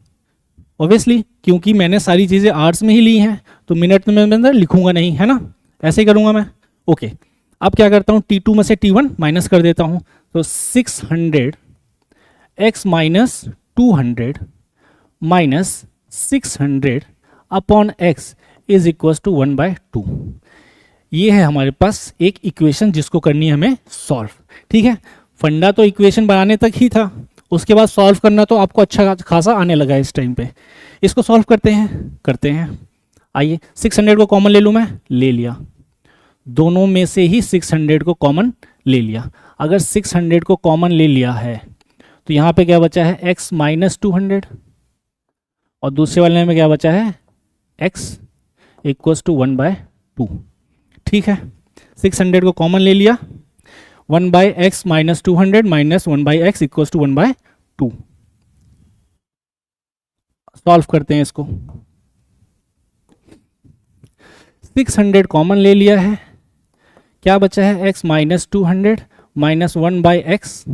ऑब्वियसली क्योंकि मैंने सारी चीज़ें आवर्स में ही ली हैं, तो मिनट में मैं अंदर लिखूंगा नहीं, है ना, ऐसे ही करूंगा मैं। ओके, अब क्या करता हूँ, T2 में से T1 माइनस कर देता हूँ, तो 600 x minus 200 minus 600 upon x is equal to 1/2। ये है हमारे पास एक इक्वेशन जिसको करनी है हमें सॉल्व। ठीक है, फंडा तो इक्वेशन बनाने तक ही था, उसके बाद सॉल्व करना तो आपको अच्छा खासा आने लगा है इस टाइम पे। इसको सॉल्व करते हैं। आइए 600 को कॉमन ले लूँ मैं, ले लिया। दोनों में से ही 600 को कॉमन ले लिया। अगर 600 को कॉमन ले लिया है तो यहाँ पे क्या बचा है x माइनस 200 और दूसरे वाले में क्या बचा है x इक्वल्स टू 1/2। ठीक है, 600 को कॉमन ले लिया, 1/x minus 200 minus 1/x equals to 1/2। Solve करते हैं इसको। 600 कॉमन ले लिया है, क्या बचा है x minus 200 minus 1/x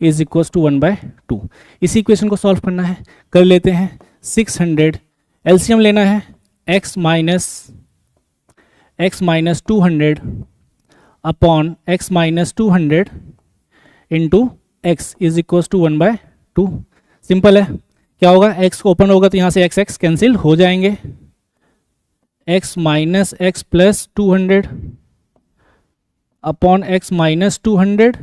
is equals to 1/2। इसी इक्वेशन को सॉल्व करना है, कर लेते हैं। 600 एलसीएम लेना है, x minus 200 upon x minus 200 into x is equals to 1/2। Simple है, क्या होगा x ओपन होगा तो यहाँ से x कैंसिल हो जाएंगे। x minus x plus 200 upon x minus 200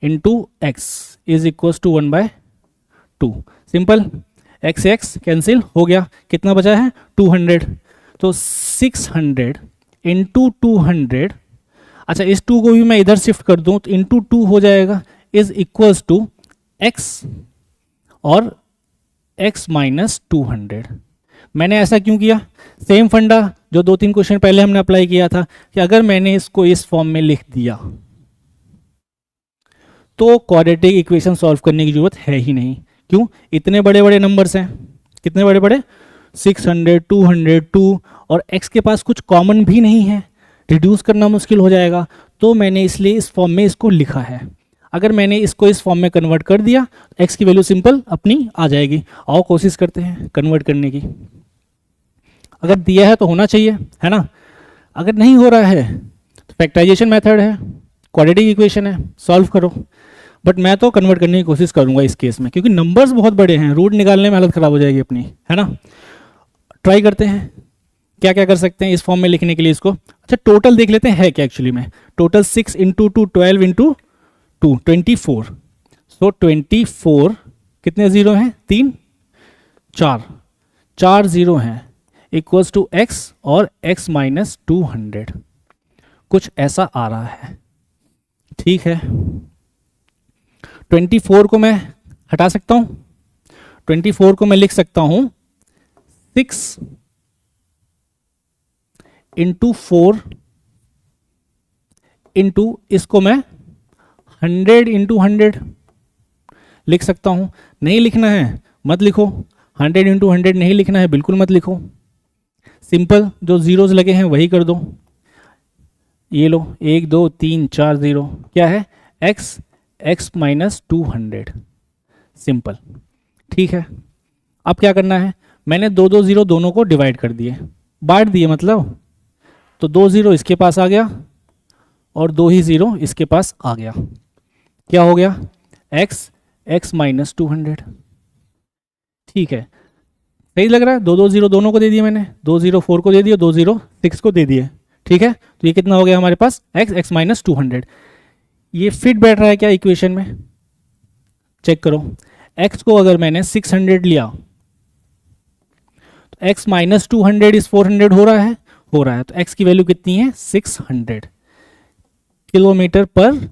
into x is equals to 1/2। Simple, x cancel हो गया, कितना बचा है 200। तो 600 इंटू 200, अच्छा इस 2 को भी मैं इधर शिफ्ट कर दूं तो इंटू 2 हो जाएगा, इज इक्वल्स टू x और x माइनस 200। मैंने ऐसा क्यों किया? सेम फंडा जो 2-3 क्वेश्चन पहले हमने अप्लाई किया था कि अगर मैंने इसको इस फॉर्म में लिख दिया तो क्वाड्रेटिक इक्वेशन सॉल्व करने की जरूरत है ही नहीं। क्यों? इतने बड़े बड़े नंबर्स हैं, कितने बड़े बड़े, 600, 200, 2 और x के पास कुछ कॉमन भी नहीं है, रिड्यूस करना मुश्किल हो जाएगा। तो मैंने इसलिए इस फॉर्म में इसको लिखा है। अगर मैंने इसको इस फॉर्म में कन्वर्ट कर दिया x की वैल्यू सिंपल अपनी आ जाएगी। आओ कोशिश करते हैं कन्वर्ट करने की। अगर दिया है तो होना चाहिए, है ना। अगर नहीं हो रहा है तो फैक्टराइजेशन मेथड है, क्वाड्रेटिक इक्वेशन है, सॉल्व करो। बट मैं तो कन्वर्ट करने की कोशिश करूंगा इस केस में, क्योंकि नंबर्स बहुत बड़े हैं, रूट निकालने में हालत ख़राब हो जाएगी अपनी, है ना। ट्राई करते हैं क्या क्या कर सकते हैं इस फॉर्म में लिखने के लिए इसको। अच्छा टोटल देख लेते हैं है क्या एक्चुअली में। Total 6 into 2 12 into 2 24। सो 24 कितने ज़ीरो हैं, 3 4 ज़ीरो हैं, इक्वल्स टू x और x माइनस 200। कुछ ऐसा आ रहा है। ठीक है, 24 को मैं हटा सकता हूँ, 24 को मैं लिख सकता हूँ 6 इंटू 4 इंटू इसको मैं 100 इंटू 100 लिख सकता हूँ। नहीं लिखना है मत लिखो, 100 इंटू 100 नहीं लिखना है बिल्कुल मत लिखो। सिंपल जो जीरोस लगे हैं वही कर दो। ये लो 1 2 3 4 0, क्या है x माइनस 200। सिंपल, ठीक है। अब क्या करना है, मैंने 2 0 दोनों को डिवाइड कर दिए, बांट दिए मतलब, तो 2 0 इसके पास आ गया और 2 ही 0 इसके पास आ गया। क्या हो गया x माइनस 200। ठीक है, सही लग रहा है। 2 0 दोनों को दे दिए मैंने, 2 0 4 को दे दिए, 2 0 6 को दे दिए। ठीक है, तो ये कितना हो गया हमारे पास x माइनस 200। ये फिट बैठ रहा है क्या इक्वेशन में, चेक करो। x को अगर मैंने 600 लिया तो x माइनस 200 इज 400 हो रहा है, तो x की वैल्यू कितनी है 600 किलोमीटर पर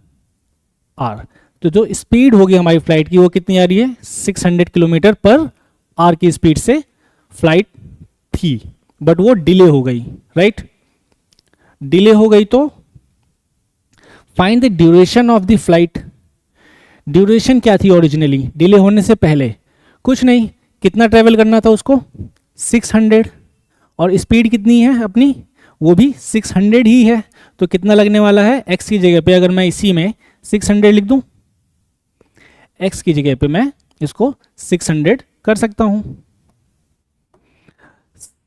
आवर। तो जो स्पीड होगी हमारी फ्लाइट की वो कितनी आ रही है 600 किलोमीटर पर आवर की स्पीड से फ्लाइट थी, बट वो डिले हो गई, राइट। डिले हो गई तो find the duration of the flight. Duration क्या थी ओरिजिनली डिले होने से पहले, कुछ नहीं, कितना ट्रेवल करना था उसको 600 और स्पीड कितनी है अपनी वो भी 600 ही है। तो कितना लगने वाला है x की जगह पे, अगर मैं इसी में 600 लिख दूं, x की जगह पे मैं इसको 600 कर सकता हूं।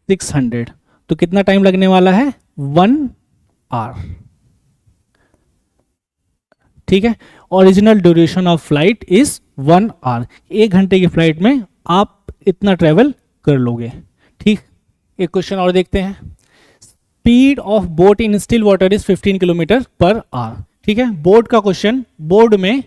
600 तो कितना टाइम लगने वाला है 1 आवर। ठीक है। Original duration of flight is 1 hour, 1 घंटे की फ्लाइट में आप इतना ट्रेवल कर लोगे। ठीक, एक क्वेश्चन और देखते हैं। Speed of boat in still water is 15 kilometre per hour. ठीक है, बोट का क्वेश्चन बोर्ड में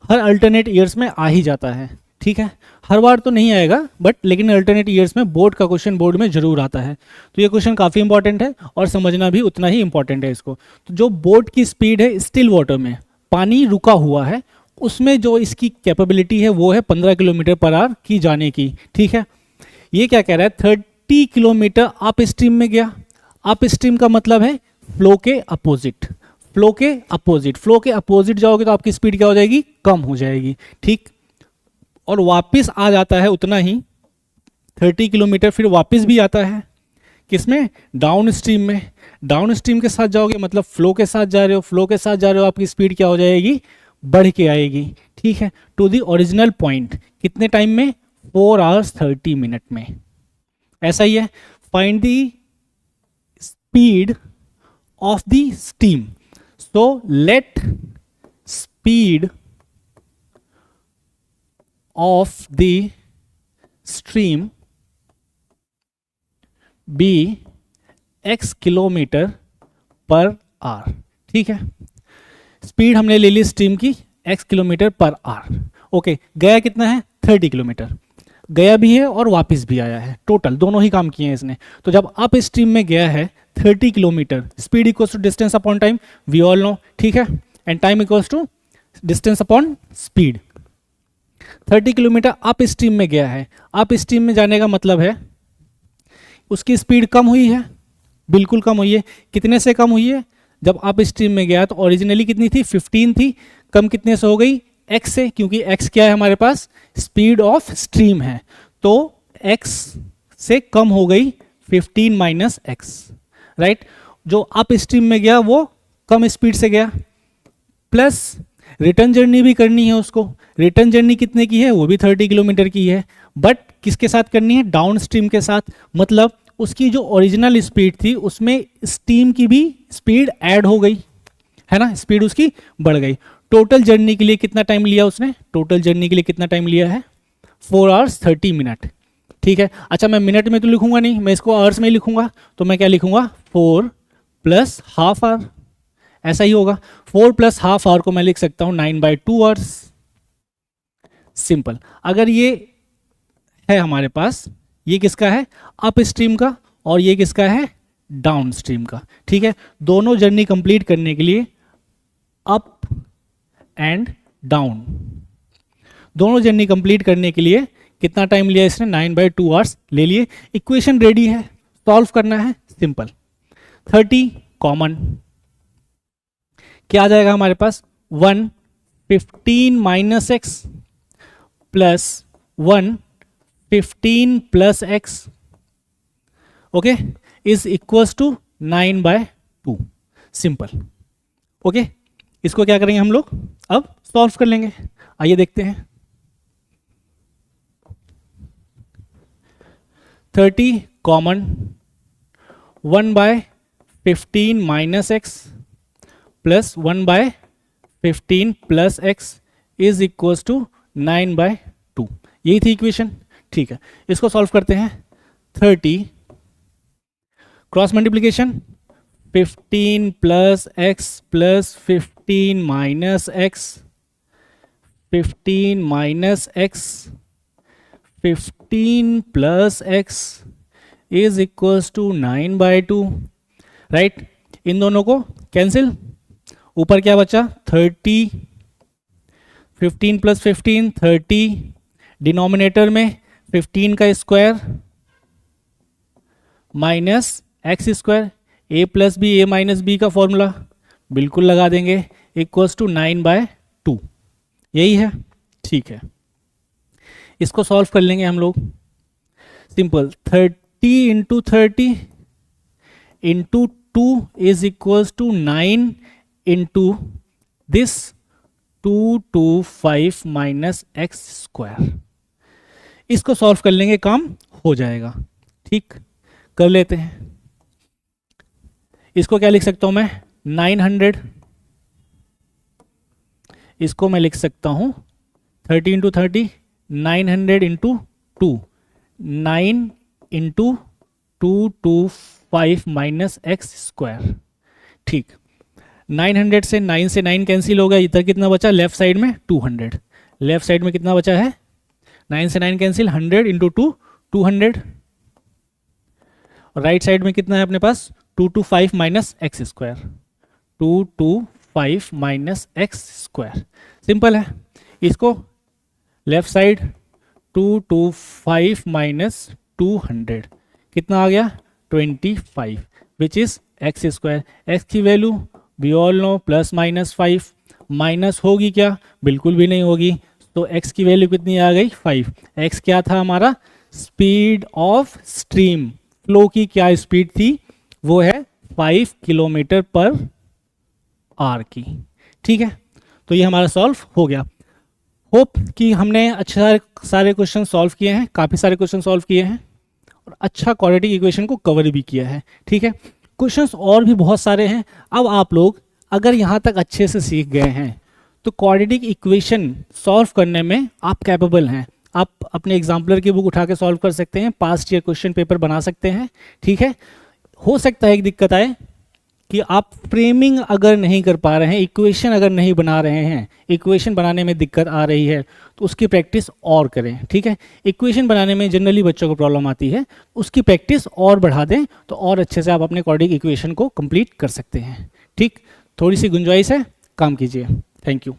हर अल्टरनेट ईयर्स में आ ही जाता है। ठीक है, हर बार तो नहीं आएगा बट लेकिन अल्टरनेट ईयर्स में बोर्ड का क्वेश्चन बोर्ड में जरूर आता है। तो ये क्वेश्चन काफ़ी इंपॉर्टेंट है और समझना भी उतना ही इंपॉर्टेंट है इसको। तो जो बोट की स्पीड है स्टिल वाटर में, पानी रुका हुआ है, उसमें जो इसकी कैपेबिलिटी है वो है 15 किलोमीटर पर आवर की जाने की। ठीक है, ये क्या कह रहा है, 30 किलोमीटर अप स्ट्रीम में गया। अप स्ट्रीम का मतलब है फ्लो के अपोजिट, फ्लो के अपोजिट, फ्लो के अपोजिट जाओगे तो आपकी स्पीड क्या हो जाएगी, कम हो जाएगी। ठीक, और वापस आ जाता है उतना ही 30 किलोमीटर, फिर वापस भी आता है किसमें, डाउन स्ट्रीम में। डाउन स्ट्रीम के साथ जाओगे मतलब फ्लो के साथ जा रहे हो, फ्लो के साथ जा रहे हो, आपकी स्पीड क्या हो जाएगी, बढ़ के आएगी। ठीक है, टू दी ओरिजिनल पॉइंट कितने टाइम में, 4 आवर्स 30 मिनट में। ऐसा ही है, find the speed of the steam. So let speed of the stream be x kilometre per hour. ठीक है, स्पीड हमने ले ली स्ट्रीम की x kilometre per our. Okay, गया कितना है, 30 किलोमीटर, गया भी है और वापस भी आया है, टोटल दोनों ही काम किए हैं इसने। तो जब अप स्ट्रीम में गया है 30 kilometre, speed equals to distance upon time, we all know. ठीक है, and time equals to distance upon speed. 30 kilometre upstream में गया है, अप स्ट्रीम में जाने का मतलब है उसकी स्पीड कम हुई है, बिल्कुल कम हुई है। कितने से कम हुई है, जब अप स्ट्रीम में गया तो ओरिजिनली कितनी थी, 15 थी, कम कितने से हो गई, x से, क्योंकि x क्या है हमारे पास, स्पीड ऑफ स्ट्रीम है, तो x से कम हो गई 15 माइनस x, राइट। जो अप स्ट्रीम में गया वो कम स्पीड से गया, प्लस रिटर्न जर्नी भी करनी है उसको। रिटर्न जर्नी कितने की है, वो भी 30 किलोमीटर की है, बट किसके साथ करनी है, डाउन स्ट्रीम के साथ। मतलब उसकी जो ओरिजिनल स्पीड थी उसमें स्टीम की भी स्पीड ऐड हो गई है ना, स्पीड उसकी बढ़ गई। टोटल जर्नी के लिए कितना टाइम लिया उसने, टोटल जर्नी के लिए कितना टाइम लिया है, 4 आवर्स 30 मिनट। ठीक है, अच्छा मैं मिनट में तो लिखूंगा नहीं, मैं इसको आवर्स में ही लिखूंगा, तो मैं क्या लिखूंगा, 4 प्लस हाफ आवर, ऐसा ही होगा। 4 प्लस हाफ आवर को मैं लिख सकता हूं 9/2 आवर्स, सिंपल। अगर ये है हमारे पास, ये किसका है, अप स्ट्रीम का, और ये किसका है, डाउन स्ट्रीम का। ठीक है, दोनों जर्नी कंप्लीट करने के लिए अप एंड डाउन, दोनों जर्नी कंप्लीट करने के लिए कितना टाइम लिया इसने, 9/2 आवर्स ले लिए। इक्वेशन रेडी है, सॉल्व करना है, सिंपल। 30 कॉमन, क्या आ जाएगा हमारे पास, 1 15 minus x plus 1 15 plus x, okay, is equals to 9/2, simple. Okay, इसको क्या करेंगे हम लोग, अब सॉल्व कर लेंगे। आइए देखते हैं। 30 common, 1/15 minus x plus 1/15 plus x is equals to 9/2, यही थी इक्वेशन। ठीक है, इसको सॉल्व करते हैं। 30 cross multiplication, 15 plus x plus 15 minus x, 15 minus x 15 plus x is equals to 9/2, right. इन दोनों को कैंसिल, ऊपर क्या बचा, 30, 15 प्लस 15 30, डिनोमिनेटर में 15 का स्क्वायर माइनस एक्स स्क्वायर, ए प्लस बी, ए माइनस बी का फॉर्मूला बिल्कुल लगा देंगे, इक्वल्स टू 9/2, यही है। ठीक है, इसको सॉल्व कर लेंगे हम लोग, simple. 30 into 30 into 2 is equals to 9 into this 225 minus x square. इसको सॉल्व कर लेंगे, काम हो जाएगा। ठीक, कर लेते हैं। इसको क्या लिख सकता हूं मैं, 900 इसको मैं लिख सकता हूँ 30 into 30, 900 into 2, 9 into 225 minus x square. ठीक, 900 से 9 कैंसिल हो गया, इधर कितना बचा लेफ्ट साइड में 200, लेफ्ट साइड में कितना बचा है 9 से 9 कैंसिल, 100 इंटू 2 200, और राइट साइड में कितना है अपने पास 225 minus x square, 225 minus x square. Simple है, इसको लेफ्ट साइड 225 माइनस 200 कितना आ गया 25, which is x square. X की value we all know plus minus 5, minus होगी क्या, बिल्कुल भी नहीं होगी, तो एक्स की वैल्यू कितनी आ गई 5। एक्स क्या था हमारा, स्पीड ऑफ स्ट्रीम, फ्लो की क्या स्पीड थी, वो है 5 किलोमीटर पर आवर की। ठीक है, तो ये हमारा सॉल्व हो गया। होप कि हमने अच्छा सारे क्वेश्चन सॉल्व किए हैं, काफ़ी सारे क्वेश्चन सॉल्व किए हैं और अच्छा क्वाड्रेटिक इक्वेशन को कवर भी किया है। ठीक है, क्वेश्चंस और भी बहुत सारे हैं। अब आप लोग अगर यहाँ तक अच्छे से सीख गए हैं तो क्वाड्रेटिक इक्वेशन सॉल्व करने में आप कैपेबल हैं। आप अपने एग्जाम्पलर की बुक उठा के सॉल्व कर सकते हैं, पास्ट ईयर क्वेश्चन पेपर बना सकते हैं। ठीक है, हो सकता है एक दिक्कत आए कि आप फ्रेमिंग अगर नहीं कर पा रहे हैं, इक्वेशन अगर नहीं बना रहे हैं, इक्वेशन बनाने में दिक्कत आ रही है तो उसकी प्रैक्टिस और करें। ठीक है, इक्वेशन बनाने में जनरली बच्चों को प्रॉब्लम आती है, उसकी प्रैक्टिस और बढ़ा दें तो और अच्छे से आप अपने क्वाड्रेटिक इक्वेशन को कंप्लीट कर सकते हैं। ठीक, थोड़ी सी गुंजाइश है, काम कीजिए। Thank you.